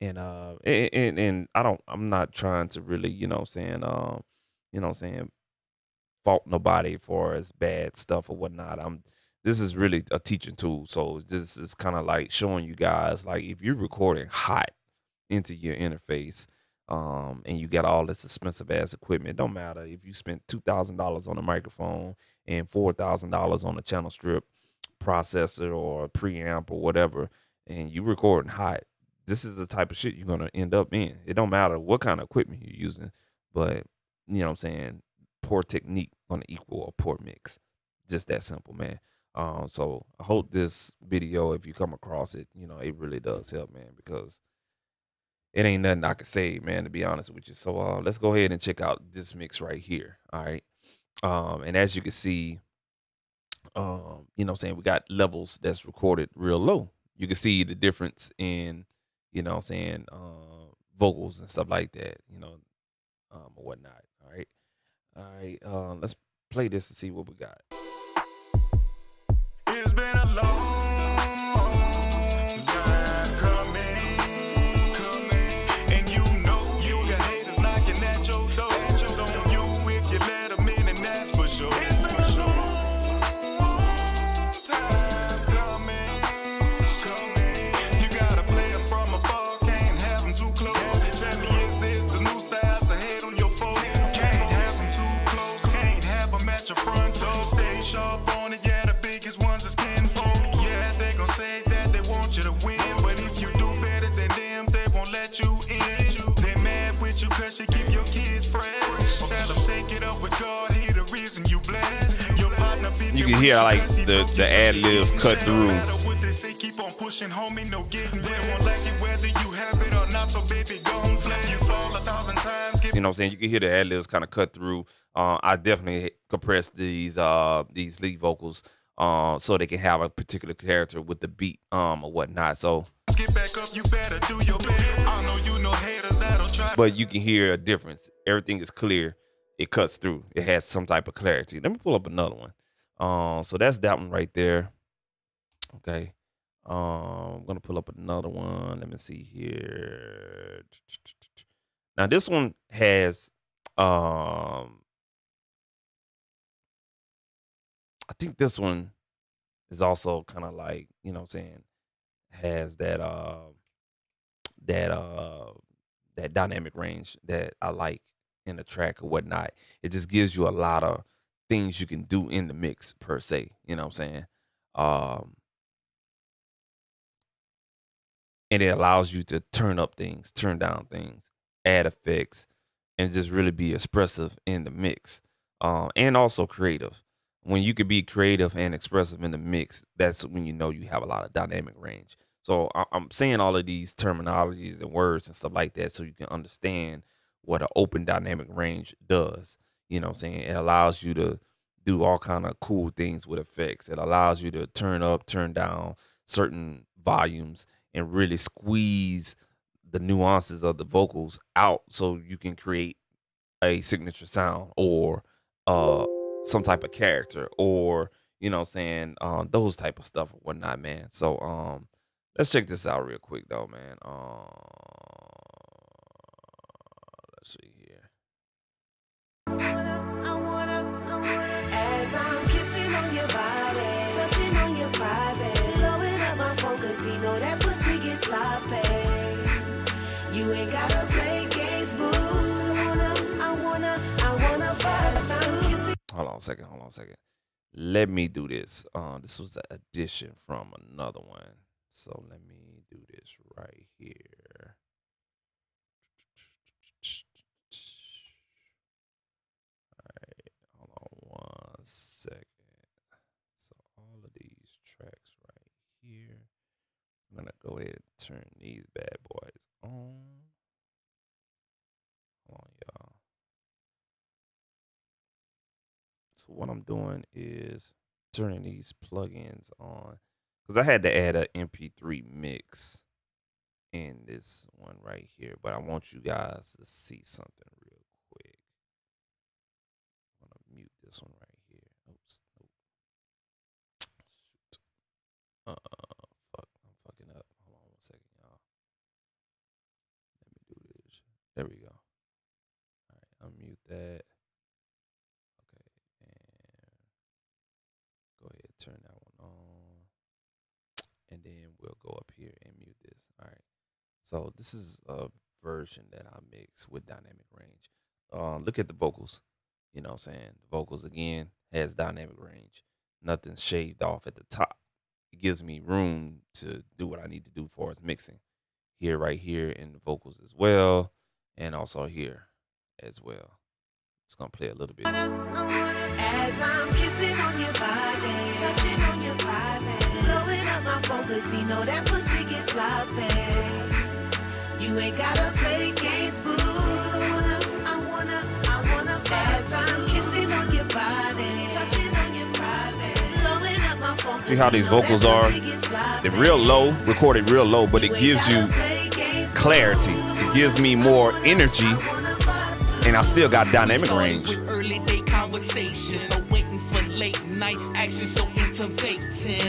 And I'm not trying to really, you know what I'm saying, fault nobody for as bad stuff or whatnot. This is really a teaching tool. So this is kind of like showing you guys, like, if you're recording hot into your interface, and you got all this expensive ass equipment, it don't matter if you spent $2,000 on a microphone and $4,000 on a channel strip processor or preamp or whatever, and you recording hot. This is the type of shit you're gonna end up in. It don't matter what kind of equipment you're using, but you know what I'm saying, poor technique gonna equal a poor mix. Just that simple, man. So I hope this video, if you come across it, you know, it really does help, man, because it ain't nothing I can say, man, to be honest with you. So let's go ahead and check out this mix right here. All right. And as you can see, you know what I'm saying, we got levels that's recorded real low. You can see the difference in, you know what I'm saying, vocals and stuff like that, you know, or whatnot. All right. All right. Let's play this and see what we got. It's been a long time coming, and you know you got haters knocking at your door. It's on you if you let them in, and that's for sure. It's been a long time coming. You gotta play them from afar, can't have them too close. Tell me, is this the new styles ahead on your phone? Can't have them too close, can't have them at your front door. Stay sharp on it, yeah, the biggest ones is kinfolk. Yeah, they gon' say that they want you to win, but if you do better than them, they won't let you in. They mad with you cause you keep your kids fresh. Tell them take it up with God, he the reason you blessed. Your partner You can hear like the ad libs cut through. what they say, keep on pushing, homie, no getting there. Won't like it whether you have it or not, so baby, gon' flame. You fall 1,000 times, You know what I'm saying? You can hear the ad libs kind of cut through. I definitely compress these lead vocals so they can have a particular character with the beat or whatnot. So get back up, you better do your best. I know you know haters that'll try. but you can hear a difference. Everything is clear. It cuts through. It has some type of clarity. Let me pull up another one. So that's that one right there. Okay. I'm gonna pull up another one. Let me see here. Now this one has I think this one is also kind of like, you know what I'm saying, has that that dynamic range that I like in the track or whatnot. It just gives you a lot of things you can do in the mix per se. You know what I'm saying? And it allows you to turn up things, turn down things, add effects, and just really be expressive in the mix. And also creative. When you can be creative and expressive in the mix, that's when you know you have a lot of dynamic range. So I'm saying all of these terminologies and words and stuff like that so you can understand what an open dynamic range does. You know what I'm saying? It allows you to do all kind of cool things with effects. It allows you to turn up, turn down certain volumes and really squeeze the nuances of the vocals out so you can create a signature sound or some type of character or you know what I'm saying those type of stuff or whatnot, man. So let's check this out real quick though, man. Let's see here. As I'm kissing on your body, touching on your private, blowing up my phone 'cause you know that pussy gets sloppy. You ain't gotta play games, boo. I wanna fuck. As I'm kissing. Hold on a second. Let me do this. This was an addition from another one. So let me do this right here. All right, hold on 1 second. So all of these tracks right here, I'm gonna go ahead and turn these bad boys on. Hold on, y'all. So what I'm doing is turning these plugins on because I had to add an MP3 mix in this one right here, but I want you guys to see something real quick. I'm gonna mute this one right here. Oops. Shoot. Fuck. I'm fucking up. Hold on 1 second, y'all. Let me do this. There we go. All right, unmute that. Okay, and go ahead and turn that one on. And then we'll go up here and mute this. All right. So this is a version that I mix with dynamic range. Look at the vocals. You know what I'm saying? The vocals, again, has dynamic range. Nothing's shaved off at the top. It gives me room to do what I need to do for as mixing. Here, right here, in the vocals as well. And also here as well. It's going to play a little bit. As I'm kissing on your body, touching on your private, blowing up my phone 'cause you know that pussy gets sloppy. You ain't gotta play games, boo. I wanna fuck. As I'm kissing on your body, touching on your private, blowing up my phone. See how these vocals are? They're real low, recorded real low, but it gives you clarity. It gives me more energy, and I still got dynamic range. Early day conversations, no waiting for late night action, so intimating.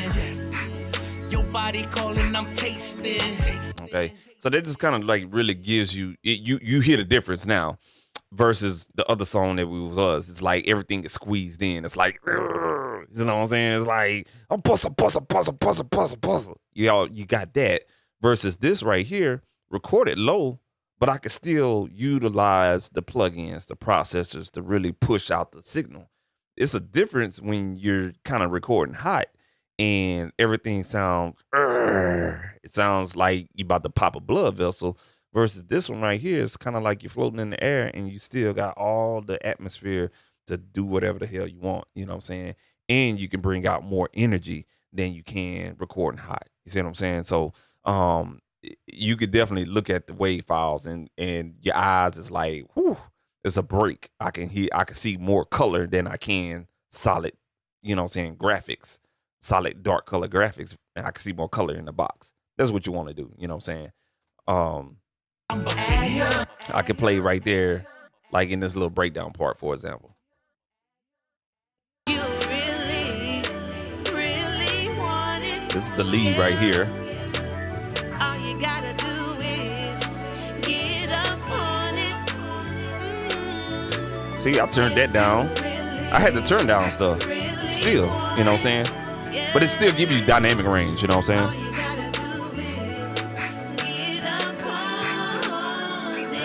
Your body calling, I'm tasting. Okay, so that just kind of like really gives you you hear the difference now versus the other song that we was. It's like everything is squeezed in. It's like, you know what I'm saying? It's like a puzzle. You got that versus this right here, recorded low, but I can still utilize the plugins, the processors to really push out the signal. It's a difference when you're kind of recording hot and everything sounds, it sounds like you about to pop a blood vessel versus this one right here. It's kind of like you're floating in the air and you still got all the atmosphere to do whatever the hell you want. You know what I'm saying? And you can bring out more energy than you can recording hot. You see what I'm saying? So, you could definitely look at the wave files and your eyes is like, whew, it's a break. I can see more color than I can solid, you know what I'm saying, graphics, solid dark color graphics, and I can see more color in the box. That's what you want to do, you know what I'm saying? I could play right there, like in this little breakdown part, for example. You really want it. This is the lead right here. All you gotta do is get up on it. See, I turned that down. I had to turn down stuff still, you know what I'm saying? But it still gives you dynamic range, you know what I'm All saying? you gotta do is get up on it.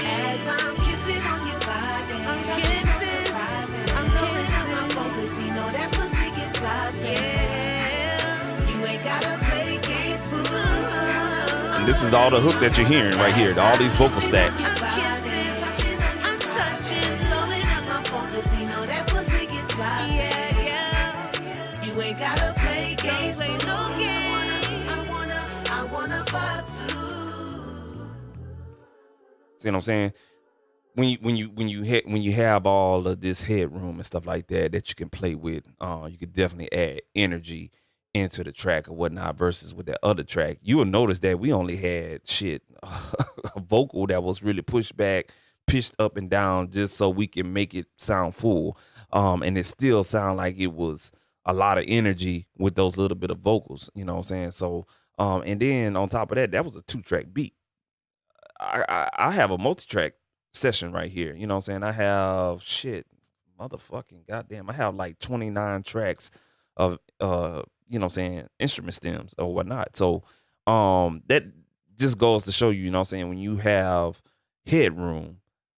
As I'm kissing on your body, I'm kissing, I'm blowing up my phone 'cause you know that pussy gets sloppy. You ain't gotta play games, boo. And this is all the hook that you're hearing right here, all these vocal stacks. I'm kissing, I'm touching, blowing up my phone 'cause you know that pussy gets sloppy. You ain't gotta play games, play no games. I wanna fuck too. See what I'm saying? when you have all of this headroom and stuff like that you can play with, you could definitely add energy into the track or whatnot. Versus with that other track, you will notice that we only had a vocal that was really pushed back, pitched up and down, just so we can make it sound full. And it still sound like it was a lot of energy with those little bit of vocals. You know what I'm saying? So, and then on top of that, that was a 2-track beat. I have a multi-track session right here. You know what I'm saying? I have motherfucking goddamn. I have like 29 tracks of you know what I'm saying, instrument stems or whatnot. So that just goes to show you, you know what I'm saying, when you have headroom,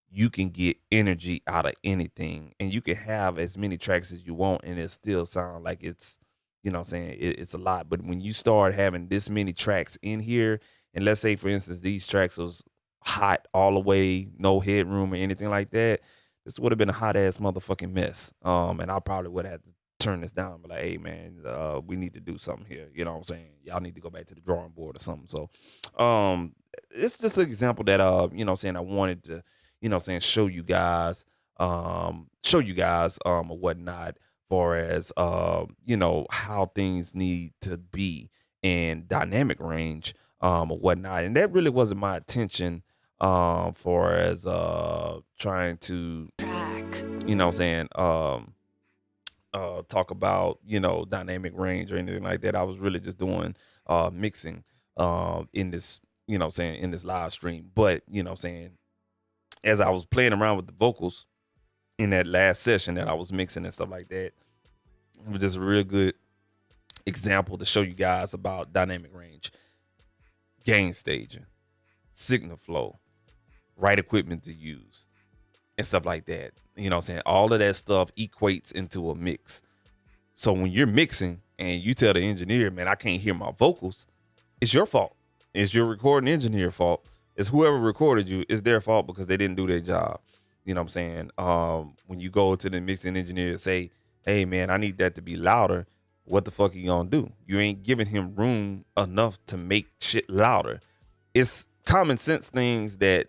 you can get energy out of anything. And you can have as many tracks as you want and it still sound like it's, you know what I'm saying, it's a lot. But when you start having this many tracks in here, and let's say for instance these tracks was hot all the way, no headroom or anything like that, this would have been a hot ass motherfucking mess. And I probably would have to turn this down, but like, hey man, we need to do something here. You know what I'm saying? Y'all need to go back to the drawing board or something. So it's just an example that you know what I'm saying, I wanted to, you know what I'm saying, show you guys or whatnot, far as you know, how things need to be in dynamic range or whatnot. And that really wasn't my intention for as trying to, you know what I'm saying, talk about, you know, dynamic range or anything like that. I was really just doing mixing in this, you know what I'm saying, in this live stream. But, you know what I'm saying, as I was playing around with the vocals in that last session that I was mixing and stuff like that, it was just a real good example to show you guys about dynamic range, gain staging, signal flow, right equipment to use, and stuff like that. You know what I'm saying? All of that stuff equates into a mix. So when you're mixing and you tell the engineer, man, I can't hear my vocals, it's your fault. It's your recording engineer fault. It's whoever recorded you, it's their fault because they didn't do their job. You know what I'm saying? When you go to the mixing engineer and say, hey man, I need that to be louder, what the fuck are you gonna do? You ain't giving him room enough to make shit louder. It's common sense things that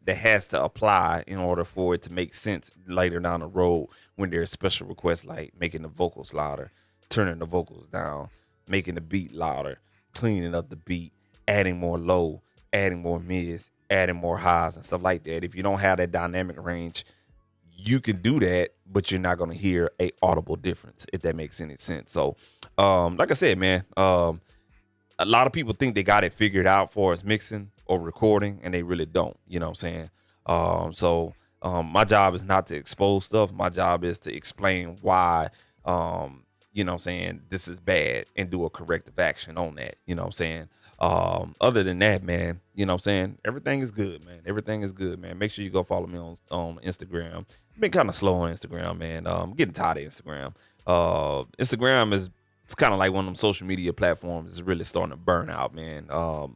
has to apply in order for it to make sense later down the road when there's special requests like making the vocals louder, turning the vocals down, making the beat louder, cleaning up the beat, adding more low, adding more mids, adding more highs and stuff like that. If you don't have that dynamic range, you can do that, but you're not going to hear a audible difference, if that makes any sense. So like I said, man, a lot of people think they got it figured out for us mixing or recording, and they really don't. You know what I'm saying? So my job is not to expose stuff. My job is to explain why, you know what I'm saying, this is bad and do a corrective action on that. You know what I'm saying? Other than that, man, you know what I'm saying, everything is good, man. Everything is good, man. Make sure you go follow me on Instagram. Been kind of slow on Instagram, man. I'm getting tired of Instagram. Instagram is, it's kind of like one of them social media platforms is really starting to burn out, man.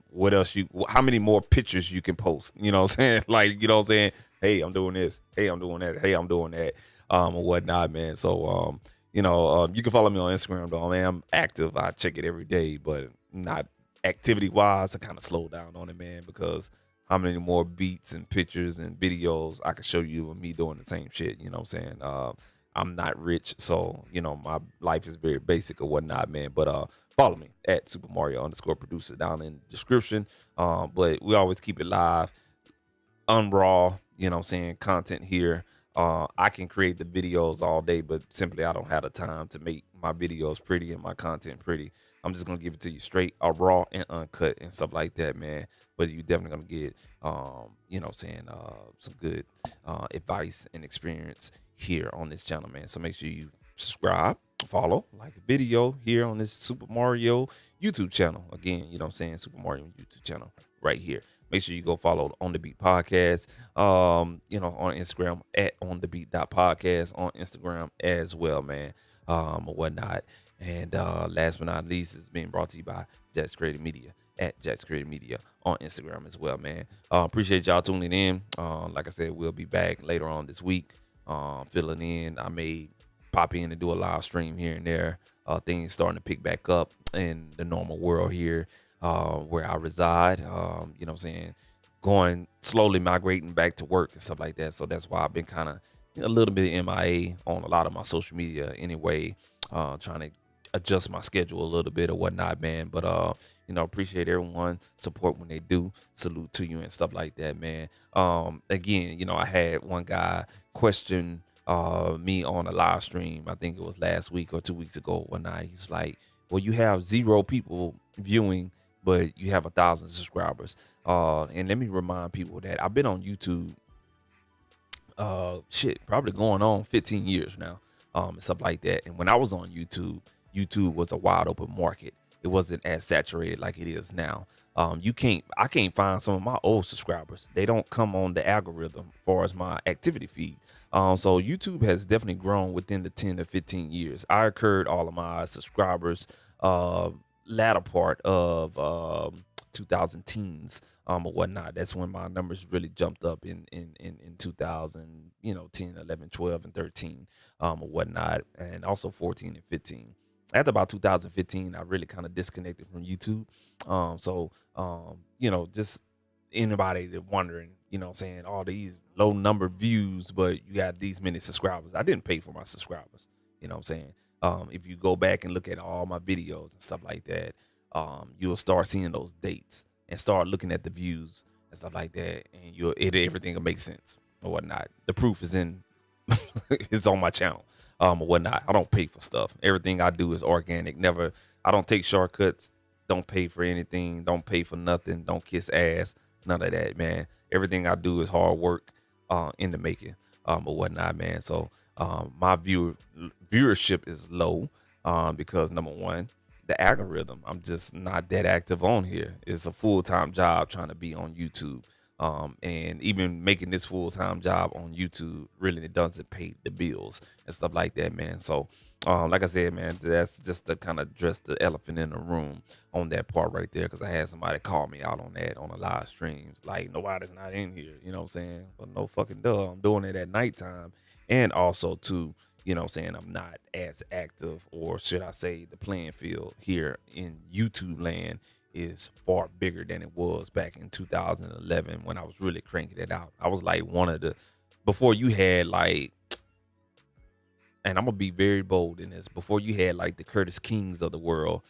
What else how many more pictures you can post? You know what I'm saying? Like, you know what I'm saying? Hey, I'm doing this. Hey, I'm doing that. Hey, I'm doing that. Or whatnot, man. So, you know, you can follow me on Instagram, though, man. I'm active. I check it every day, but not activity-wise. I kind of slowed down on it, man, because how many more beats and pictures and videos I can show you of me doing the same shit, you know what I'm saying? I'm not rich, so, you know, my life is very basic or whatnot, man. But follow me at Super Mario _producer down in the description. But we always keep it live, unraw, you know what I'm saying, content here. I can create the videos all day, but simply I don't have the time to make my videos pretty and my content pretty. I'm just gonna give it to you straight, raw and uncut and stuff like that, man. But you definitely gonna get, you know what I'm saying, some good advice and experience here on this channel, man. So make sure you subscribe, follow, like a video here on this Super Mario YouTube channel. Again, you know what I'm saying, Super Mario YouTube channel right here. Make sure you go follow On The Beat Podcast, you know, on Instagram at onthebeat.podcast, on Instagram as well, man, or whatnot. And last but not least, it's being brought to you by Jax Creative Media at Jax Creative Media on Instagram as well, man. Appreciate y'all tuning in. Like I said, we'll be back later on this week, filling in. I may pop in and do a live stream here and there. Things starting to pick back up in the normal world here where I reside. You know what I'm saying? going slowly migrating back to work and stuff like that. So that's why I've been kind of a little bit MIA on a lot of my social media anyway, trying to adjust my schedule a little bit or whatnot, man. But appreciate everyone support when they do. Salute to you and stuff like that, man. Again, I had one guy question me on a live stream. I think it was last week or 2 weeks ago or whatnot. He's like, well, you have 0 people viewing, but you have 1,000 subscribers. And let me remind people that I've been on YouTube, probably going on 15 years now, and stuff like that. And when I was on YouTube was a wide open market. It wasn't as saturated like it is now. I can't find some of my old subscribers. They don't come on the algorithm as far as my activity feed. So YouTube has definitely grown within the 10 to 15 years. I occurred all of my subscribers latter part of 2010s or whatnot. That's when my numbers really jumped up in 2000, 10, 11, 12, and 13 or whatnot, and also 14 and 15. After about 2015, I really kind of disconnected from YouTube. Just anybody that wondering, saying all these low number views, but you got these many subscribers. I didn't pay for my subscribers. You know what I'm saying? If you go back and look at all my videos and stuff like that, you'll start seeing those dates and start looking at the views and stuff like that, and everything will make sense or whatnot. The proof is in it's on my channel. Or whatnot. I don't pay for stuff. Everything I do is organic. I don't take shortcuts. Don't pay for anything. Don't pay for nothing. Don't kiss ass. None of that, man. Everything I do is hard work in the making or whatnot, man. So my viewership is low because number one, the algorithm. I'm just not that active on here. It's a full-time job trying to be on YouTube. And even making this full-time job on YouTube really doesn't pay the bills and stuff like that, man. So, like I said, man, that's just to kind of address the elephant in the room on that part right there. Cause I had somebody call me out on that on the live streams. Like, nobody's not in here, you know what I'm saying? But no fucking duh. I'm doing it at nighttime. And also too, you know what I'm saying, I'm not as active, or should I say the playing field here in YouTube land is far bigger than it was back in 2011 when I was really cranking it out. I was like before you had like, and I'm gonna be very bold in this, before you had like the Curtis Kings of the world,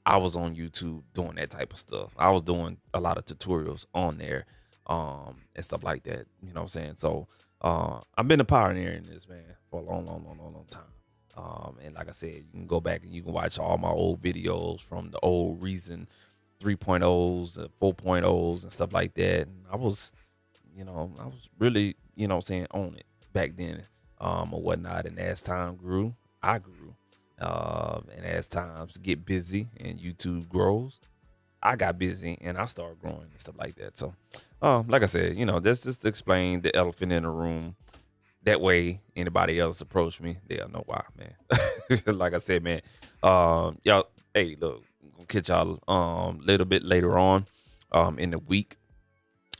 I was on YouTube doing that type of stuff. I was doing a lot of tutorials on there and stuff like that, you know what I'm saying? So I've been a pioneer in this, man, for a long time. And like I said, you can go back and you can watch all my old videos from the old Reason 3.0s, 4.0s and stuff like that. And I was really, on it back then, or whatnot. And as time grew, I grew. And as times get busy and YouTube grows, I got busy and I started growing and stuff like that. So, like I said, that's just to explain the elephant in the room. That way, anybody else approach me, they'll know why, man. Like I said, man, y'all, hey, look, gonna catch y'all a little bit later on in the week.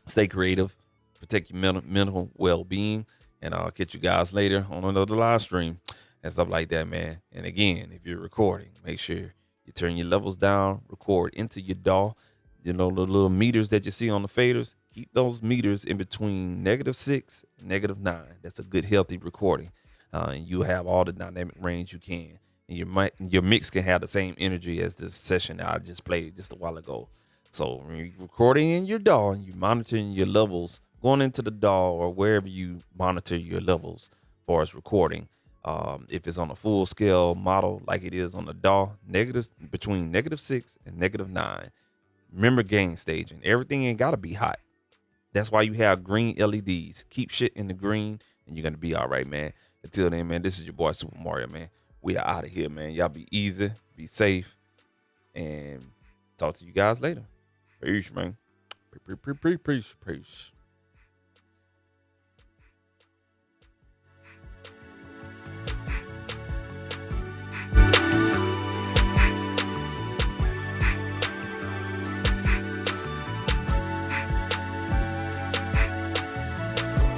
Stay creative, protect your mental well-being, and I'll catch you guys later on another live stream and stuff like that, man. And again, if you're recording, make sure you turn your levels down, record into your DAW. The little meters that you see on the faders, keep those meters in between -6 and -9. That's a good, healthy recording. And you have all the dynamic range you can. And your mix can have the same energy as this session that I just played just a while ago. So when you're recording in your DAW and you're monitoring your levels, going into the DAW or wherever you monitor your levels as far as recording, if it's on a full scale model like it is on the DAW, between -6 and -9. Remember gain staging. Everything ain't gotta be hot. That's why you have green LEDs. Keep shit in the green and you're gonna be all right, man. Until then, man, this is your boy Super Mario, man. We are out of here, man. Y'all be easy, be safe, and talk to you guys later. Peace, man. Peace.